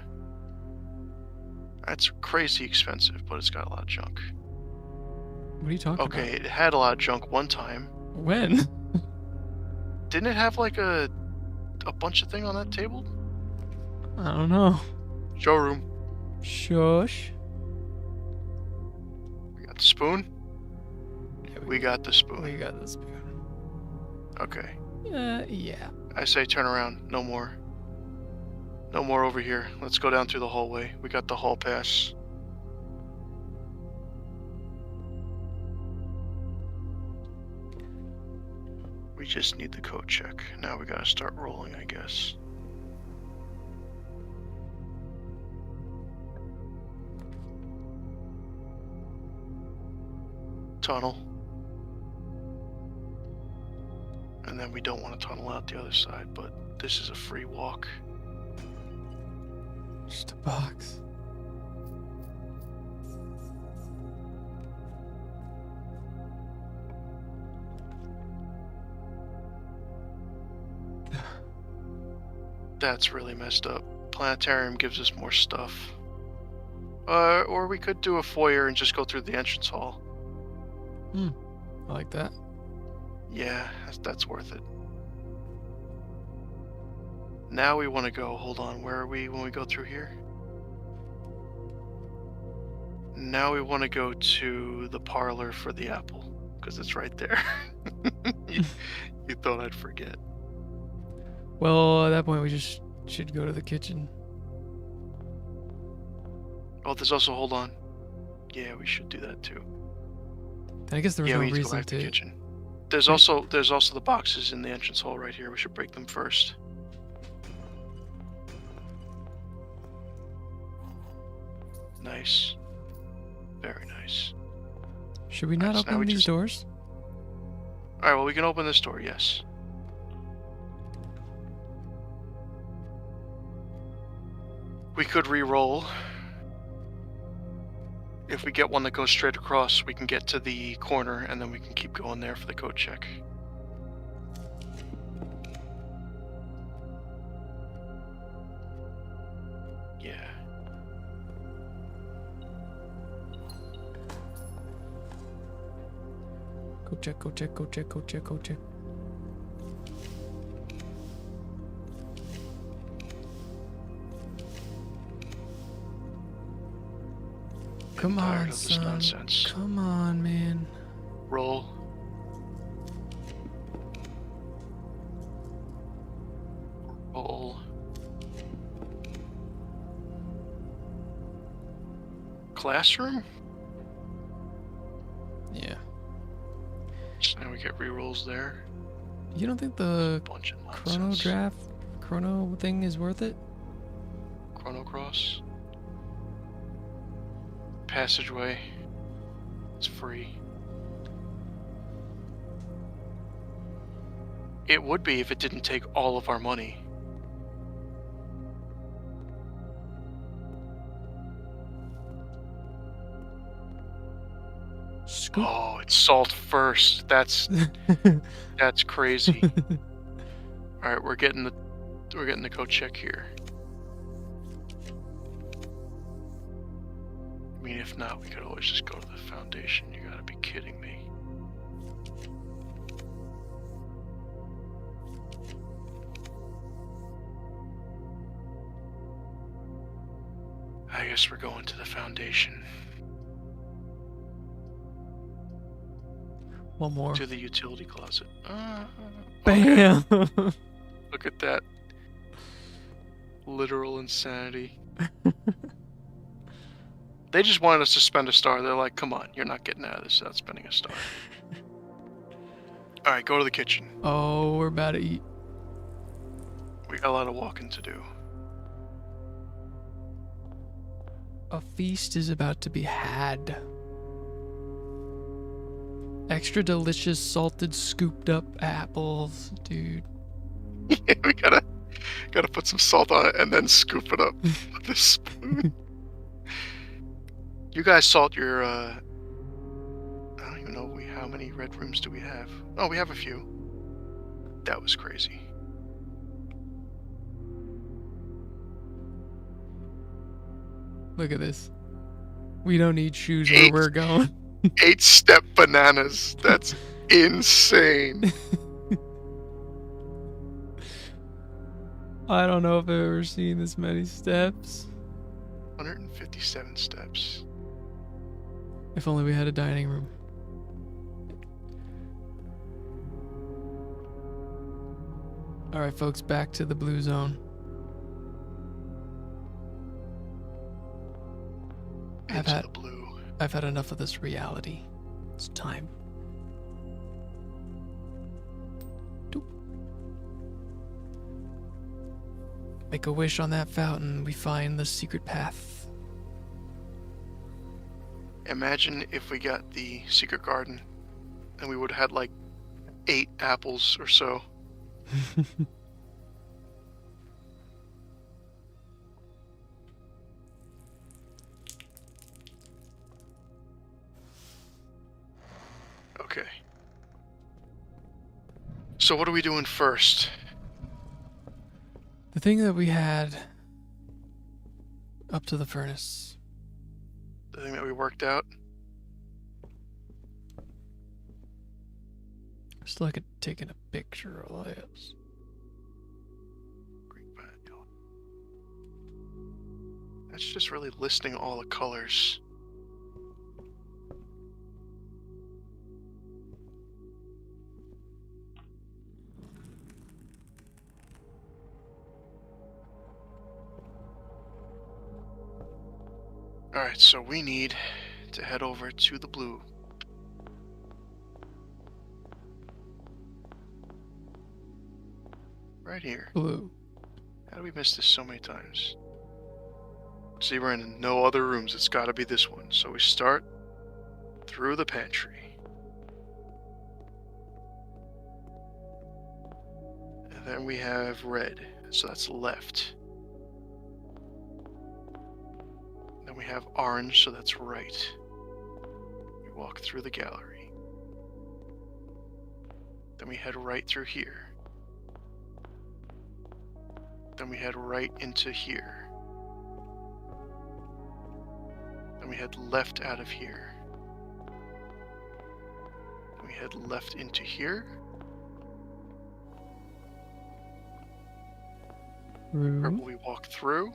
That's crazy expensive, but it's got a lot of junk. What are you talking Okay, about? it had a lot of junk one time. When? Didn't it have like a bunch of thing on that table? I don't know. Showroom. Shush. We got the spoon. Yeah, We got the spoon. We got the spoon. Okay. Yeah. I say turn around. No more. No more over here. Let's go down through the hallway. We got the hall pass. We just need the code check. Now we gotta start rolling, I guess. Tunnel. And then we don't want to tunnel out the other side, but this is a free walk. Just a box. That's really messed up. Planetarium gives us more stuff. Or we could do a foyer and just go through the entrance hall. I like that. Yeah, that's worth it. Now we want to go, hold on, where are we when we go through here? Now we want to go to the parlor for the apple, because it's right there. You thought I'd forget. Well, at that point, we just should go to the kitchen. Oh, there's also, hold on. Yeah, we should do that too. I guess there was Yeah, no we need to go reason back to the to. kitchen. There's also the boxes in the entrance hall right here. We should break them first. Nice. Very nice. Should we not Alright, so now open we these just- doors? Alright, well, we can open this door, yes. We could re-roll. If we get one that goes straight across, we can get to the corner, and then we can keep going there for the code check. Yeah. Go check, go check, go check, go check, go check. Come tired on, of this son. nonsense. Come on, man. Roll. Roll. Classroom? Yeah. So now we get rerolls there. You don't think the Bunch of chrono nonsense. draft, chrono thing is worth it? Chrono Cross. Passageway. It's free. It would be if it didn't take all of our money. Scoop. Oh, it's salt first. That's crazy. All right, we're getting the code check here. I mean, if not, we could always just go to the foundation. You gotta be kidding me. I guess we're going to the foundation. One more. To the utility closet. Okay. Bam! Look at that. Literal insanity. They just wanted us to spend a star. They're like, come on, you're not getting out of this without spending a star. Alright, go to the kitchen. Oh, we're about to eat. We got a lot of walking to do. A feast is about to be had. Extra delicious salted scooped up apples, dude. Yeah, we gotta put some salt on it and then scoop it up with a spoon. You guys salt your many red rooms do we have? Oh, we have a few. That was crazy. Look at this. We don't need shoes where we're going. 8-step bananas. That's insane. I don't know if I've ever seen this many steps. 157 steps. If only we had a dining room. Alright, folks, back to the blue zone. Into the blue. I've had enough of this reality. It's time. Doop. Make a wish on that fountain, we find the secret path. Imagine if we got the secret garden and we would have had like 8 apples or so. Okay. So what are we doing first? The thing that we had up to the furnace. The thing that we worked out? Just like taking a picture of this. That's just really listing all the colors. Alright, so we need to head over to the blue. Right here. Blue. How do we miss this so many times? See, we're in no other rooms. It's got to be this one. So we start through the pantry. And then we have red. So that's left. Then we have orange, so that's right. We walk through the gallery. Then we head right through here. Then we head right into here. Then we head left out of here. Then we head left into here. Purple we walk through.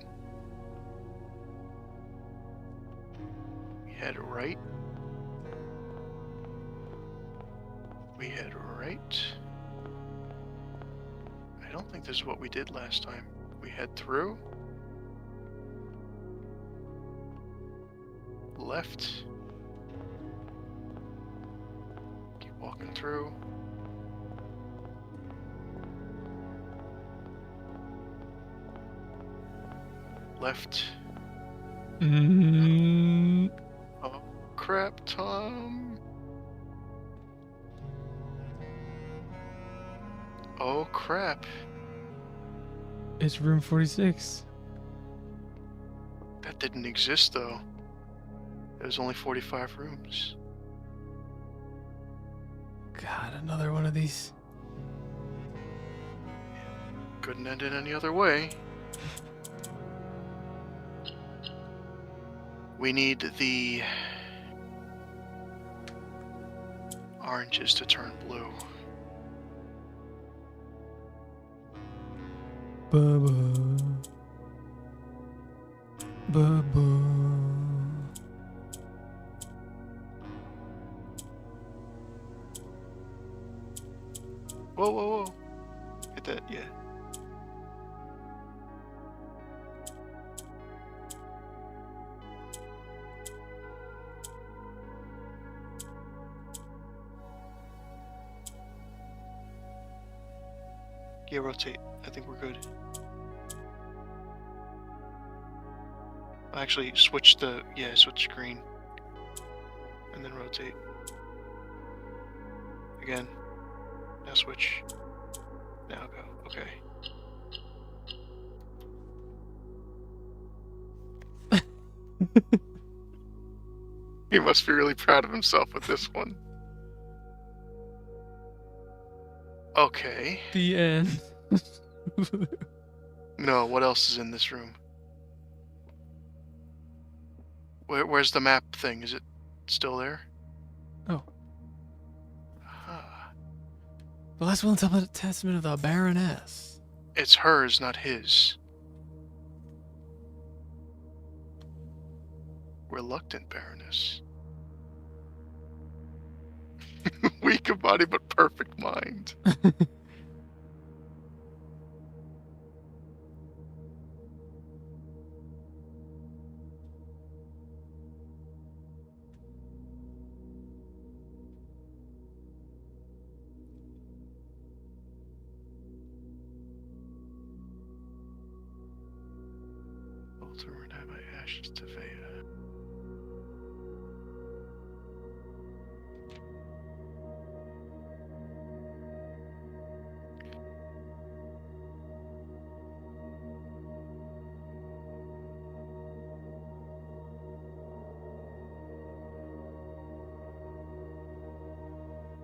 We head right. We head right. I don't think this is what we did last time. We head through. Left. Keep walking through. Left. Oh crap, Tom. Oh crap. It's room 46. That didn't exist though. There's only 45 rooms. God, another one of these. Couldn't end it any other way. We need the oranges to turn blue. Bubba. Bubba. Whoa, whoa, whoa. Hit that, yeah. Yeah, rotate. I think we're good. Actually, switch the, switch screen. And then rotate. Again. Now switch. Now go. Okay. He must be really proud of himself with this one. Okay. The end. No, what else is in this room? Where's the map thing? Is it still there? Oh. Huh. The last will and testament of the Baroness. It's hers, not his. Reluctant Baroness. Weak of body but perfect mind. Altar renowned by ashes to Veda.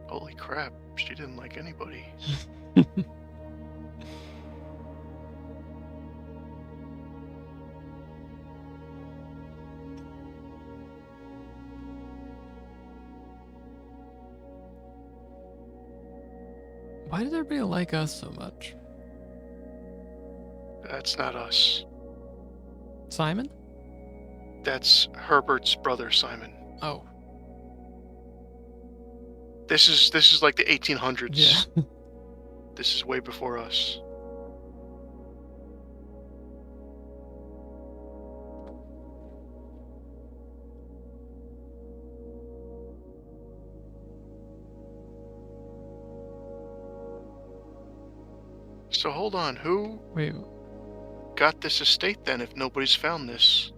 Holy crap, she didn't like anybody. Why did everybody like us so much? That's not us. Simon? That's Herbert's brother, Simon. Oh. This is like the 1800s. Yeah. This is way before us. So hold on, who Wait. got this estate then if nobody's found this?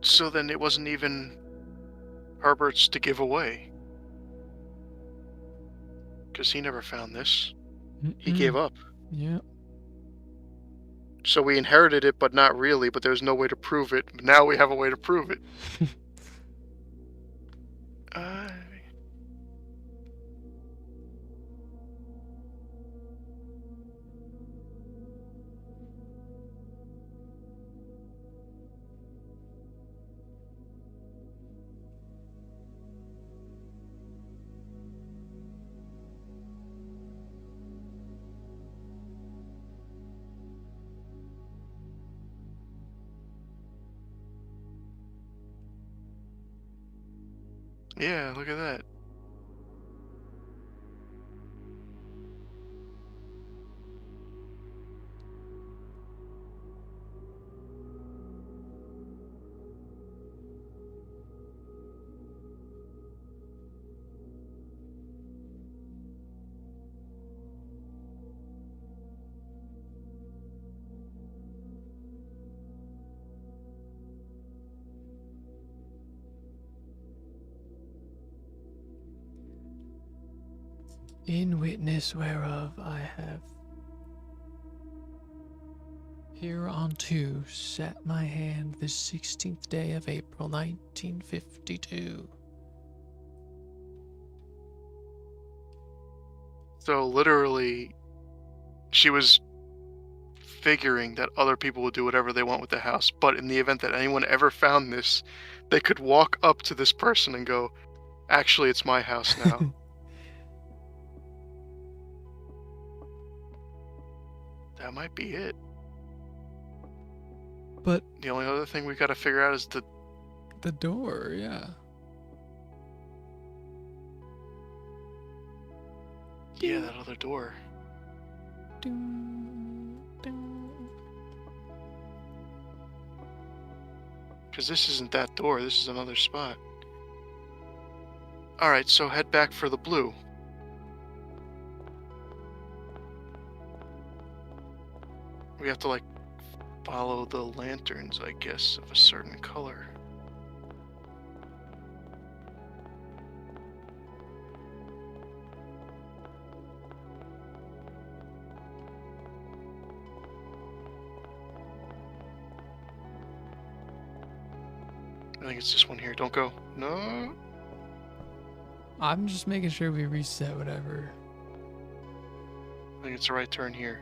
So then it wasn't even Herbert's to give away. Because he never found this. He gave up. Yeah. So we inherited it, but not really, but there's no way to prove it. Now we have a way to prove it. Yeah, look at that. In witness whereof I have hereunto set my hand this 16th day of April 1952. So literally, she was figuring that other people would do whatever they want with the house, but in the event that anyone ever found this, they could walk up to this person and go, actually, it's my house now. That might be it. But the only other thing we gotta figure out is the door, yeah. Yeah, that other door. Because this isn't that door, this is another spot. Alright, so head back for the blue. We have to, like, follow the lanterns, I guess, of a certain color. I think it's this one here. Don't go. No. I'm just making sure we reset whatever. I think it's the right turn here.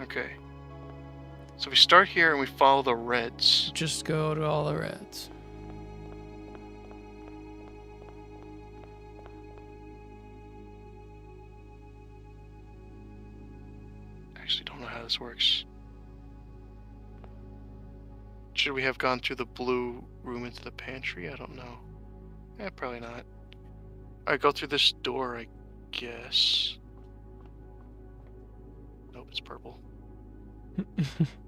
Okay. So we start here and we follow the reds. Just go to all the reds. Actually, don't know how this works. Should we have gone through the blue room into the pantry? I don't know. Eh, probably not. Alright, go through this door, I guess. Nope, it's purple.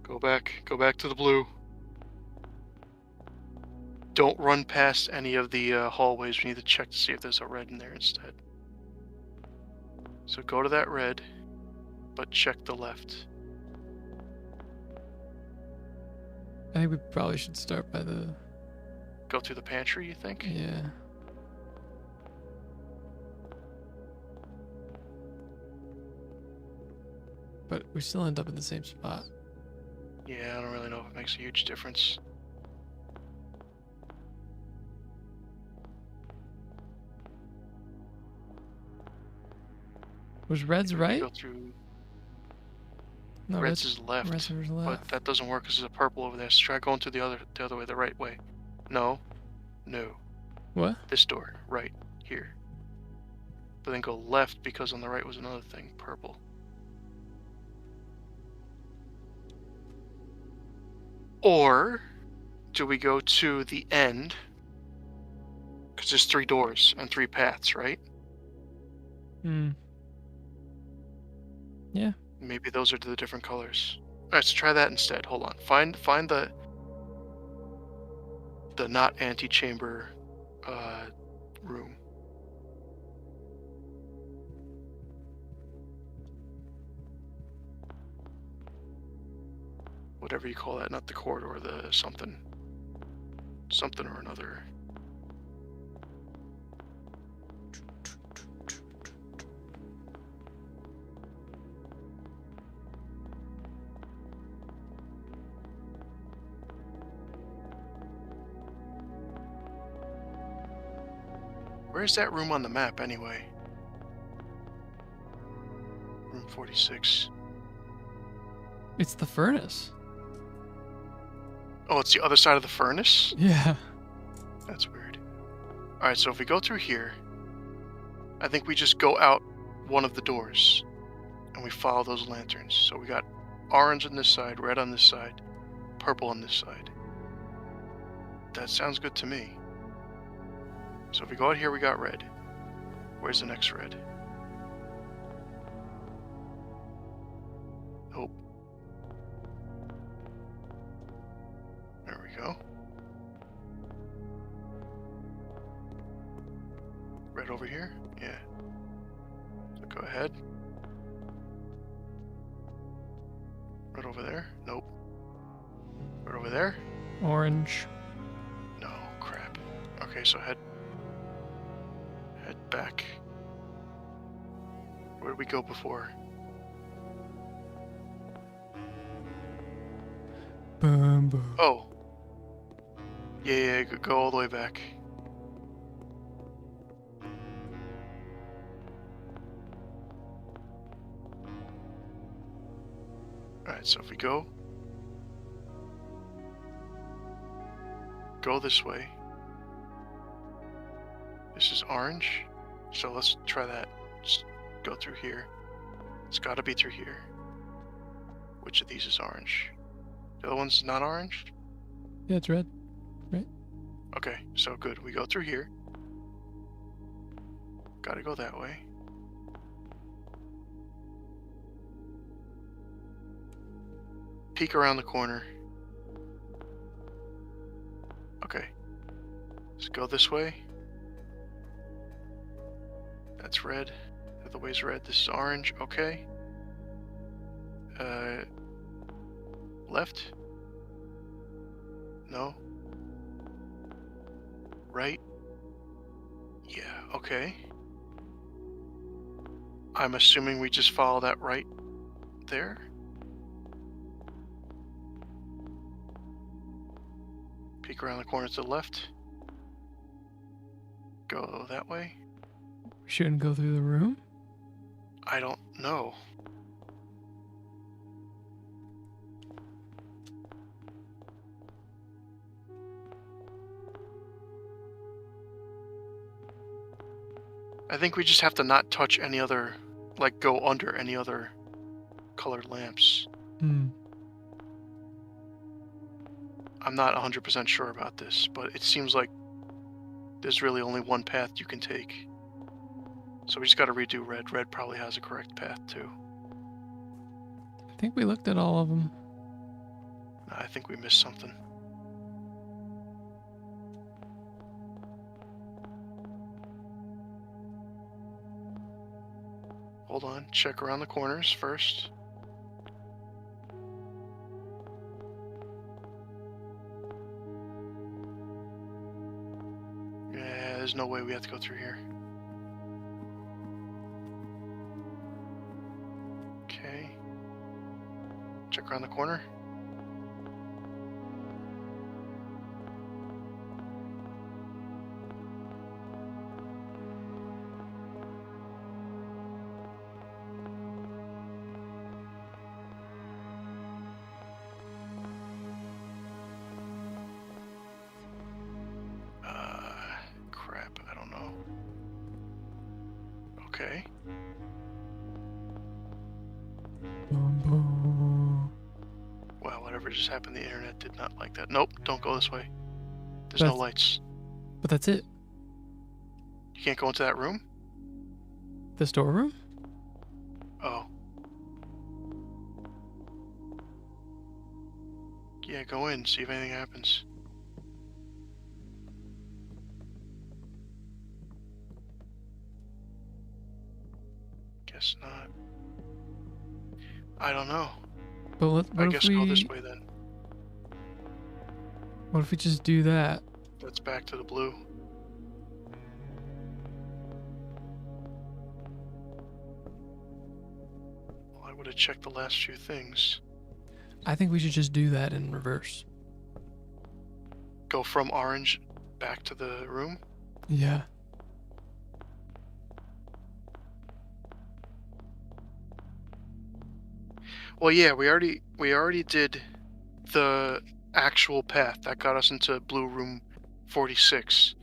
Go back to the blue. Don't run past any of the hallways. We need to check to see if there's a red in there instead. So go to that red, but check the left. I think we probably should start by the... Go through the pantry, you think? Yeah. But we still end up in the same spot. Yeah, I don't really know if it makes a huge difference. Was red's We right? Go through. No, Red's is left. red's is But left. that doesn't work because there's a purple over there. So try going to the other way, the right way. No. What? This door, right here. But then go left because on the right was another thing, purple. Or do we go to the end? Because there's 3 doors and 3 paths, right? Hmm. Yeah. Maybe those are the different colors. Alright, so try that instead. Hold on. Find the not antechamber room. Whatever you call that, not the corridor, the something. Something or another. Where's that room on the map anyway? Room 46. It's the furnace. Oh, it's the other side of the furnace? Yeah. That's weird. Alright, so if we go through here, I think we just go out one of the doors and we follow those lanterns. So we got orange on this side, red on this side, purple on this side. That sounds good to me. So if we go out here, we got red. Where's the next red? Nope. There we go. Red over here? Yeah. So go ahead. Red over there? Nope. Red over there? Orange. No, crap. Okay, so head back. Where did we go before? Boom, boom. Oh. Yeah, go all the way back. Alright, so if we go this way. This is orange. So let's try that. Just go through here. It's got to be through here. Which of these is orange? The other one's not orange? Yeah, it's red. Okay, so good. We go through here. Gotta go that way. Peek around the corner. Okay. Let's go this way. That's red. The other way's red. This is orange. Okay. Left? No? Right? Yeah, okay. I'm assuming we just follow that right there? Peek around the corner to the left. Go that way? We shouldn't go through the room? I don't know. I think we just have to not touch any other, like go under any other colored lamps. Hmm. I'm not 100% sure about this, but it seems like there's really only one path you can take. So we just got to redo red. Red probably has a correct path too. I think we looked at all of them. Nah, I think we missed something. Hold on, check around the corners first. Yeah, there's no way we have to go through here. Okay. Check around the corner. Crap, I don't know. Okay. Boom, boom. Well, whatever just happened, the internet did not like that. Nope, don't go this way. There's no That's- lights. But that's it. You can't go into that room? The storeroom? Oh. Yeah, go in, see if anything happens. Guess not. I don't know. But what I if guess we go this way then. What if we just do that? That's back to the blue. Well, I would have checked the last few things. I think we should just do that in reverse. Go from orange back to the room. Yeah. Well, yeah, we already did the actual path that got us into blue room 46.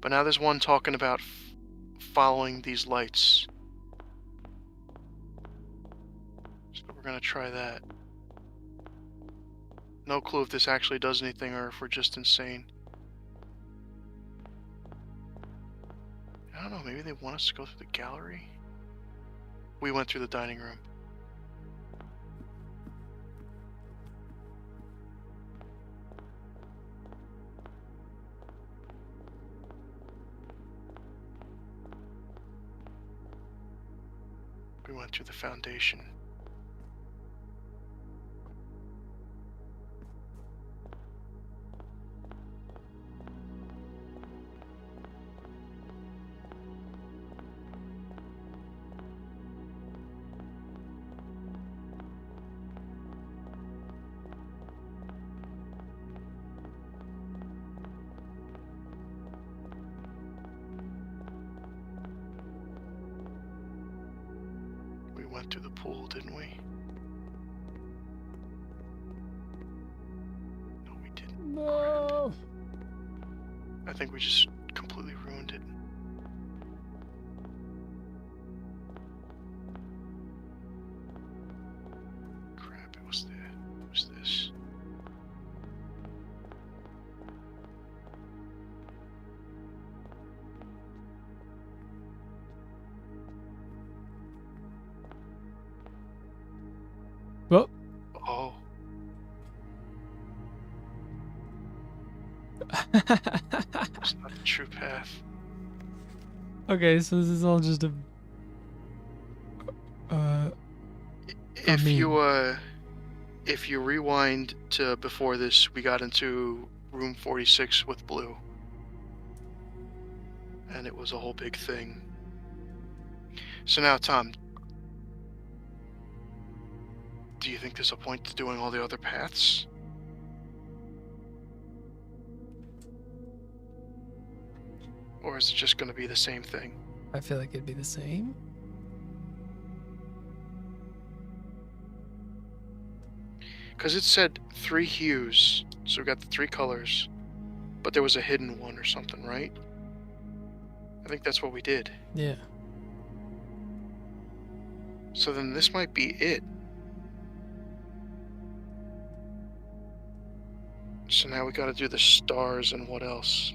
But now there's one talking about following these lights. So we're gonna try that. No clue if this actually does anything or if we're just insane. I don't know, maybe they want us to go through the gallery? We went through the dining room. We went through the foundation. We went to the pool, didn't we? No, we didn't. No. I think we just completely ruined it. Crap, it was that. It was this. Well, Oh, it's not the true path. okay, so this is all just a if meme. you rewind to before this, we got into room 46 with Blue. And it was a whole big thing. So now, Tom, do you think there's a point to doing all the other paths? Or is it just going to be the same thing? I feel like it'd be the same. Because it said 3 hues, so we got the 3 colors, but there was a hidden one or something, right? I think that's what we did. Yeah. So then this might be it. So now we got to do the stars and what else?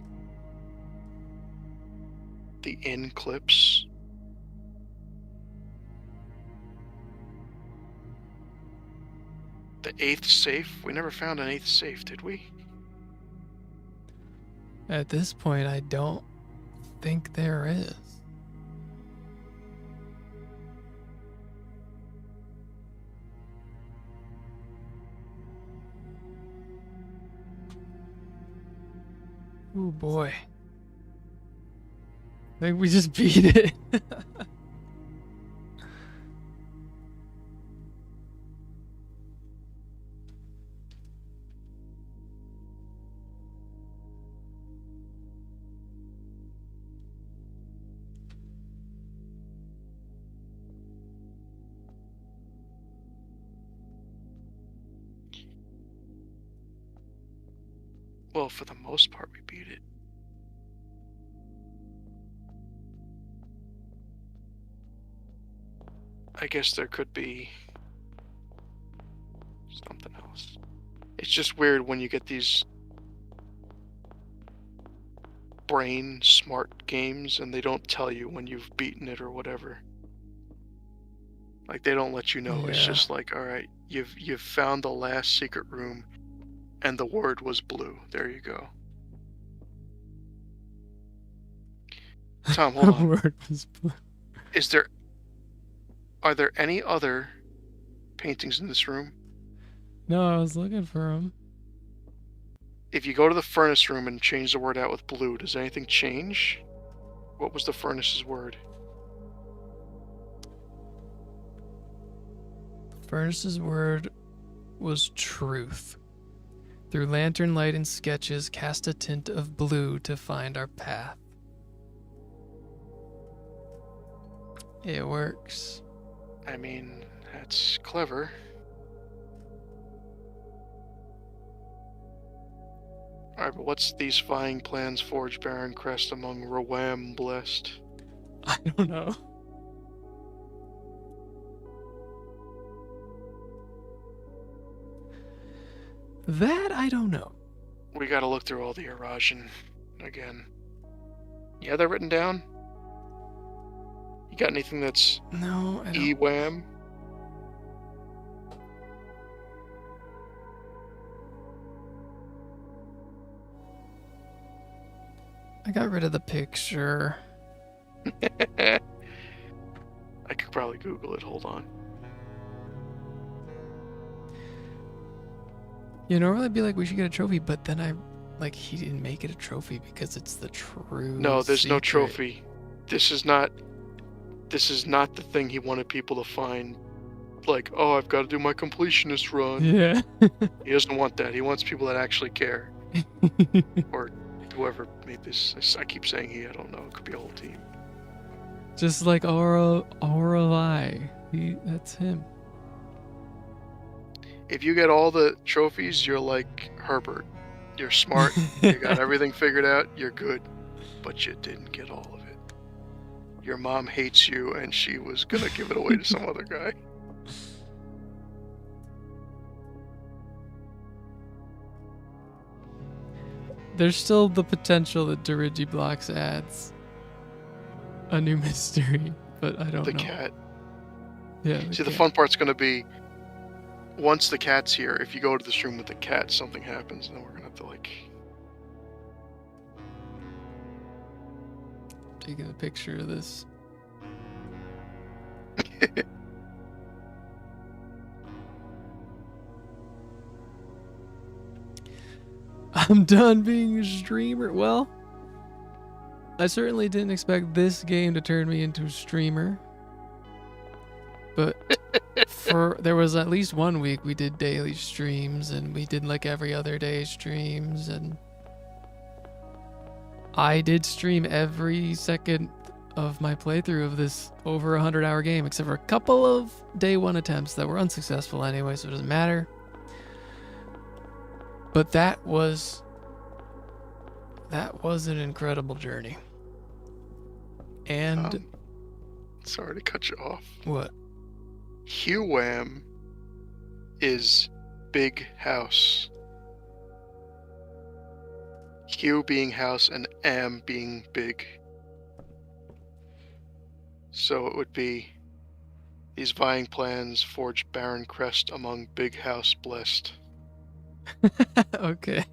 The in clips. The 8th safe. We never found an 8th safe, did we? At this point, I don't think there is. Oh boy. I think we just beat it. Well, for the most part, we beat it. I guess there could be something else. It's just weird when you get these brain smart games and they don't tell you when you've beaten it or whatever. Like they don't let you know. It's Yeah. just like, all right, you've found the last secret room and the word was blue. There you go. Tom, hold on. Word was blue. Are there any other paintings in this room? No, I was looking for him. If you go to the furnace room and change the word out with blue, does anything change? What was the furnace's word? Furnace's word was truth. Through lantern light and sketches, cast a tint of blue to find our path. It works. I mean, that's clever. Alright, but what's these vying plans forge Baron Crest among Rawam blessed? I don't know. That I don't know. We gotta look through all the erosion again. Yeah, they're written down? You got anything that's No, I don't. EWAM? I got rid of the picture. I could probably Google it. Hold on. Yeah, normally I'd be like, we should get a trophy, but then he didn't make it a trophy because it's the true. No, there's no secret. trophy. This is not the thing he wanted people to find. Like, oh, I've got to do my completionist run. Yeah. He doesn't want that. He wants people that actually care. Or whoever made this. I keep saying he. I don't know. It could be a whole team. Just like Auralai. That's him. If you get all the trophies, you're like Herbert. You're smart. You got everything figured out. You're good. But you didn't get all of it. Your mom hates you, and she was gonna give it away to some other guy. There's still the potential that Dirigiblox adds a new mystery, but I don't The know. cat. Yeah. See, the fun part's gonna be once the cat's here. If you go to this room with the cat, something happens, and then we're gonna have to like. Taking a picture of this. I'm done being a streamer. Well, I certainly didn't expect this game to turn me into a streamer. But there was at least 1 week we did daily streams, and we did like every other day streams, and I did stream every second of my playthrough of this over 100-hour game, except for a couple of day 1 attempts that were unsuccessful anyway, so it doesn't matter. But that was an incredible journey. And sorry to cut you off. what? Huam is big house. Hu being house and am being big. So it would be these vying plans forge barren crest among big house blessed. Okay.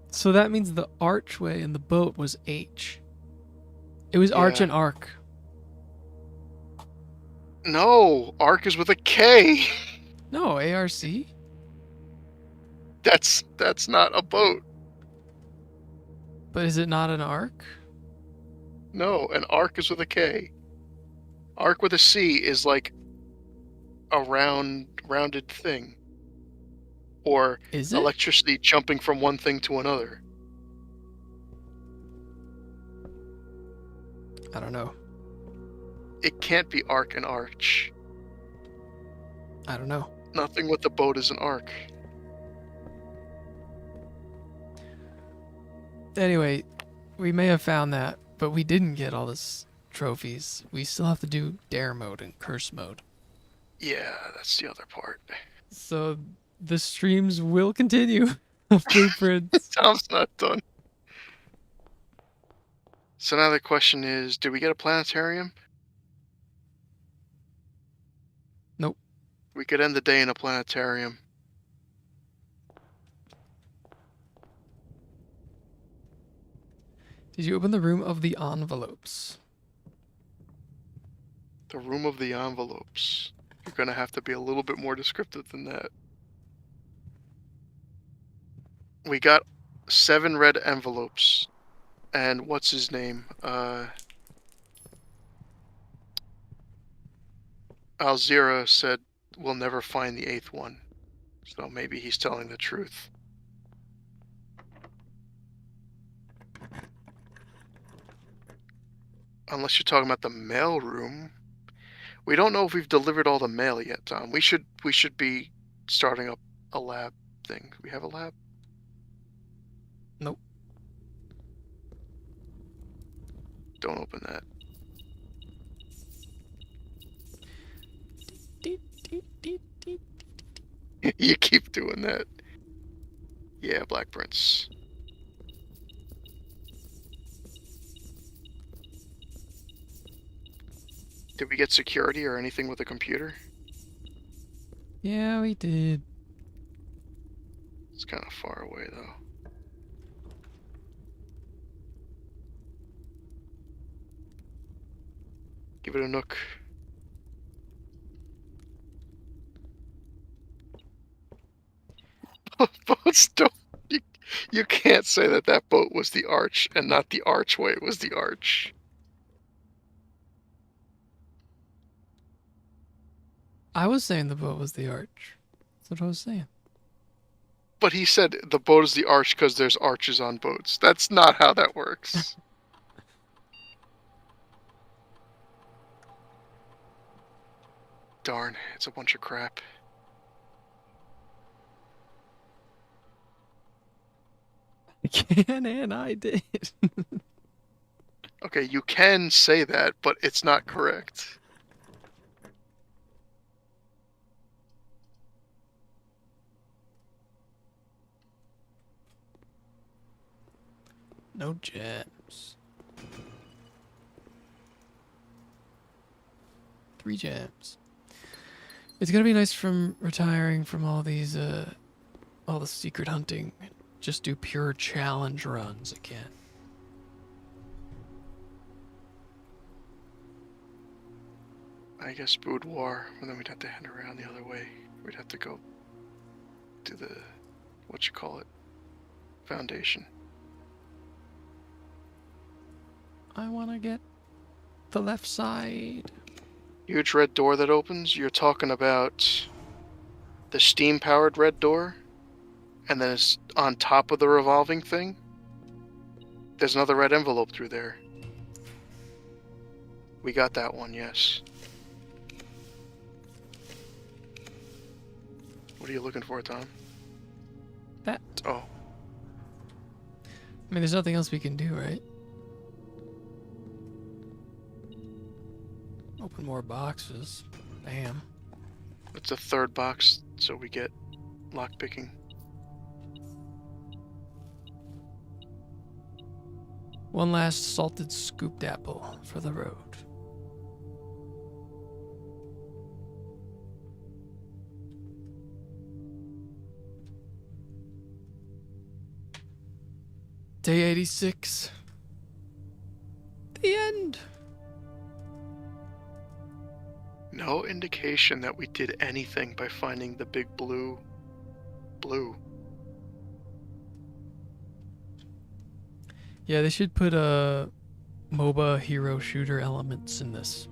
So that means the archway in the boat was H. It was arch Yeah. and arc. No, arc is with a K. No, ARC? That's not a boat. But is it not an arc? No, an arc is with a K. Arc with a C is like a rounded thing. Or Is it? electricity jumping from one thing to another. I don't know. It can't be arc and arch. I don't know. Nothing with the boat is an arc. Anyway, we may have found that, but we didn't get all this trophies. We still have to do dare mode and curse mode. Yeah, that's the other part. So the streams will continue of Blueprints. Tom's not done. So now the question is, did we get a planetarium? Nope. We could end the day in a planetarium. Did you open the room of the envelopes? The room of the envelopes. You're gonna have to be a little bit more descriptive than that. We got 7 red envelopes. And what's his name? Alzira said we'll never find the 8th one. So maybe he's telling the truth. Unless you're talking about the mail room. We don't know if we've delivered all the mail yet, Tom. We should be starting up a lab thing. We have a lab? Nope. Don't open that. You keep doing that. Yeah, Black Prince. Did we get security or anything with the computer? Yeah, we did. It's kind of far away, though. Give it a nook. Boats don't... You can't say that that boat was the arch and not the archway was the arch. I was saying the boat was the arch. That's what I was saying. But he said the boat is the arch because there's arches on boats. That's not how that works. Darn, it's a bunch of crap. I can and I did. Okay, you can say that, but it's not correct. No gems. 3 gems. It's gonna be nice from retiring from all these, all the secret hunting. Just do pure challenge runs again. I guess boudoir, and then we'd have to head around the other way. We'd have to go do the, what you call it, foundation. I want to get the left side. Huge red door that opens. You're talking about the steam-powered red door, and then it's on top of the revolving thing. There's another red envelope through there. We got that one, yes. What are you looking for, Tom? That. Oh. I mean, there's nothing else we can do, right? Open more boxes. Damn. It's a third box, so we get lockpicking. One last salted scooped apple for the road. Day 86. The end. No indication that we did anything by finding the big blue. Yeah, they should put MOBA hero shooter elements in this.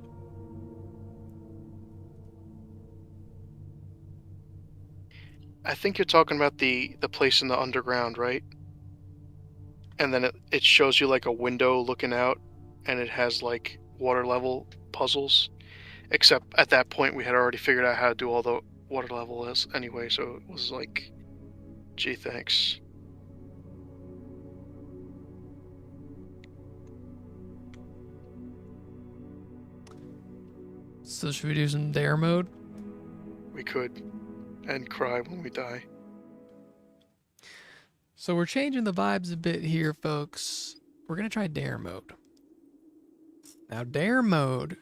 I think you're talking about the place in the underground, right? And then it shows you like a window looking out, and it has like water level puzzles. Except at that point we had already figured out how to do all the water levels anyway, so it was like, gee, thanks. So should we do some dare mode? We could. And cry when we die. So we're changing the vibes a bit here, folks. We're going to try dare mode. Now, dare mode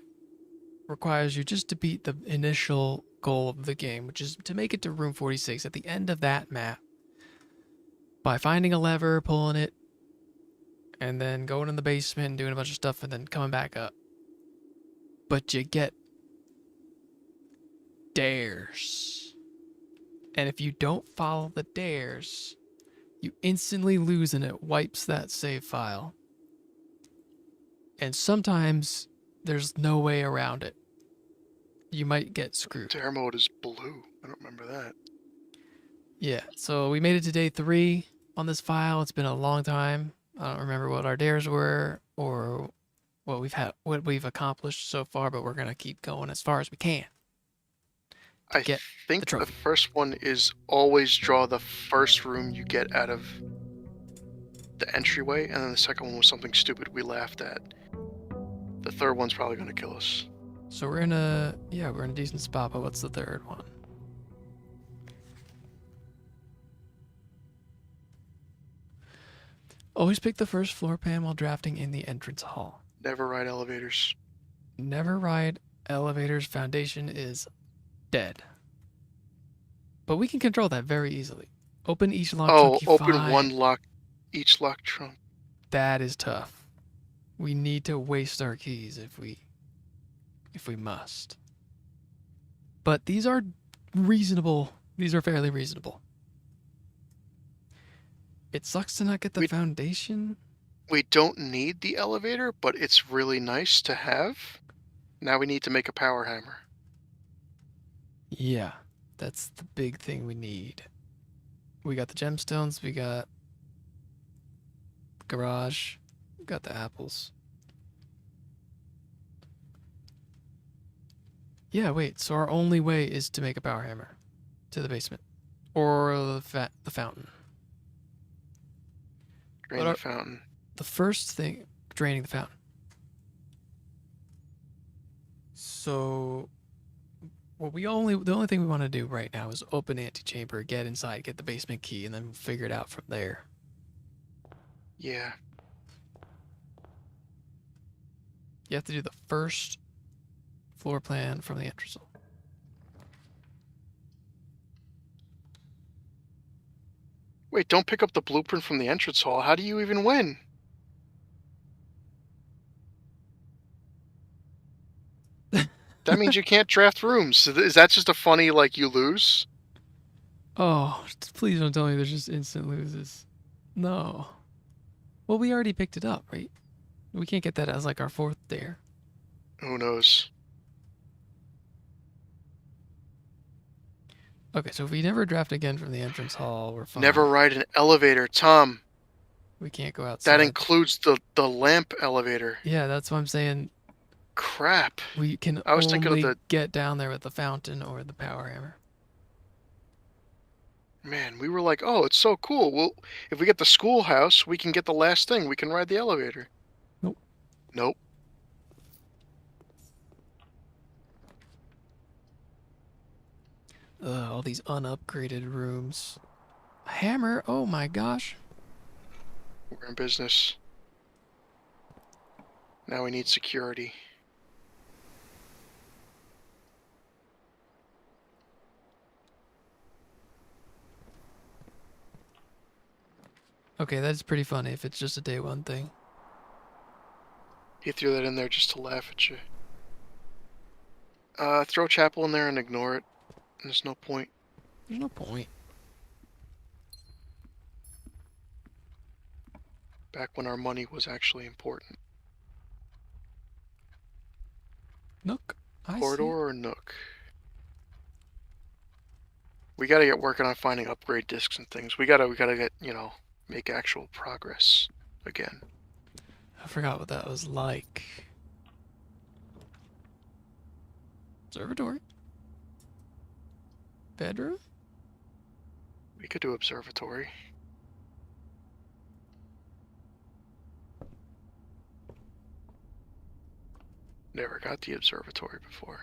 requires you just to beat the initial goal of the game, which is to make it to room 46 at the end of that map by finding a lever, pulling it, and then going in the basement and doing a bunch of stuff and then coming back up. But you get dares. And if you don't follow the dares, you instantly lose and it wipes that save file. And sometimes there's no way around it. You might get screwed. Dare mode is blue. I don't remember that. Yeah, so we made it to day 3 on this file. It's been a long time. I don't remember what our dares were or what we've accomplished so far, but we're gonna keep going as far as we can. I think the first one is always draw the first room you get out of the entryway, and then the second one was something stupid we laughed at. The third one's probably gonna kill us. So we're in a decent spot, but what's the third one? Always pick the first floor plan while drafting in the entrance hall. Never ride elevators. Never ride elevators. Foundation is dead. But we can control that very easily. Open each lock trunk. Open one lock, each lock trunk. That is tough. We need to waste our keys if we must. But these are reasonable. These are fairly reasonable. It sucks to not get the foundation. We don't need the elevator, but it's really nice to have. Now we need to make a power hammer. Yeah, that's the big thing we need. We got the gemstones, we got the garage, we got the apples. Yeah, wait, so our only way is to make a power hammer to the basement. Or the fountain. Drain the fountain. The first thing, draining the fountain. So the only thing we want to do right now is open antechamber, get inside, get the basement key, and then we'll figure it out from there. Yeah. You have to do the first floor plan from the entrance hall. Wait, don't pick up the blueprint from the entrance hall. How do you even win? That means you can't draft rooms. Is that just a funny, like, you lose? Oh, please don't tell me there's just instant loses. No. Well, we already picked it up, right? We can't get that as like our 4th dare. Who knows? Okay, so if we never draft again from the entrance hall, we're fine. Never ride an elevator, Tom. We can't go outside. That includes the lamp elevator. Yeah, that's what I'm saying. Crap. We can I was thinking only of get down there with the fountain or the power hammer. Man, we were like, oh, it's so cool. Well, if we get the schoolhouse, we can get the last thing. We can ride the elevator. Nope. Nope. All these unupgraded rooms. Hammer? Oh my gosh. We're in business. Now we need security. Okay, that's pretty funny if it's just a day 1 thing. He threw that in there just to laugh at you. Throw chapel in there and ignore it. There's no point. There's no point. Back when our money was actually important. Nook. Corridor or Nook? We gotta get working on finding upgrade discs and things. We gotta get, make actual progress again. I forgot what that was like. Observatory? Bedroom? We could do observatory. Never got the observatory before.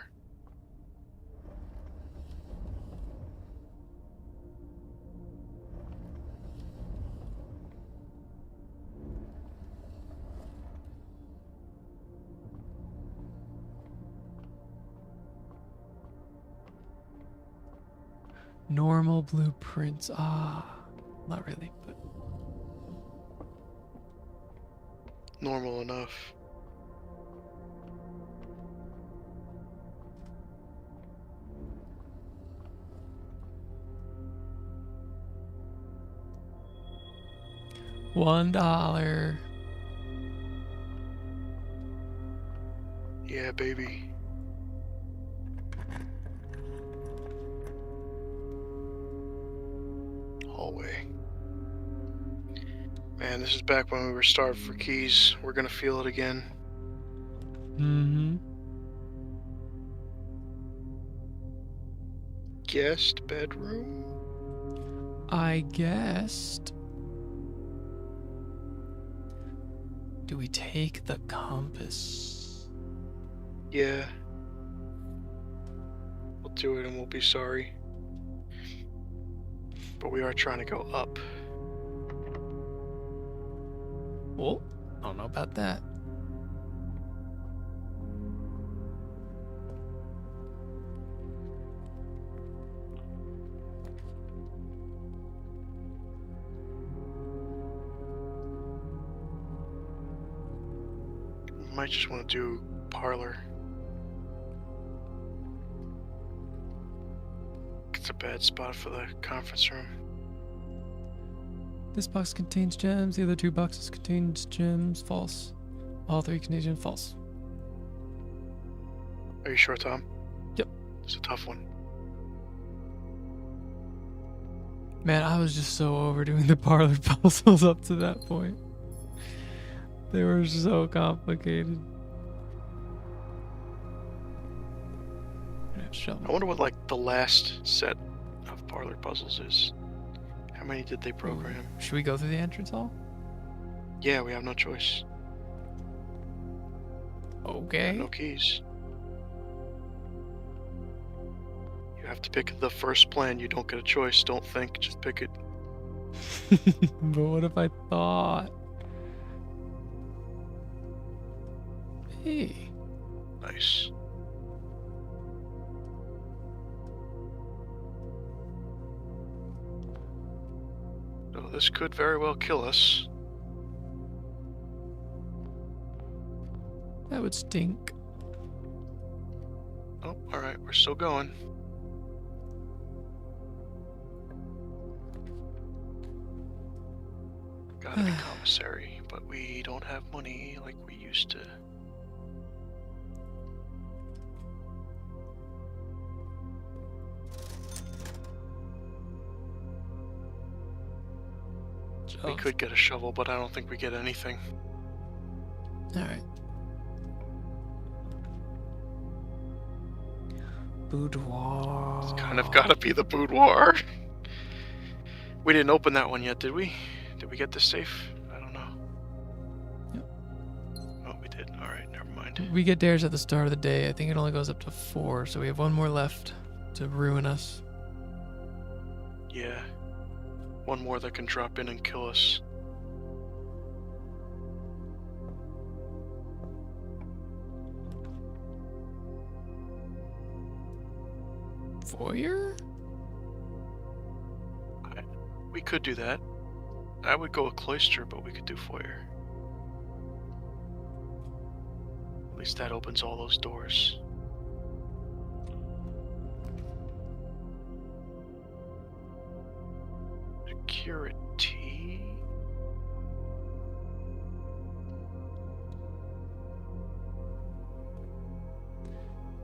Normal blueprints. Not really, but Normal enough. $1. Yeah, baby. Hallway. Man, this is back when we were starved for keys. We're gonna feel it again. Mm-hmm. Guest bedroom? I guessed. Do we take the compass? Yeah. We'll do it and we'll be sorry. But we are trying to go up. Well, I don't know about that. Might just want to do parlor. It's a bad spot for the conference room. This box contains gems. The other 2 boxes contains gems. False. All 3 contain gems. False. Are you sure, Tom? Yep. It's a tough one. Man, I was just so overdoing the parlor puzzles up to that point. They were so complicated. I wonder what, like, the last set of parlor puzzles is. How many did they program? Should we go through the entrance hall? Yeah, we have no choice. Okay. No keys. You have to pick the first plan. You don't get a choice. Don't think. Just pick it. But what if I thought? Hey. Nice. So this could very well kill us. That would stink. Oh, alright, we're still going. Gotta be commissary, but we don't have money like we used to. We could get a shovel, but I don't think we get anything. Alright. Boudoir. It's kind of gotta be the boudoir. We didn't open that one yet, did we? Did we get the safe? I don't know. Yep. Oh, we did. Alright, never mind. We get dares at the start of the day. I think it only goes up to 4, so we have one more left to ruin us. Yeah. One more that can drop in and kill us. Foyer? We could do that. I would go with cloister, but we could do foyer. At least that opens all those doors. Security.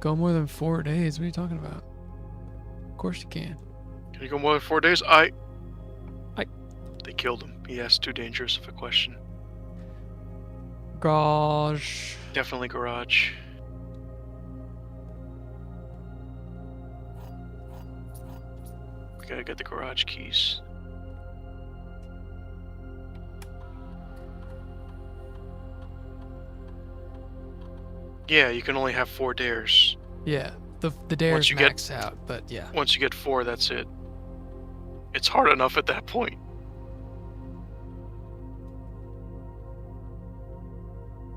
Go more than 4 days. What are you talking about? Of course you can. Can you go more than 4 days? They killed him. He asked too dangerous of a question. Garage. Definitely garage. We gotta get the garage keys. Yeah, you can only have 4 dares. Yeah, the dares Once you get- max out, but yeah. Once you get 4, that's it. It's hard enough at that point.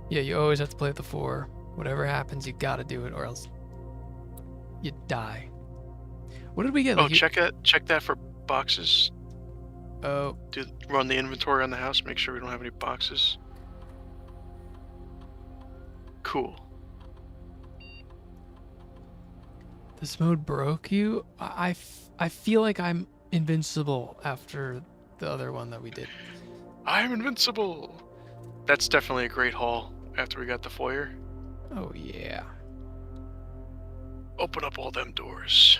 Yeah, you always have to play with the 4. Whatever happens, you gotta do it, or else you die. What did we get? Oh, Like, check that for boxes. Oh, Run the inventory on the house, make sure we don't have any boxes. Cool. this mode broke you? I feel like I'm invincible after the other one that we did. I'm invincible! That's definitely a great haul after we got the foyer. Oh, yeah. Open up all them doors.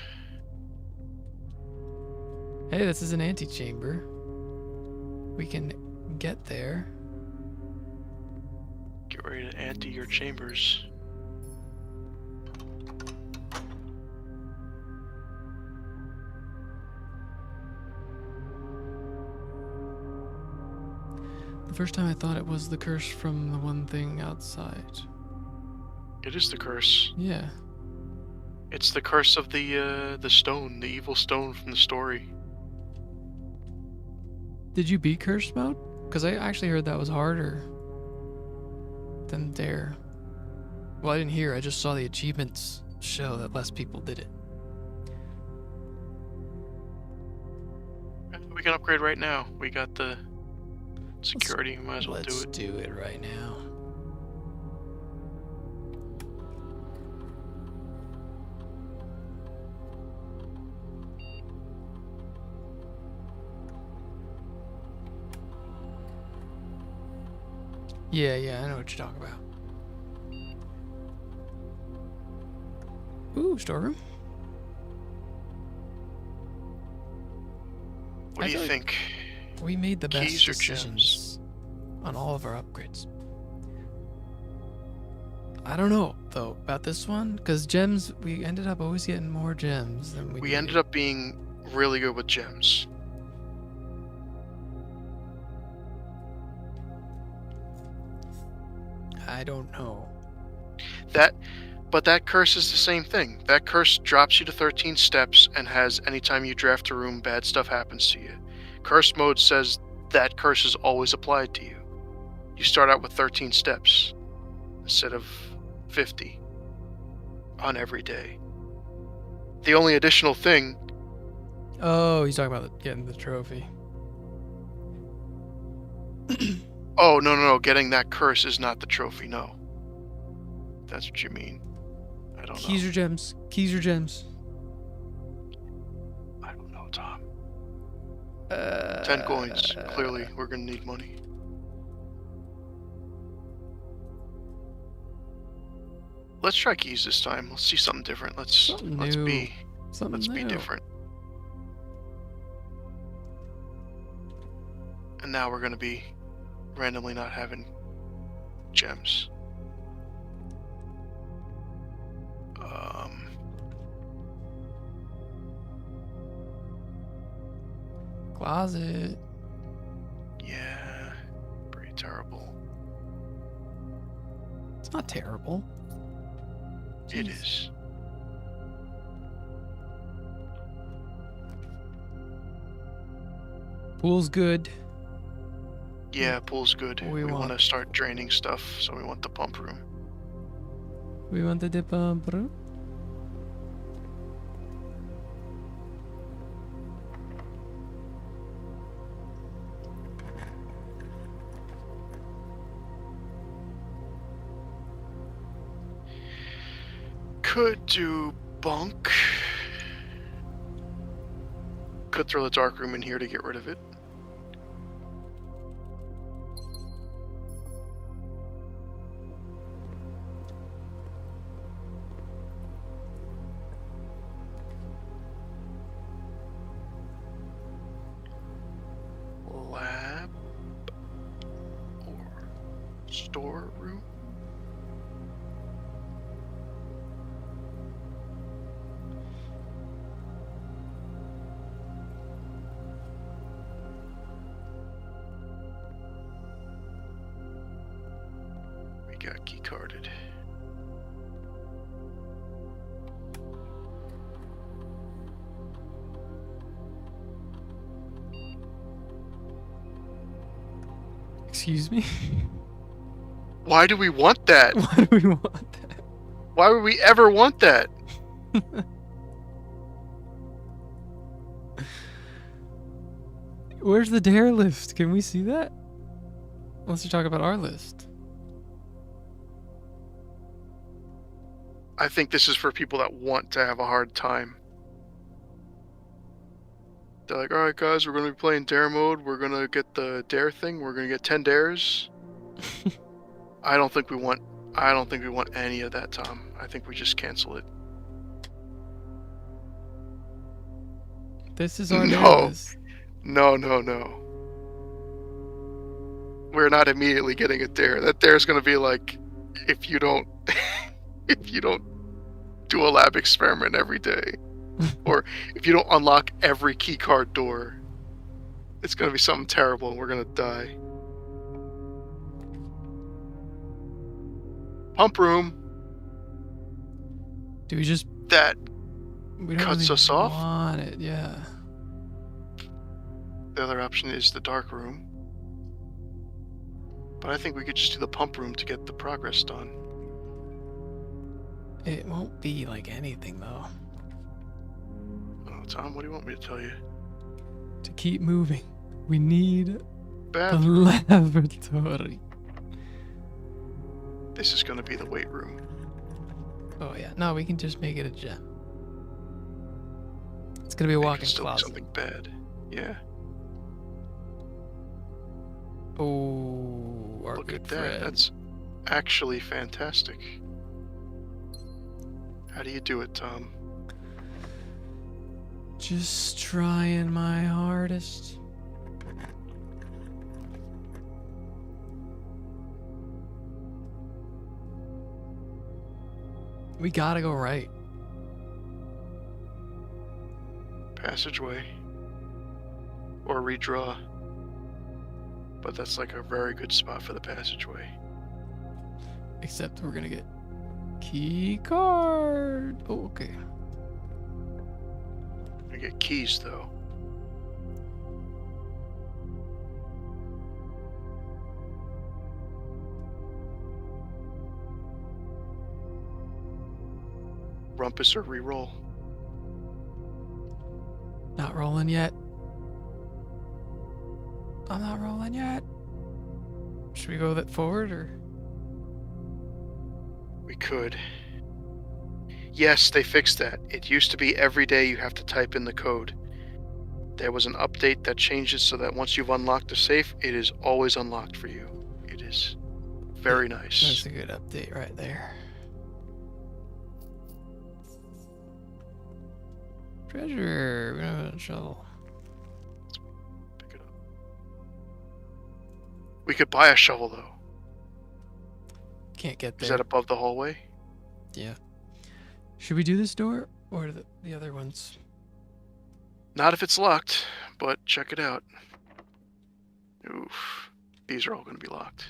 Hey, this is an antechamber. We can get there. Get ready to ante your chambers. The first time I thought it was the curse from the one thing outside. It is the curse. Yeah. It's the curse of the stone, the evil stone from the story. Did you beat curse mode? Because I actually heard that was harder than dare. Well, I didn't hear. I just saw the achievements show that less people did it. We can upgrade right now. We got the security. We might as well do Let's it. do it right now. Yeah, I know what you're talking about. Ooh, storeroom. What do you feel like think? We made the best Keys or decisions on all of our upgrades. I don't know though about this one because gems. We ended up always getting more gems than we. We ended up being really good with gems. I don't know. But that curse is the same thing. That curse drops you to 13 steps and has anytime you draft a room, bad stuff happens to you. Curse mode says that curse is always applied to you. You start out with 13 steps instead of 50 on every day. The only additional thing... Oh, he's talking about getting the trophy. Oh, no. Getting that curse is not the trophy, no. That's what you mean. I don't know. Keys or gems? Keys or gems? I don't know, Tom. 10 coins. Clearly, we're gonna need money. Let's try keys this time. Let's see something different. Let's Something new. be Something let's be new. different. And now we're gonna be randomly not having gems. Closet. Yeah, pretty terrible. It's not terrible. It Jeez. is. Pool's good. Yeah, pool's good. We We want- want to start draining stuff, so we want the pump room. We wanted the pump room. Could do bunk. Could throw the dark room in here to get rid of it. Lab or storeroom. We got key carded. Excuse me? Why do we want that? Why do we want that? Why would we ever want that? Where's the dare list? Can we see that? Unless you talk about our list. I think this is for people that want to have a hard time. They're like, alright guys, we're going to be playing dare mode. We're going to get the dare thing. We're going to get 10 dares. I don't think we want any of that, Tom. I think we just cancel it. This is our No. dare list. No. We're not immediately getting a dare. That dare is going to be like, if you don't do a lab experiment every day, or if you don't unlock every keycard door, it's going to be something terrible and we're going to die. Pump room. Do we just... That We don't cuts really us off? want it, yeah. The other option is the dark room. But I think we could just do the pump room to get the progress done. It won't be like anything, though. Oh, Tom, what do you want me to tell you? To keep moving, we need the Bathroom. laboratory. This is going to be the weight room. Oh, yeah. No, we can just make it a gem. It's gonna be a It could walk-in still be closet. something bad. Yeah. Oh, our Look good at that. friend. That's actually fantastic. How do you do it, Tom? Just trying my hardest. We gotta go right. Passageway. Or redraw. But that's like a very good spot for the passageway. Except we're gonna get key card. Oh, okay. We get keys though. Rumpus or reroll? Not rolling yet. I'm not rolling yet. Should we go that forward or? We could. Yes, they fixed that. It used to be every day you have to type in the code. There was an update that changes so that once you've unlocked the safe, it is always unlocked for you. It is very nice. That's a good update right there. Treasure. We don't have a shovel. Pick it up. We could buy a shovel though. Can't get there. Is that above the hallway? Yeah. Should we do this door or the other ones? Not if it's locked, but check it out. Oof. These are all going to be locked.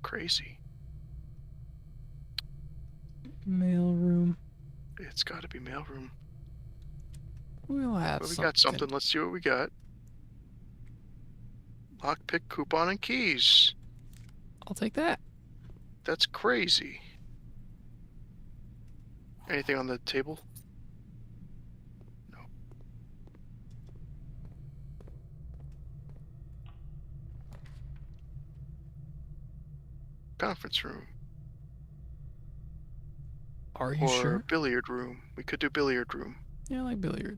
Crazy. Mail room. It's got to be mailroom. We'll have But we something. got something. Let's see what we got. Lockpick, coupon, and keys. I'll take that. That's crazy. Anything on the table? No. Conference room. Are you Or sure? billiard room. We could do billiard room. Yeah, I like billiard.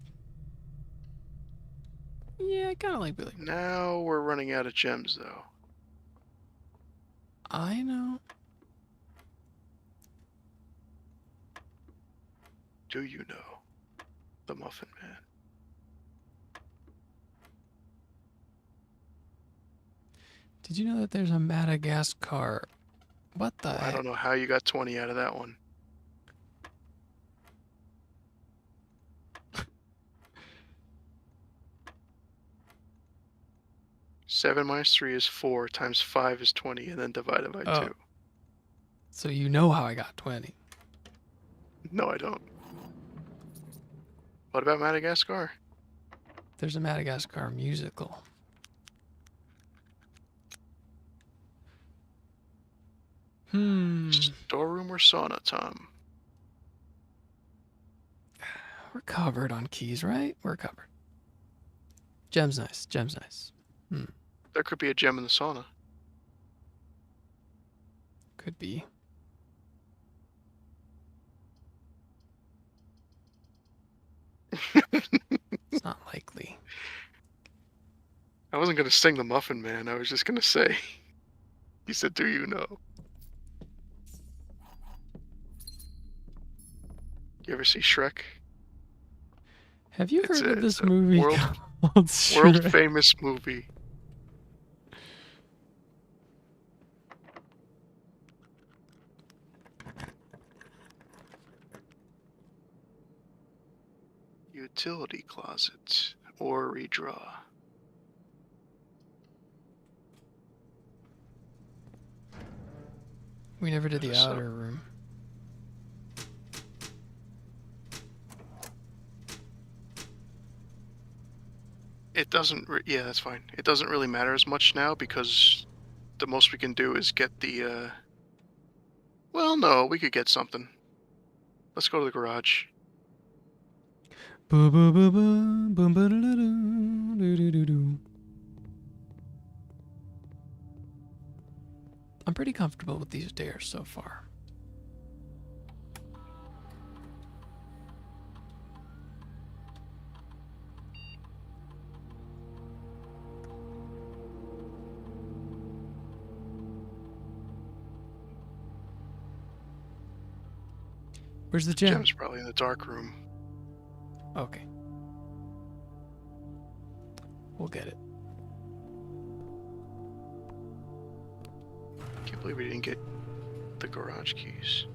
Yeah, I kind of like billiard. Now we're running out of gems, though. I know. Do you know the Muffin Man? Did you know that there's a Madagascar? What the Well, I heck? don't know how you got 20 out of that one. Seven minus 3 is 4, times 5 is 20, and then divided by Oh. 2. So you know how I got 20. No, I don't. What about Madagascar? There's a Madagascar musical. Storeroom or sauna, Tom? We're covered on keys, right? We're covered. Gem's nice. Gem's nice. There could be a gem in the sauna. Could be. It's not likely. I wasn't going to sing the Muffin Man. I was just going to say. He said, do you know? You ever see Shrek? Have you It's heard of a- this it's a movie world- called World Shrek? famous movie. Utility closet or redraw. We never did the So- outer room. It doesn't. Yeah, that's fine. It doesn't really matter as much now because the most we can do is get the. Well, no, we could get something. Let's go to the garage. Boo boo boo boo boom ba doo doo doo doo doo doo. I'm pretty comfortable with these stairs so far. Where's the gem? Gem's probably in the dark room. Okay. We'll get it. Can't believe we didn't get the garage keys.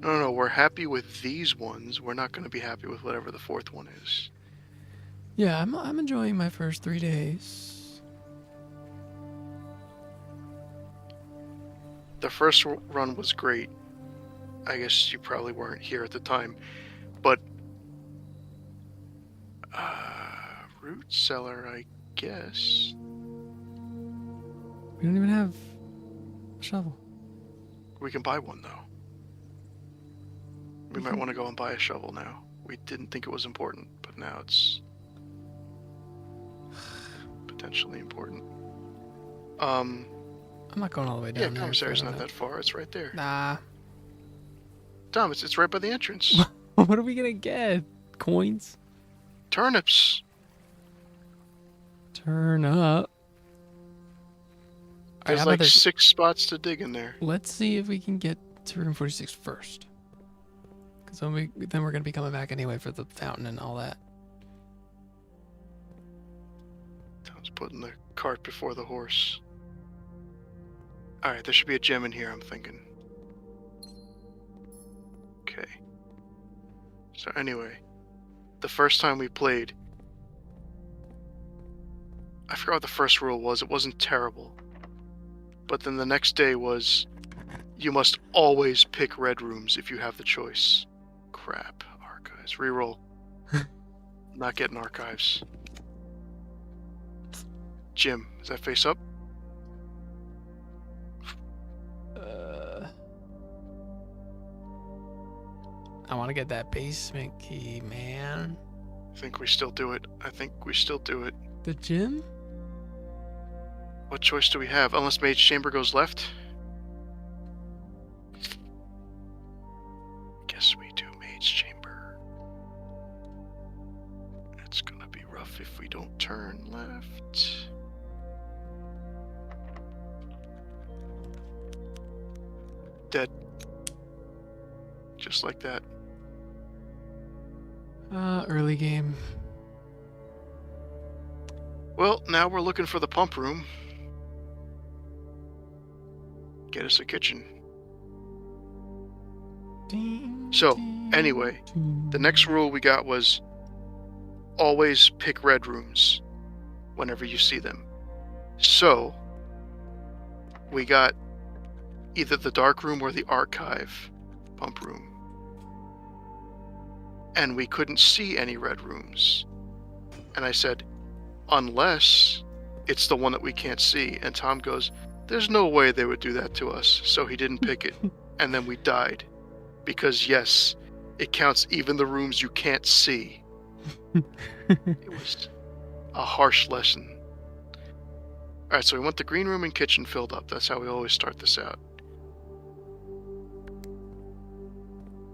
No, we're happy with these ones. We're not going to be happy with whatever the fourth one is. Yeah, I'm enjoying my first 3 days. The first run was great. I guess you probably weren't here at the time, but root cellar, I guess. We don't even have a shovel. We can buy one though. We might want to go and buy a shovel now. We didn't think it was important, but now it's potentially important. I'm not going all the way down Yeah, there. commissary's so I not don't that far. It's right there. Nah. Tom, it's right by the entrance. What are we gonna get? Coins? Turnips. Turn up. Alright, There's how like about this? 6 spots to dig in there. Let's see if we can get to room 46 first. Because then we're gonna be coming back anyway for the fountain and all that. Tom's putting the cart before the horse. Alright, there should be a gem in here, I'm thinking. Okay. So anyway, the first time we played, I forgot what the first rule was. It wasn't terrible. But then the next day was, you must always pick red rooms if you have the choice. Crap. Archives. Reroll. Not getting archives. Jim, is that face up? I want to get that basement key, man. I think we still do it. The gym? What choice do we have? Unless Mage Chamber goes left? Guess we do Mage Chamber. It's gonna be rough if we don't turn left. Dead. Just like that. Early game. Well, now we're looking for the pump room. Get us a kitchen. So, anyway, the next rule we got was always pick red rooms whenever you see them. So, we got either the dark room or the archive pump room. And we couldn't see any red rooms. And I said, unless it's the one that we can't see. And Tom goes, there's no way they would do that to us. So he didn't pick it. And then we died. Because yes, it counts even the rooms you can't see. It was a harsh lesson. Alright, so we want the green room and kitchen filled up. That's how we always start this out.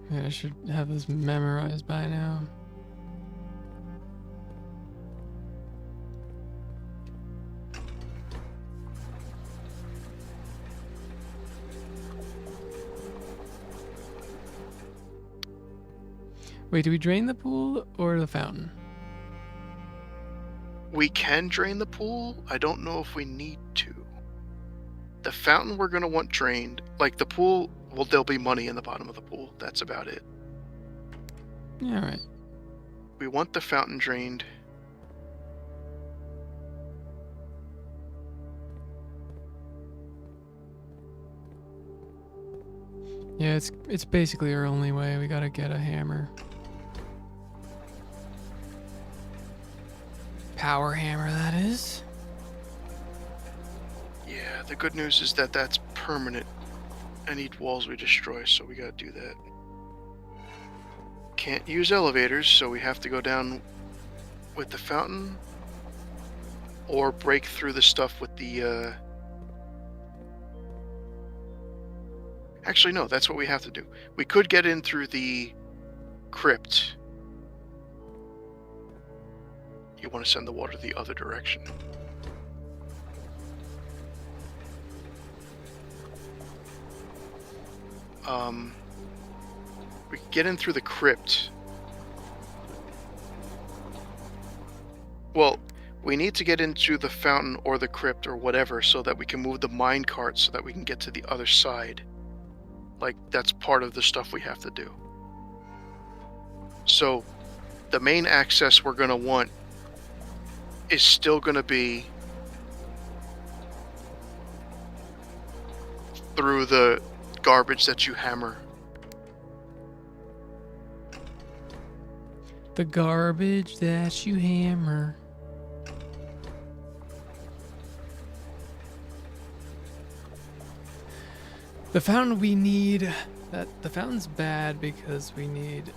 Yeah, I should have this memorized by now. Wait, do we drain the pool or the fountain? We can drain the pool. I don't know if we need to. The fountain we're going to want drained. Like the pool, well, there'll be money in the bottom of the pool. That's about it. Yeah, alright. We want the fountain drained. Yeah, it's basically our only way. We gotta get a hammer. Power hammer, that is. Yeah, the good news is that that's permanent. Any walls we destroy, so we gotta do that. Can't use elevators, so we have to go down with the fountain. Or break through the stuff with the, Actually, no, that's what we have to do. We could get in through the crypt. You want to send the water the other direction. We could get in through the crypt. Well, we need to get into the fountain or the crypt or whatever so that we can move the minecart so that we can get to the other side. Like, that's part of the stuff we have to do. So, the main access we're going to want is still going to be through the garbage that you hammer. The garbage that you hammer. The fountain we need, the fountain's bad because we need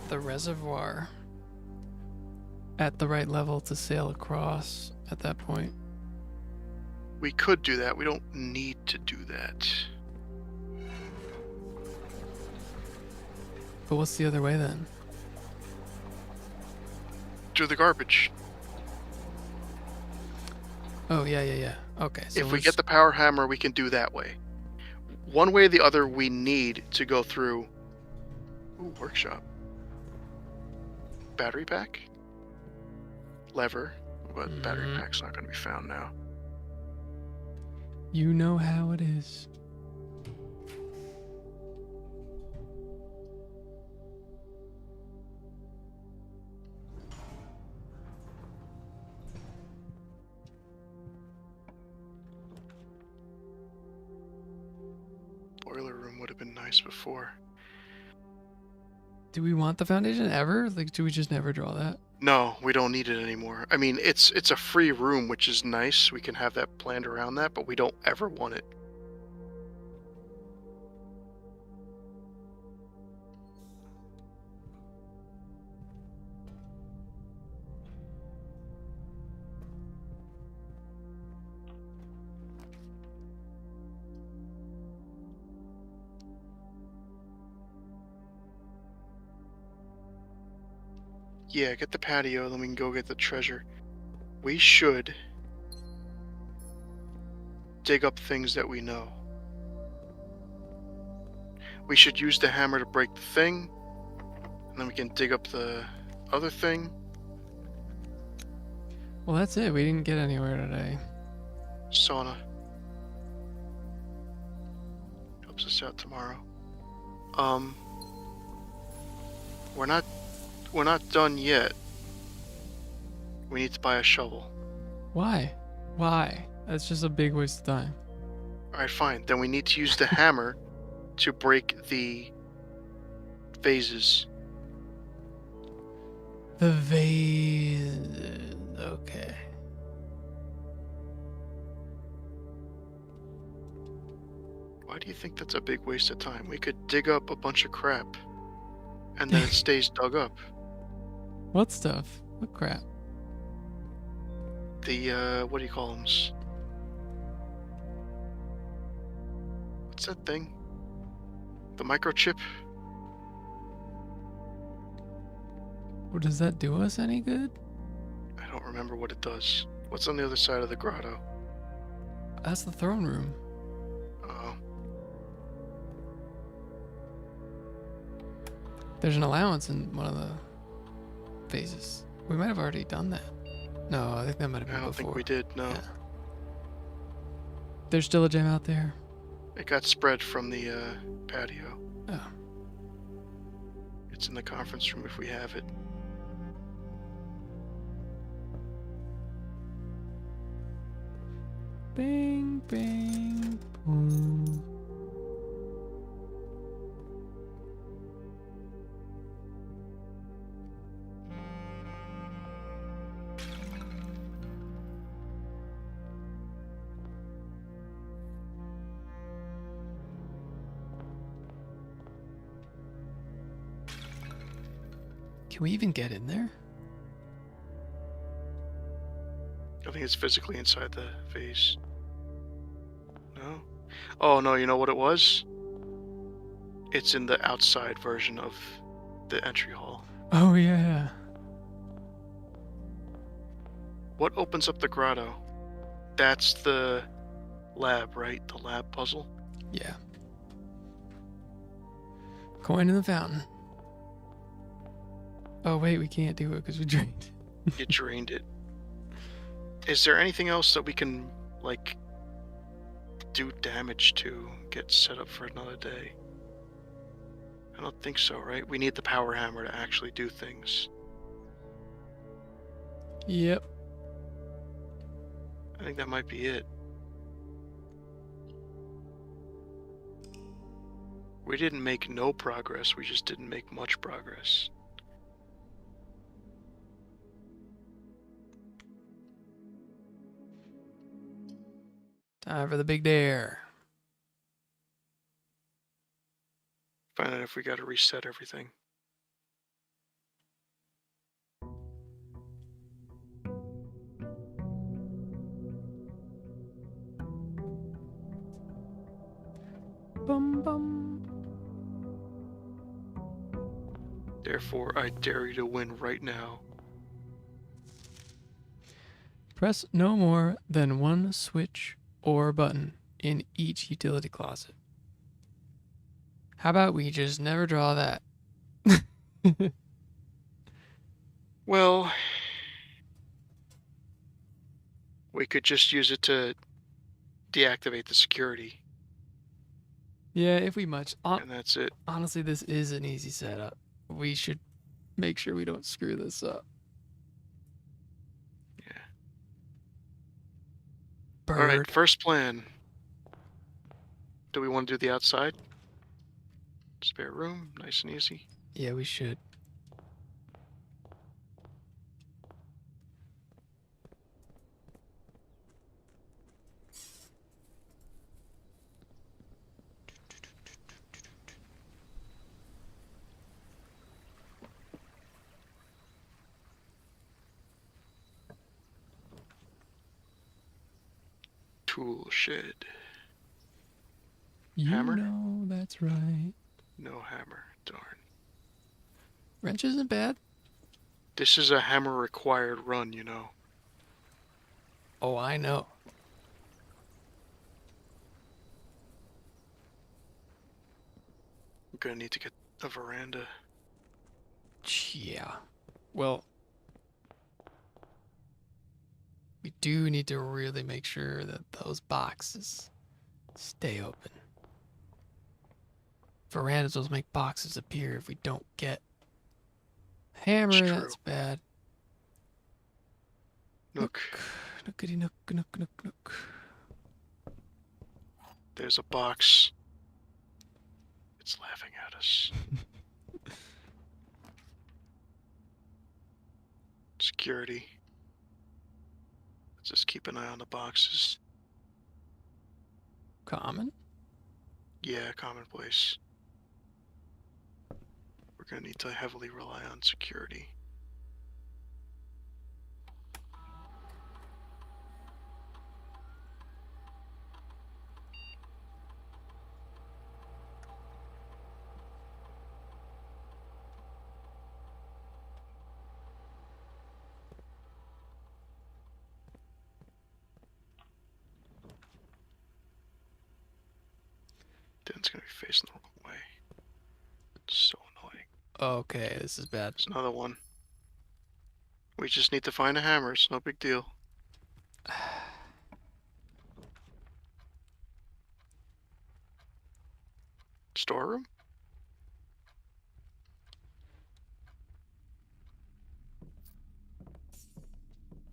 the reservoir at the right level to sail across at that point. We could do that. We don't need to do that. But what's the other way then? To the garbage. Oh, yeah. Okay, so If we get the power hammer, we can do that way. One way or the other, we need to go through... Ooh, workshop. Battery pack? Lever. But battery pack's not going to be found now. You know how it is. Boiler room would have been nice before. Do we want the foundation ever? Like, do we just never draw that? No, we don't need it anymore. I mean, it's a free room, which is nice. We can have that planned around that, but we don't ever want it. Yeah, get the patio, then we can go get the treasure. We should dig up things that we know. We should use the hammer to break the thing, and then we can dig up the other thing. Well, that's it. We didn't get anywhere today. Sauna. Helps us out tomorrow. We're not done yet. We need to buy a shovel. Why? That's just a big waste of time. Alright, fine. Then we need to use the hammer to break the vases. The vase. Okay. Why do you think that's a big waste of time? We could dig up a bunch of crap, and then it stays dug up. What stuff? What crap? The, what do you call them? What's that thing? The microchip? Well, does that do us any good? I don't remember what it does. What's on the other side of the grotto? That's the throne room. Oh. There's an allowance in one of the phases. We might have already done that. No, I think that might have been I don't before. think we did, no. Yeah. There's still a gem out there. It got spread from the patio. Oh. It's in the conference room if we have it. Bing, bing, boom. Can we even get in there? I think it's physically inside the vase. No? Oh, no, you know what it was? It's in the outside version of the entry hall. Oh, yeah. What opens up the grotto? That's the lab, right? The lab puzzle? Yeah. Coin in the fountain. Oh, wait, we can't do it because we drained. You drained it. Is there anything else that we can, like, do damage to, get set up for another day? I don't think so, right? We need the power hammer to actually do things. Yep. I think that might be it. We didn't make no progress, we just didn't make much progress. Time for the big dare. Find out if we gotta reset everything. Bum bum. Therefore, I dare you to win right now. Press no more than one switch or button in each utility closet. How about we just never draw that? Well, we could just use it to deactivate the security, Yeah, if we much. and that's it. Honestly, this is an easy setup. We should make sure we don't screw this up. Yeah. Bird. All right, first plan. Do we want to do the outside? Spare room, nice and easy. Yeah, we should. Tool shed. You Hammer? know that's right. No hammer. Darn. Wrench isn't bad. This is a hammer required run, you know. Oh, I know. I'm gonna need to get a veranda. Yeah. Well, we do need to really make sure that those boxes stay open. Verandas will make boxes appear if we don't get hammer. It's true. That's bad. Nook. Nookity nook, nook, nook, nook. There's a box. It's laughing at us. Security. Let's just keep an eye on the boxes. Common? Yeah, commonplace. We're gonna need to heavily rely on security. Dan's gonna be facing the wrong way. It's so annoying. Okay, this is bad. There's another one. We just need to find a hammer, it's no big deal. Storeroom?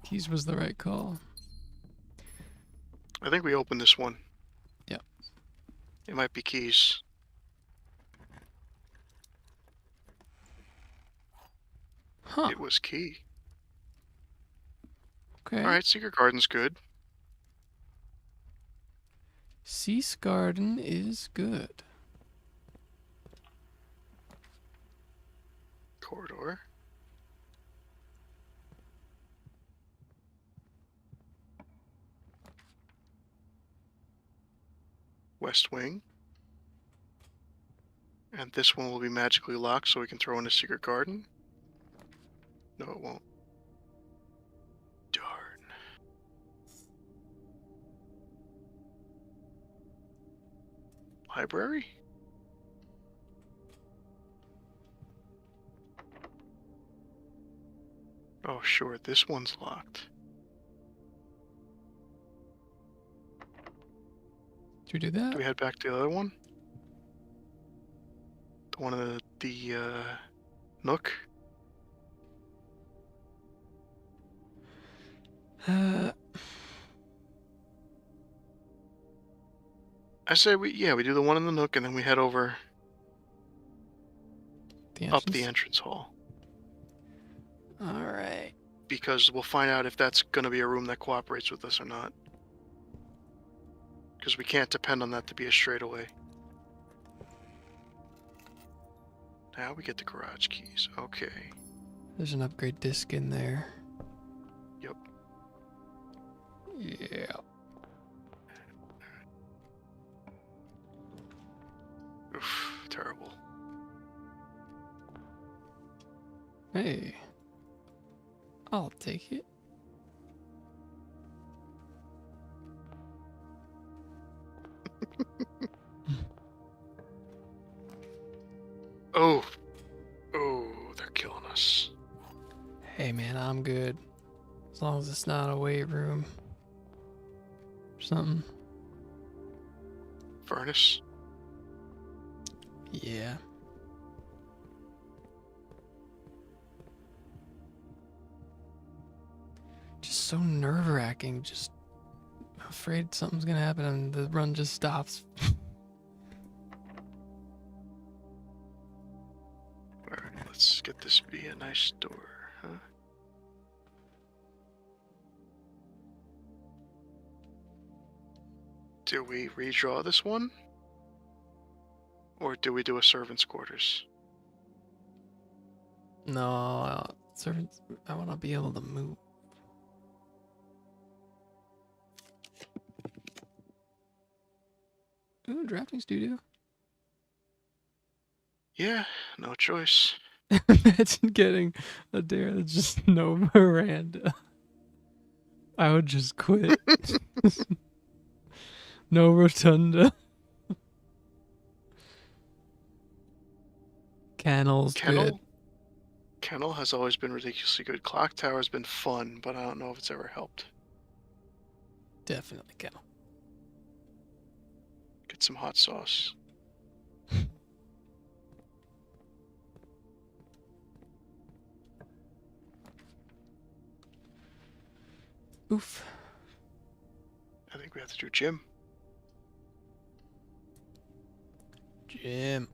Keys was the right call. I think we opened this one. Yeah. It might be keys. Huh. It was key. Okay. Alright, Secret Garden's good. Cease Garden is good. Corridor. West Wing. And this one will be magically locked so we can throw in a Secret Garden. No, it won't. Darn. Library? Oh, sure, this one's locked. Did we do that? Do we head back to the other one? The one of the Nook? I say we do the one in the Nook and then we head over up the entrance hall. All right. Because we'll find out if that's going to be a room that cooperates with us or not. Because we can't depend on that to be a straightaway. Now we get the garage keys. Okay. There's an upgrade disc in there. Yep. Yeah. Oof, terrible. Hey, I'll take it. Oh, oh, they're killing us. Hey, man, I'm good. As long as it's not a weight room or something. Furnace. Yeah. Just so nerve-wracking. Just afraid something's gonna happen and the run just stops. Alright, let's get this to be a nice door, huh? Do we redraw this one? Or do we do a servant's quarters? No, servants. I want to be able to move. Ooh, drafting studio. Yeah, no choice. Imagine getting a dare that's just no veranda. I would just quit. No rotunda. Kennel's good. Kennel has always been ridiculously good. Clock Tower has been fun, but I don't know if it's ever helped. Definitely kennel. Get some hot sauce. Oof. I think we have to do gym. Jim.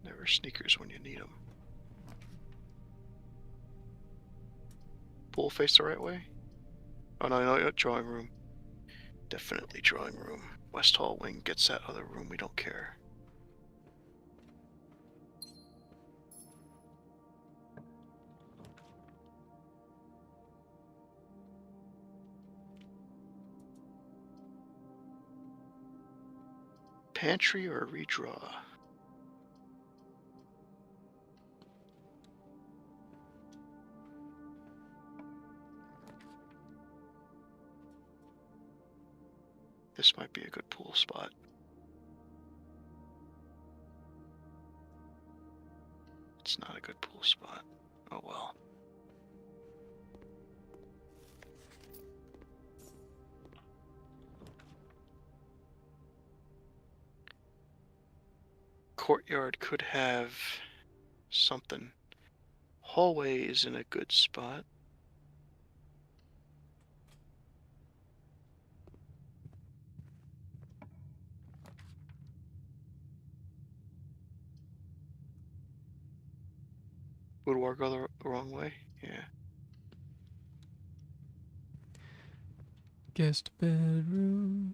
Never sneakers when you need them. Pool face the right way? Oh no, drawing room. Definitely drawing room. West Hall wing gets that other room, we don't care. Pantry or redraw? This might be a good pool spot. It's not a good pool spot. Oh well. Courtyard could have something. Hallway is in a good spot. Boudoir go the wrong way? Yeah. Guest bedroom.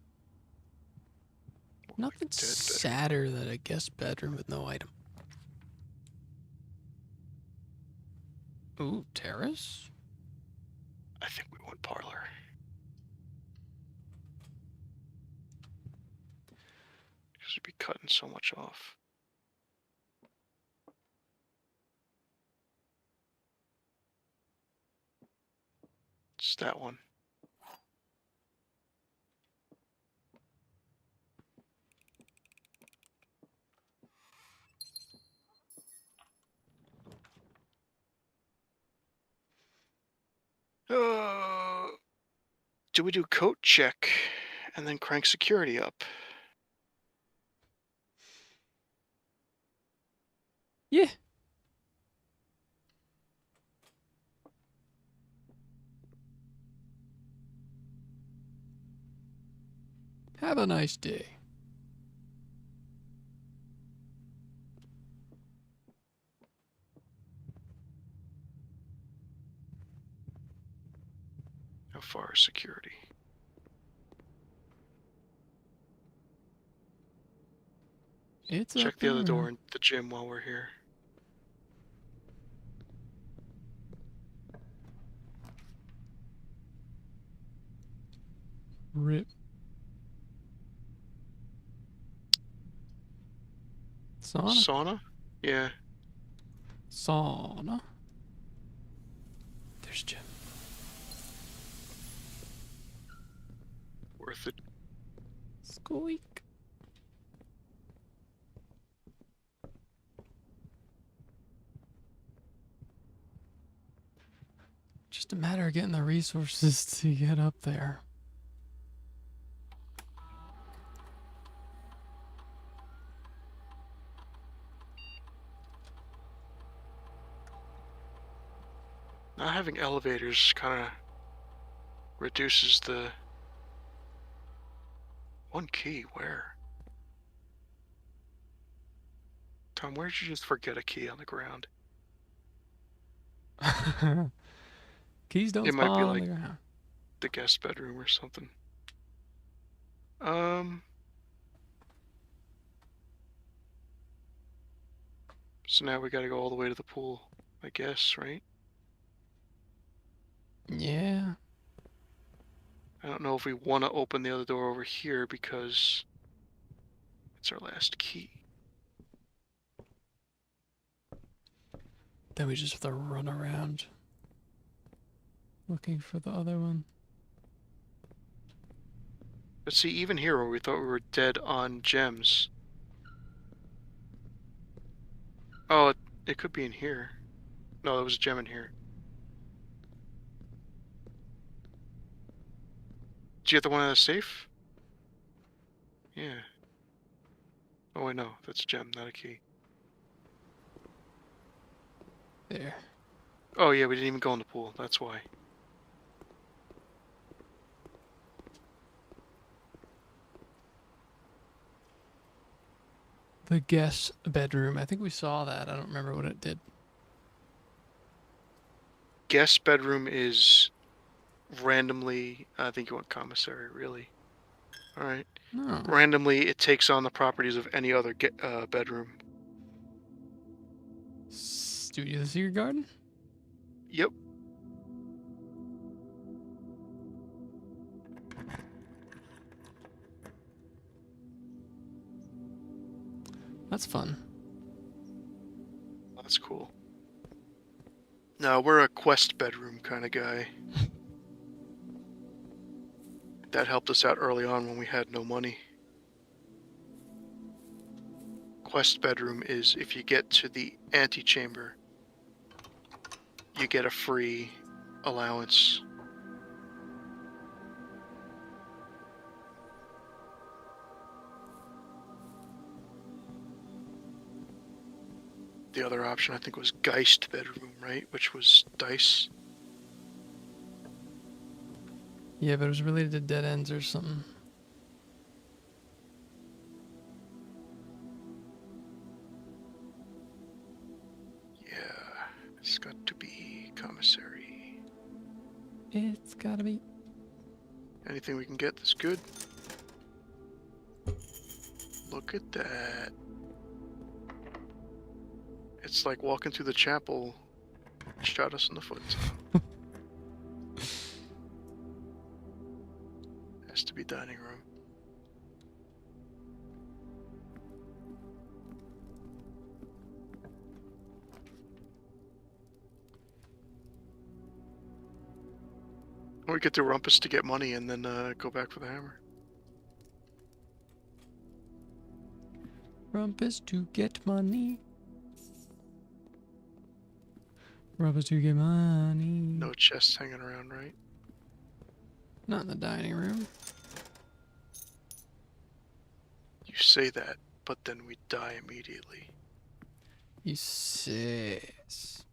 Nothing Dead bedroom. sadder than a guest bedroom with no item. Ooh, terrace? I think we want parlor. Because we'd be cutting so much off. It's that one. Do we do coat check and then crank security up? Yeah. Have a nice day. How far is security? It's Check up the other door there. in the gym while we're here. Rip. Sauna. Sauna? Yeah. Sauna. There's Jim. Worth it. Squeak. Just a matter of getting the resources to get up there. Not having elevators kind of reduces the... One key, where? Tom, where did you just forget a key on the ground? Keys don't It might be spawn on like the ground. the guest bedroom or something. So now we gotta go all the way to the pool, I guess, right? Yeah. I don't know if we want to open the other door over here because it's our last key. Then we just have to run around looking for the other one. But see, even here where we thought we were dead on gems. Oh, it could be in here. No, there was a gem in here. Did you get the one in the safe? Yeah. Oh wait, no, that's a gem, not a key. There. Oh yeah, we didn't even go in the pool, that's why. The guest bedroom. I think we saw that. I don't remember what it did. Guest bedroom is randomly, I think you want commissary, really. Alright. No. Randomly, it takes on the properties of any other bedroom. Studio the Secret Garden? Yep. That's fun. That's cool. No, we're a quest bedroom kind of guy. That helped us out early on when we had no money. Quest bedroom is if you get to the antechamber, you get a free allowance. The other option I think was Geist bedroom, right? Which was dice. Yeah, but it was related to dead ends or something. Yeah, it's got to be commissary. It's gotta be. Anything we can get that's good. Look at that. It's like walking through the chapel. Shot us in the foot. Has to be dining room. We get to Rumpus to get money and then go back for the hammer. Rumpus to get money. Rumpus to get money. No chests hanging around, right? Not in the dining room. You say that, but then we die immediately. You sis.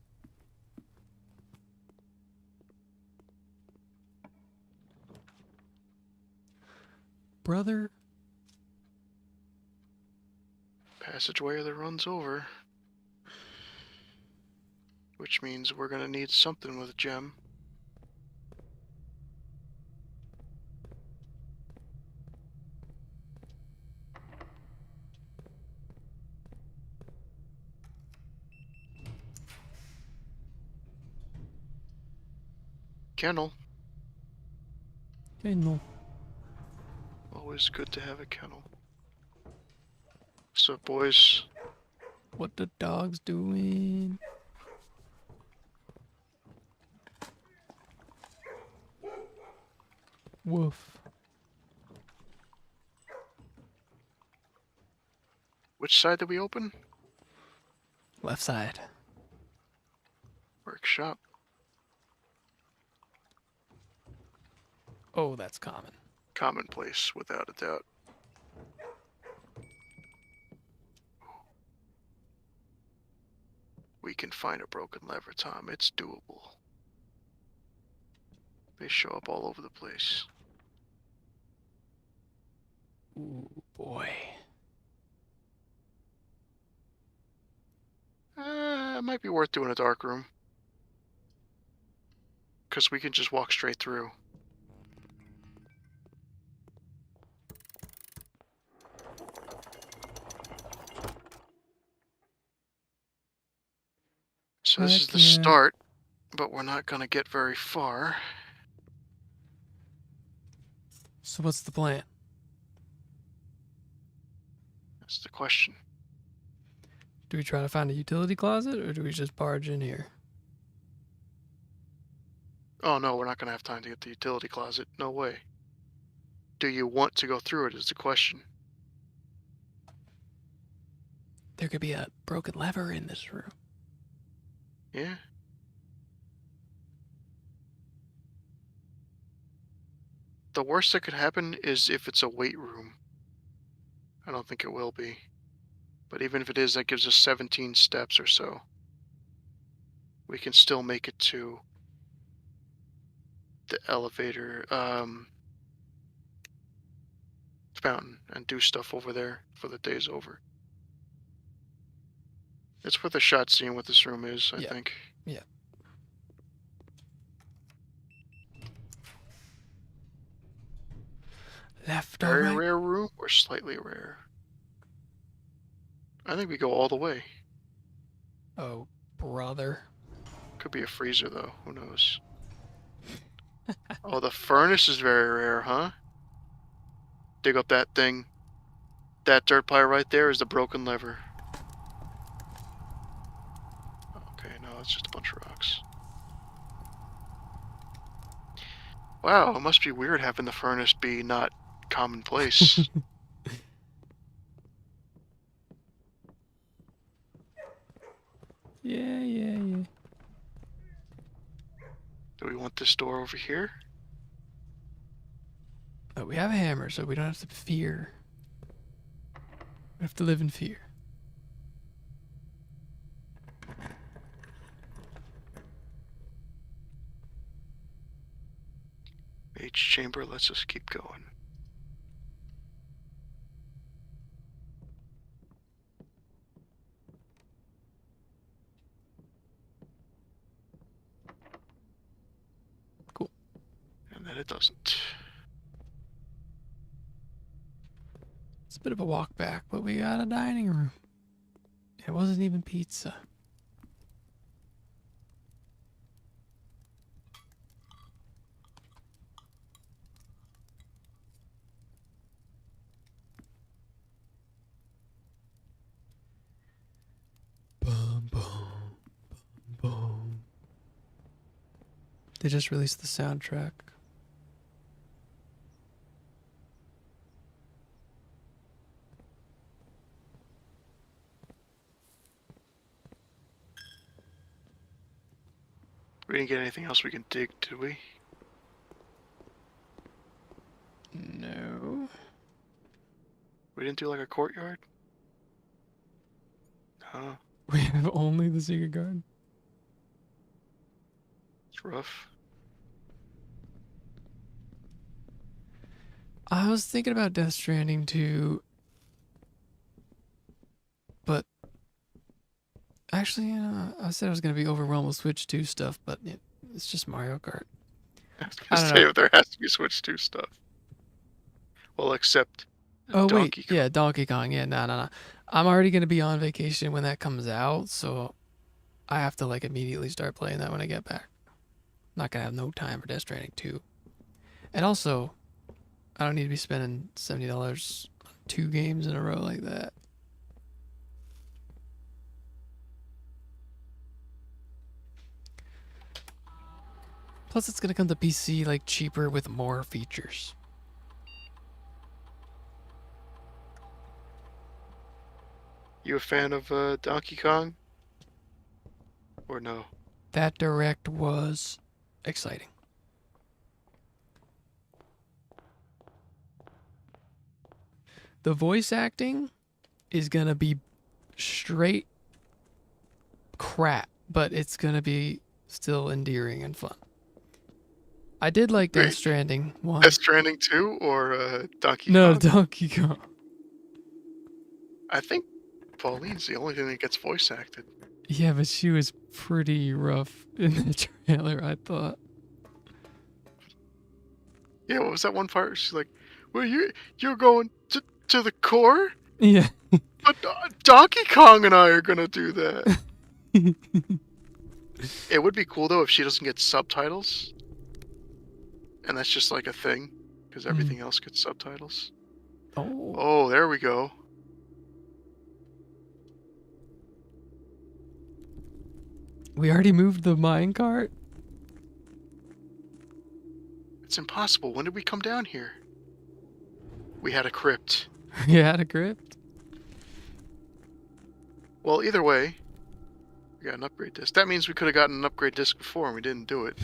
Brother. Passageway that runs over. Which means we're gonna need something with a gem. Kennel. Kennel. Always good to have a kennel. So boys, What the dog's doing? Woof. Which side did we open? Left side. Workshop. Oh, that's common. Commonplace, without a doubt. We can find a broken lever, Tom. It's doable. They show up all over the place. Ooh, boy. It might be worth doing a dark room. Because we can just walk straight through. So this is the start, but we're not going to get very far. So what's the plan? That's the question. Do we try to find a utility closet, or do we just barge in here? Oh no, we're not going to have time to get the utility closet. No way. Do you want to go through it is the question. There could be a broken lever in this room. Yeah. The worst that could happen is if it's a weight room. I don't think it will be. But even if it is, that gives us 17 steps or so. We can still make it to the elevator fountain and do stuff over there before the day's over. It's worth a shot seeing what this room is, I think. Yeah. Left or Very right? rare room or slightly rare? I think we go all the way. Oh, brother. Could be a freezer though, who knows? Oh, the furnace is very rare, huh? Dig up that thing. That dirt pile right there is the broken lever. Okay, no, it's just a bunch of rocks. Wow, it must be weird having the furnace be not commonplace. Yeah. Do we want this door over here? Oh, we have a hammer, so we don't have to fear. We have to live in fear. Mage chamber lets us keep going. Cool. And then it doesn't. It's a bit of a walk back, but we got a dining room. It wasn't even pizza. Boom, boom, boom. They just released the soundtrack. We didn't get anything else we can dig, did we? No. We didn't do like a courtyard? No, We have only the secret garden. it's rough. I was thinking about Death Stranding too, but actually, I said I was gonna be overwhelmed with Switch 2 stuff, but it's just Mario Kart. I was I gonna don't say know. there has to be Switch 2 stuff. Well, except Oh wait, Donkey Kong. yeah, Donkey Kong. Yeah, nah. I'm already gonna be on vacation when that comes out, so I have to like immediately start playing that when I get back. Not gonna have no time for Death Stranding 2. And also, I don't need to be spending $70 on 2 games in a row like that. Plus, it's gonna come to PC like cheaper with more features. You a fan of Donkey Kong? Or no? That direct was exciting. The voice acting is gonna be straight crap, but it's gonna be still endearing and fun. I did like Death Wait, Stranding 1. Death Stranding 2 or Donkey No, Kong? Donkey Kong. I think Pauline's the only thing that gets voice acted. Yeah, but she was pretty rough in the trailer, I thought. Yeah, what was that one part? She's like, "Well, you're going to the core, Yeah. but Donkey Kong and I are gonna do that." It would be cool though if she doesn't get subtitles, and that's just like a thing, because everything else gets subtitles. Oh. Oh, there we go. We already moved the minecart? It's impossible. When did we come down here? We had a crypt. You had a crypt? Well, either way, we got an upgrade disc. That means we could have gotten an upgrade disc before and we didn't do it.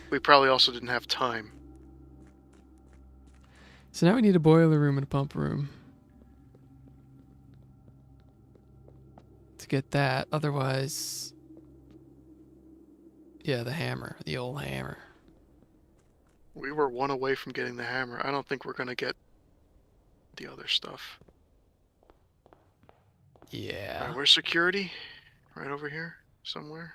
We probably also didn't have time. So now we need a boiler room and a pump room. To get that. Otherwise... Yeah, the hammer. The old hammer. We were one away from getting the hammer. I don't think we're going to get the other stuff. Yeah. Alright, where's security? Right over here? Somewhere?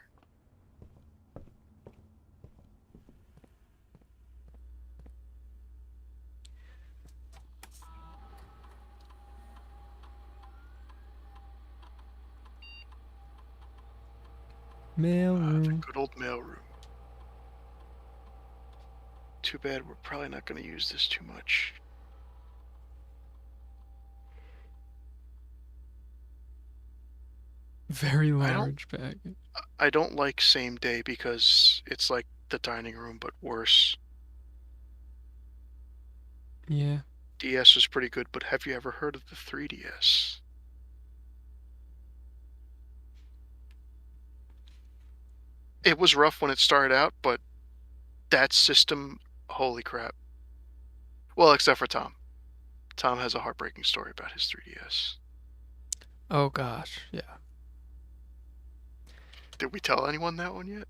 Mail The room. good old mailroom. Too bad we're probably not going to use this too much. Very large package. I don't like same day because it's like the dining room but worse. Yeah. DS is pretty good, but have you ever heard of the 3DS? It was rough when it started out, but that system, holy crap. Well, except for Tom. Tom has a heartbreaking story about his 3DS. Oh gosh, yeah. Did we tell anyone that one yet?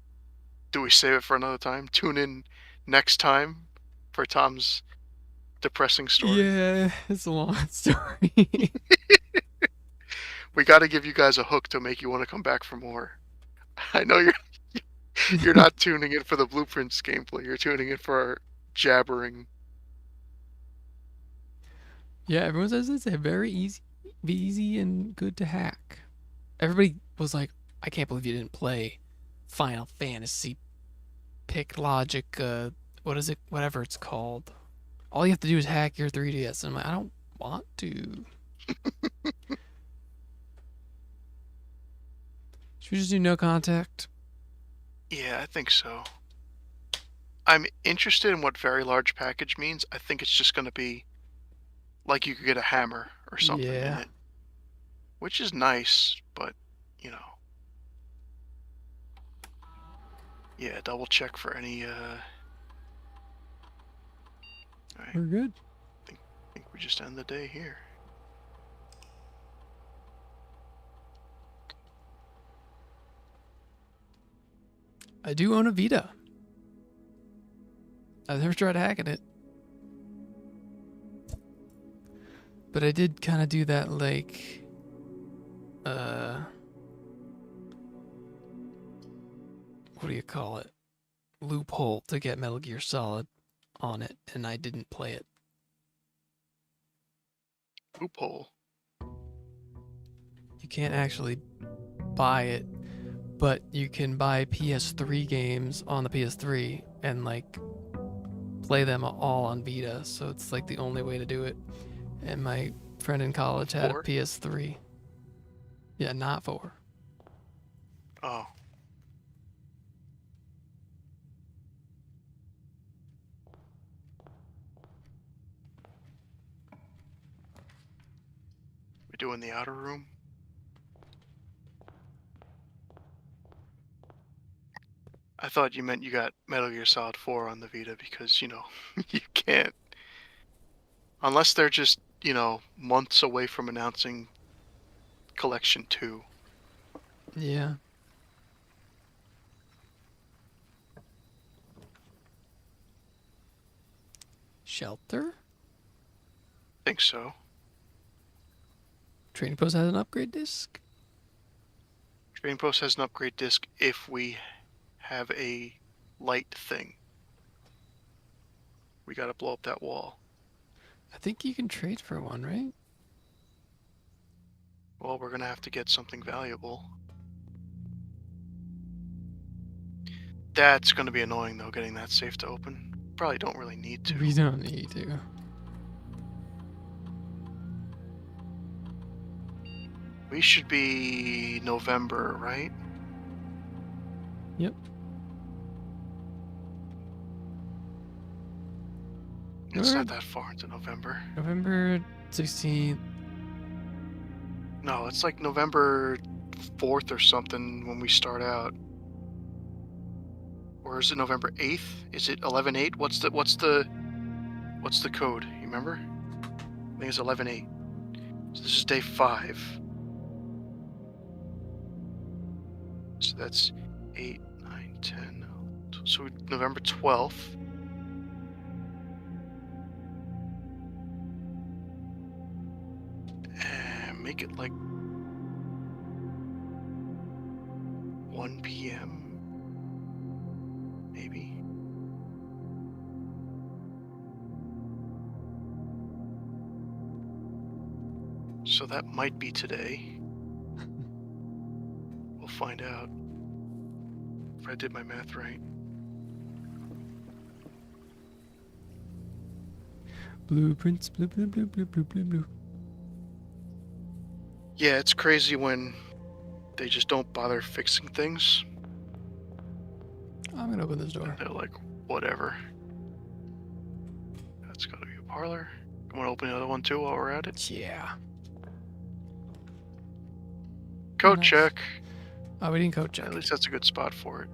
Do we save it for another time? Tune in next time for Tom's depressing story. Yeah, it's a long story. We got to give you guys a hook to make you want to come back for more. I know you're not tuning in for the Blueprints gameplay. You're tuning in for our jabbering. Yeah, everyone says it's a very easy and good to hack. Everybody was like, I can't believe you didn't play Final Fantasy Pick Logic, what is it? Whatever it's called. All you have to do is hack your 3DS. And I'm like, I don't want to. Should we just do no contact? Yeah, I think so. I'm interested in what very large package means. I think it's just going to be like you could get a hammer or something in Yeah. it. Which is nice, but, you know. Yeah, double check for any, Alright, We're good. I think we just end the day here. I do own a Vita. I've never tried hacking it. But I did kind of do that, like, what do you call it? Loophole to get Metal Gear Solid on it, and I didn't play it. Loophole. You can't actually buy it, but you can buy PS3 games on the PS3 and, like, play them all on Vita, so it's, like, the only way to do it. And my friend in college had a Four? PS3. Yeah, not 4. Oh. doing the outer room? I thought you meant you got Metal Gear Solid 4 on the Vita because, you know, you can't. Unless they're just, you know, months away from announcing Collection 2. Yeah. Shelter? Think so. Trading Post has an upgrade disc? Trading Post has an upgrade disc if we have a light thing. We gotta blow up that wall. I think you can trade for one, right? Well, we're gonna have to get something valuable. That's gonna be annoying though, getting that safe to open. Probably don't really need to. We don't need to. We should be November, right? Yep. It's not that far into November. November 16th. No, it's like November 4th or something when we start out. Or is it November 8th? Is it 11/8? What's the code? You remember? I think it's 11/8. So this is day 5. So that's 8, 9, 10. So November 12th. And make it like 1 p.m. Maybe. So that might be today. We'll find out if I did my math right. Blueprints, blue, blue, blue, blue, blue, blue, blue. Yeah, it's crazy when they just don't bother fixing things. I'm gonna open this door. They're like, whatever. That's gotta be a parlor. You wanna open the other one too while we're at it? Yeah. Code Nice. check. Oh, we didn't code check. At least that's a good spot for it.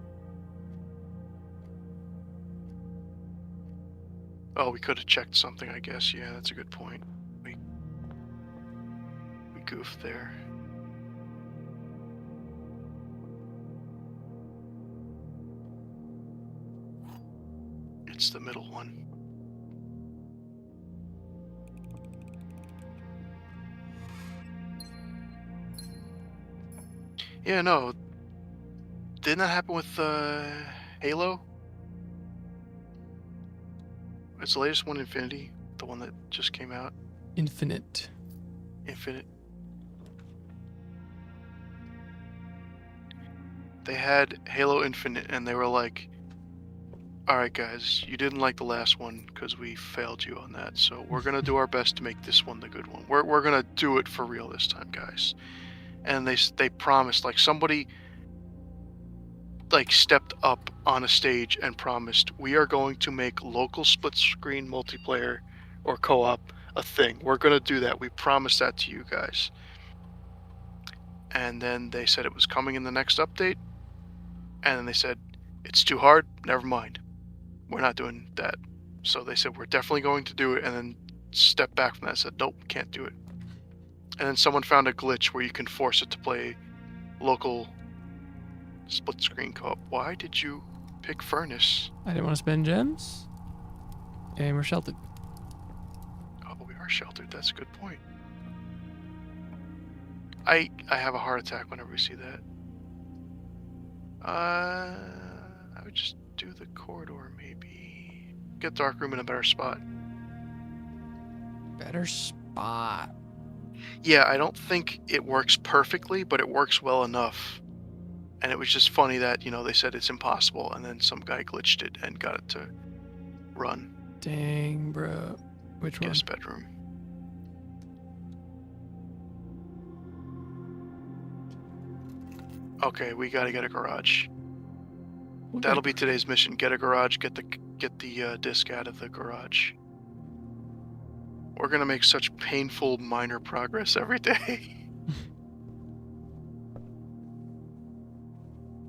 Oh, we could have checked something, I guess. Yeah, that's a good point. We goofed there. It's the middle one. Yeah, no. Didn't that happen with Halo? It's the latest one, Infinity, the one that just came out. Infinite. Infinite. They had Halo Infinite, and they were like, "All right, guys, you didn't like the last one because we failed you on that. So we're gonna do our best to make this one the good one. We're gonna do it for real this time, guys." And they promised, like somebody like stepped up on a stage and promised, "We are going to make local split screen multiplayer or co-op a thing. We're gonna do that. We promise that to you guys." And then they said it was coming in the next update. And then they said, "It's too hard. Never mind. We're not doing that." So they said, "We're definitely going to do it." And then stepped back from that and said, "Nope, can't do it." And then someone found a glitch where you can force it to play local split screen co-op. Why did you pick Furnace? I didn't want to spend gems. And we're sheltered. Oh, we are sheltered. That's a good point. I have a heart attack whenever we see that. I would just do the corridor maybe. Get dark room in a better spot. Better spot. Yeah, I don't think it works perfectly, but it works well enough. And it was just funny that, you know, they said it's impossible, and then some guy glitched it and got it to run. Dang, bro. Which one? Guest bedroom. Okay, we gotta get a garage. We'll That'll get- be today's mission. Get a garage. Get the disc out of the garage. We're gonna make such painful minor progress every day.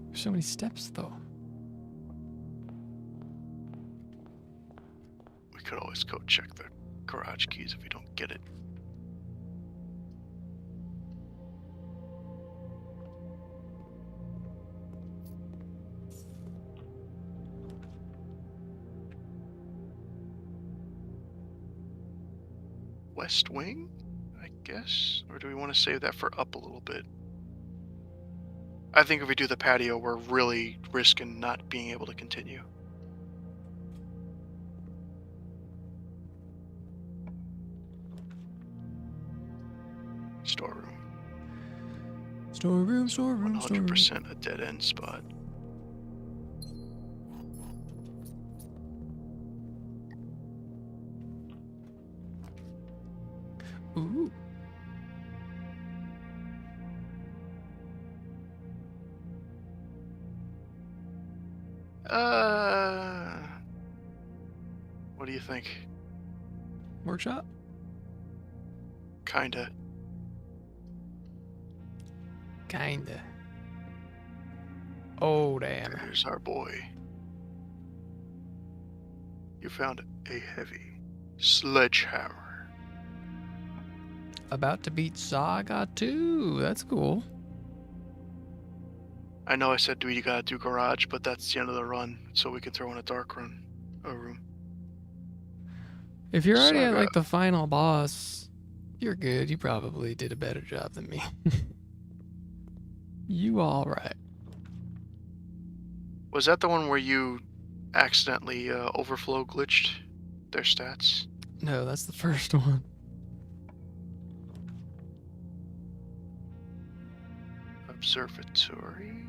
There's so many steps, though. We could always go check the garage keys if we don't get it. West wing, I guess? Or do we want to save that for up a little bit? I think if we do the patio, we're really risking not being able to continue. Storeroom. Storeroom, storeroom, storeroom. 100% a dead end spot. Ooh. What do you think? Workshop? Kinda. Kinda. Oh, damn. There's our boy. You found a heavy sledgehammer. About to beat Saga 2. That's cool. I know I said we gotta do garage, but that's the end of the run, so we can throw in a dark room. If you're already at Saga. like the final boss, you're good. You probably did a better job than me. You all right? Was that the one where you accidentally overflow glitched their stats? No, that's the first one. Observatory.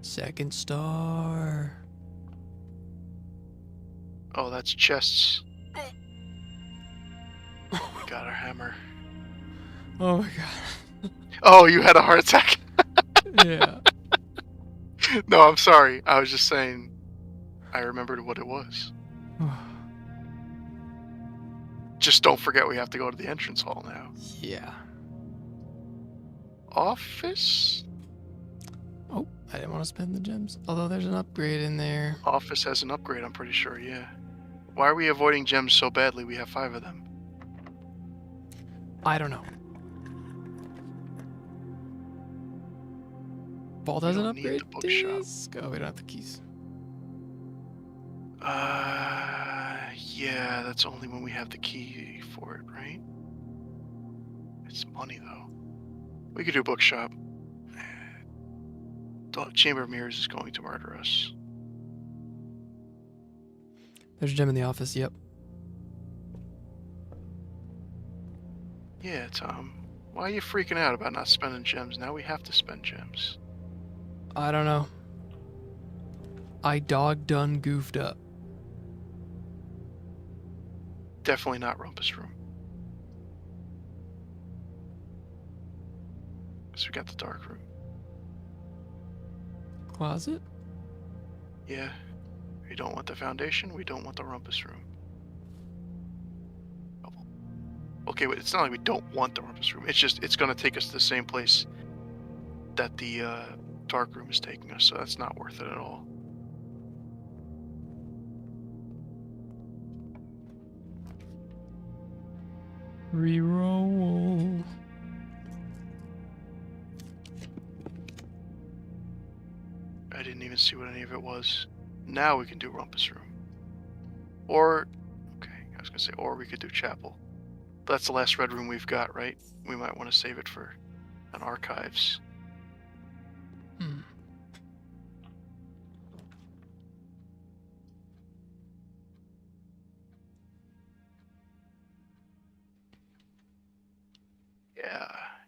Second star. Oh, that's chests. We got our hammer. Oh my god. Oh, you had a heart attack. Yeah. No, I'm sorry. I was just saying I remembered what it was. Just don't forget we have to go to the entrance hall now. Yeah. Office? Oh, I didn't want to spend the gems. Although there's an upgrade in there. Office has an upgrade, I'm pretty sure, yeah. Why are we avoiding gems so badly? We have 5 of them. I don't know. Vault has an don't need upgrade the bookshop. disc. Oh, we don't have the keys. Yeah, that's only when we have the key for it, right? It's money, though. We could do bookshop. The Chamber of Mirrors is going to murder us. There's a gem in the office, yep. Yeah, Tom. Why are you freaking out about not spending gems? Now we have to spend gems. I don't know. I done goofed up. Definitely not Rumpus Room. Because we got the dark room. Closet? Yeah. We don't want the foundation. We don't want the Rumpus Room. Okay, it's not like we don't want the Rumpus Room. It's just, it's going to take us to the same place that the dark room is taking us, so that's not worth it at all. Reroll. I didn't even see what any of it was. Now we can do Rumpus Room. Or, okay, I was going to say, or we could do Chapel. But that's the last red room we've got, right? We might want to save it for an archives. Hmm.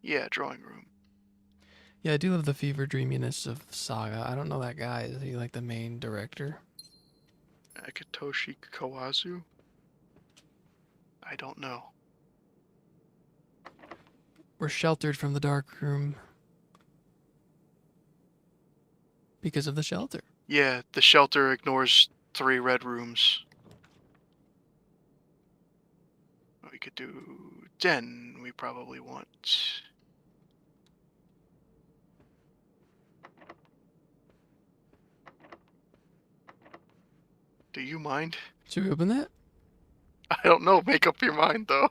Yeah, drawing room. Yeah, I do love the fever dreaminess of Saga. I don't know that guy. Is he like the main director? Akitoshi Kawazu? I don't know. We're sheltered from the dark room because of the shelter. Yeah, the shelter ignores 3 red rooms. we could do den. We probably want. Do you mind? Should we open that? I don't know. Make up your mind, though.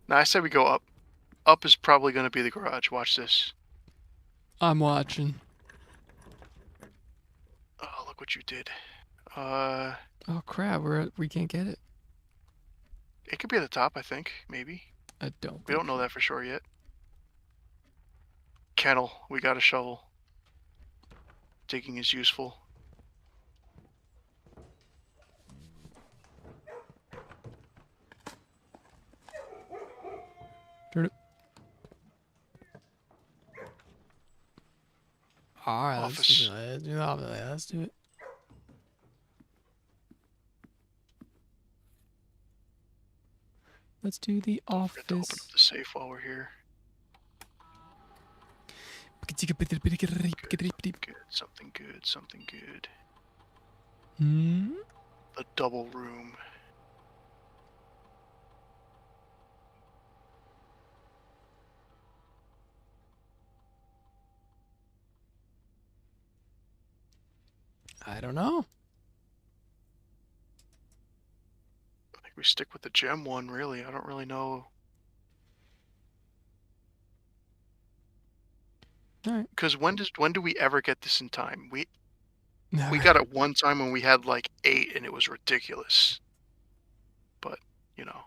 No, I said we go up. Up is probably going to be the garage. Watch this. I'm watching. Oh, look what you did. Oh crap, we can't get it. It could be at the top, I think. Maybe. I don't. We don't know that for sure yet. Kennel. We got a shovel. Digging is useful. Turn it. All right, Office. let's do the office. Let's do it. Let's do the Don't forget to open office. up the safe while we're here. Good. Something good. Something good. Hmm? The double room. I don't know. I think we stick with the gem one, really. I don't really know. All right. Because when do we ever get this in time? We All got it one time when we had like 8 and it was ridiculous. But, you know.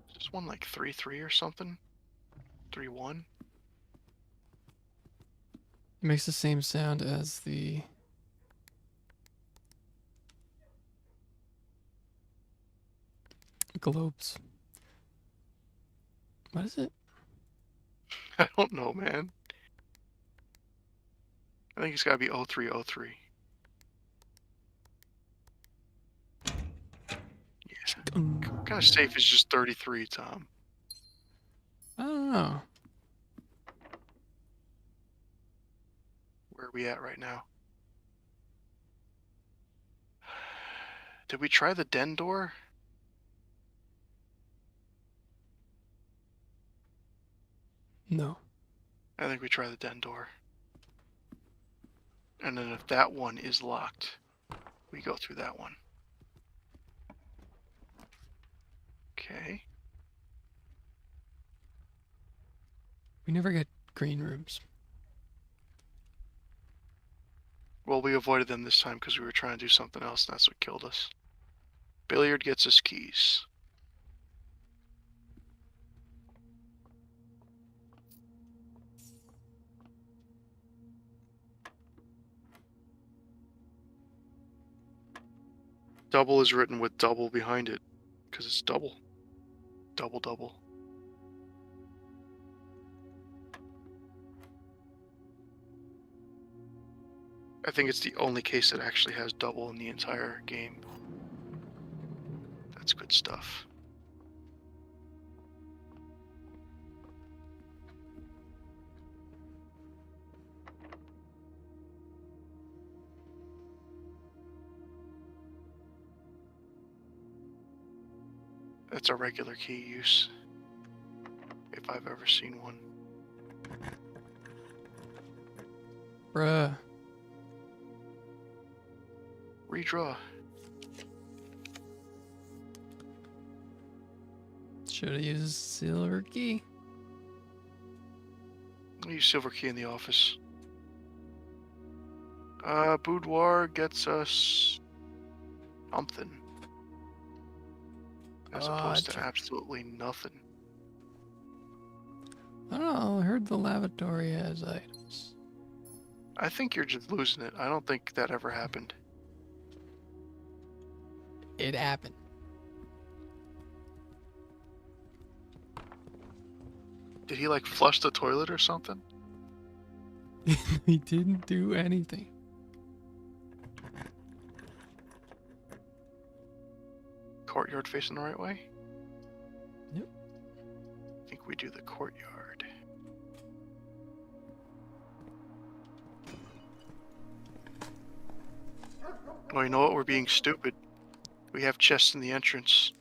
Is this one like 3-3 or something? 3-1? It makes the same sound as the globes. What is it? I don't know, man. I think it's got to be 0303. Yes. What kind of safe is just 33, Tom? I don't know. Where are we at right now? Did we try the den door? No. I think we try the den door. And then if that one is locked, we go through that one. Okay. We never get green rooms. Well, we avoided them this time because we were trying to do something else, and that's what killed us. Billiard gets us keys. Double is written with double behind it, because it's double. Double, double. I think it's the only case that actually has double in the entire game. That's good stuff. That's a regular key use, if I've ever seen one. Bruh. Redraw. Should have used silver key. I'll use silver key in the office. Boudoir gets us something. As opposed to absolutely nothing. I don't know. I heard the lavatory has items. I think you're just losing it. I don't think that ever happened. It happened. Did he like flush the toilet or something? He didn't do anything. Courtyard facing the right way? Yep. I think we do the courtyard. Oh, you know what? We're being stupid. We have chests in the entrance.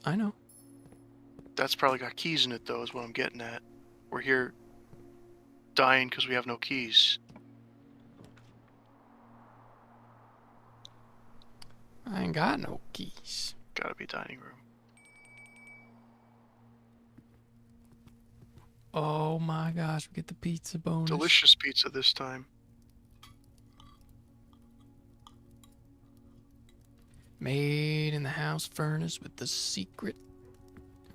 I know. That's probably got keys in it, though, is what I'm getting at. We're here dying because we have no keys. I ain't got no keys. Gotta be dining room. Oh my gosh, we get the pizza bonus. Delicious pizza this time. Made in the house furnace with the secret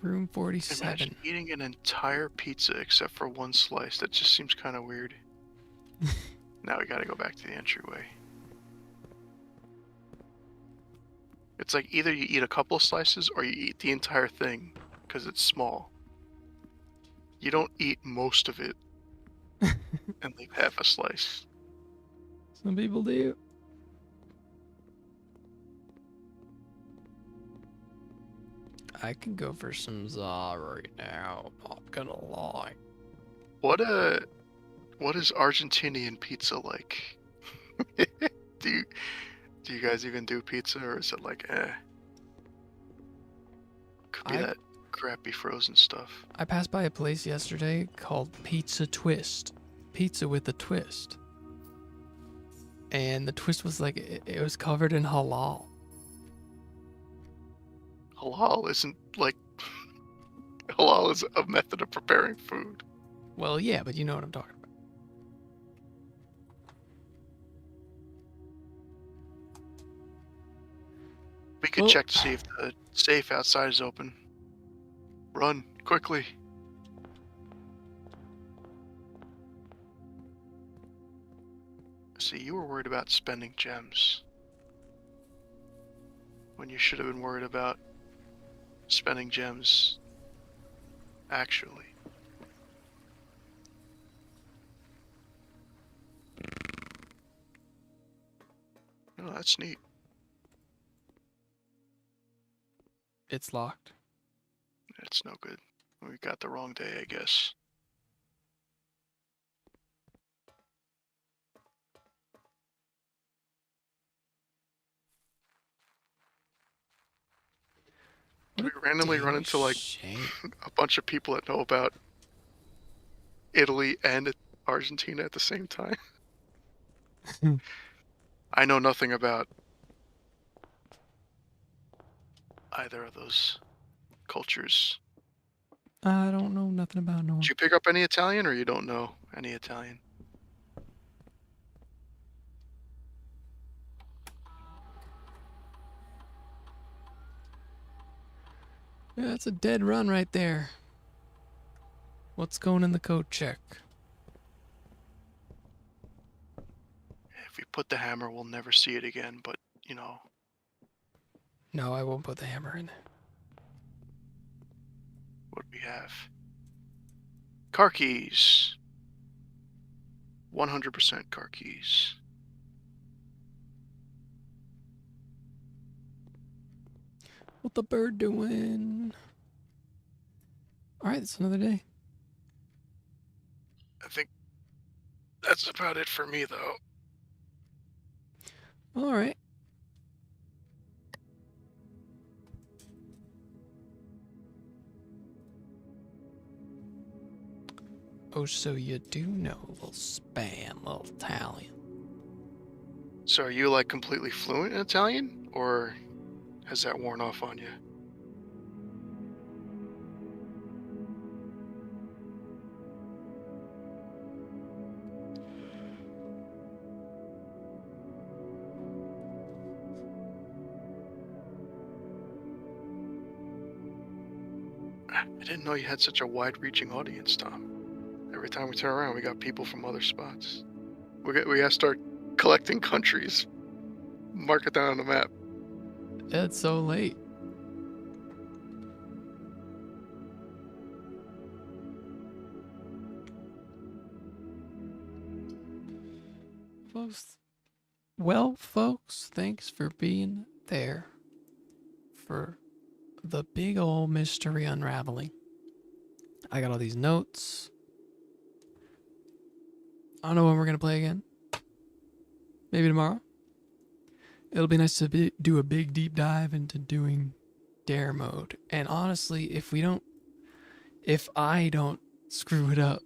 room 47. Imagine eating an entire pizza except for one slice. That just seems kind of weird. Now we gotta go back to the entryway. It's like either you eat a couple of slices or you eat the entire thing because it's small. You don't eat most of it and leave half a slice. Some people do. I can go for some za right now. Not gonna lie. What is Argentinian pizza like? do you guys even do pizza, or is it like Could be that crappy frozen stuff. I passed by a place yesterday called Pizza Twist. Pizza with a twist. And the twist was like it was covered in halal. Halal isn't like halal is a method of preparing food. Well, yeah, but you know what I'm talking about. We could check to see if the safe outside is open. Run, quickly. See, you were worried about spending gems when you should have been worried about spending gems actually. Oh, that's neat. It's locked. It's no good. We got the wrong day, I guess. We randomly run into like a bunch of people that know about Italy and Argentina at the same time. I know nothing about either of those cultures. I don't know nothing about no one. Did you pick up any Italian, or you don't know any Italian? Yeah, that's a dead run right there. What's going in the code check? If we put the hammer, we'll never see it again, but, you know. No, I won't put the hammer in. What do we have? Car keys. 100% car keys. What the bird doing? Alright, it's another day. I think that's about it for me, though. Alright. Oh, so you do know a little spam, little Italian. So are you like completely fluent in Italian, or has that worn off on you? I didn't know you had such a wide-reaching audience, Tom. Every time we turn around, we got people from other spots. We gotta start collecting countries. Mark it down on the map. It's so late. Folks, thanks for being there for the big old mystery unraveling. I got all these notes. I don't know when we're going to play again. maybe tomorrow. It'll be nice to do a big deep dive into doing dare mode. And honestly, if I don't screw it up,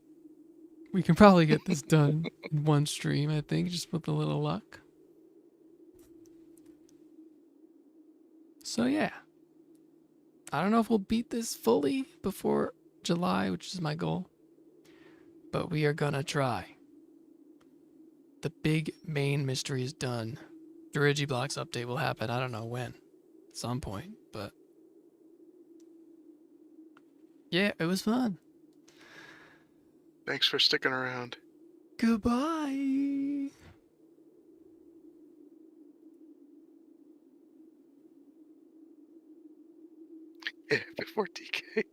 we can probably get this done in one stream, I think, just with a little luck. So yeah. I don't know if we'll beat this fully before July, which is my goal. But we are gonna try. The big main mystery is done. The Regiblox update will happen, I don't know when. At some point, but yeah, it was fun. Thanks for sticking around. Goodbye. Before DK.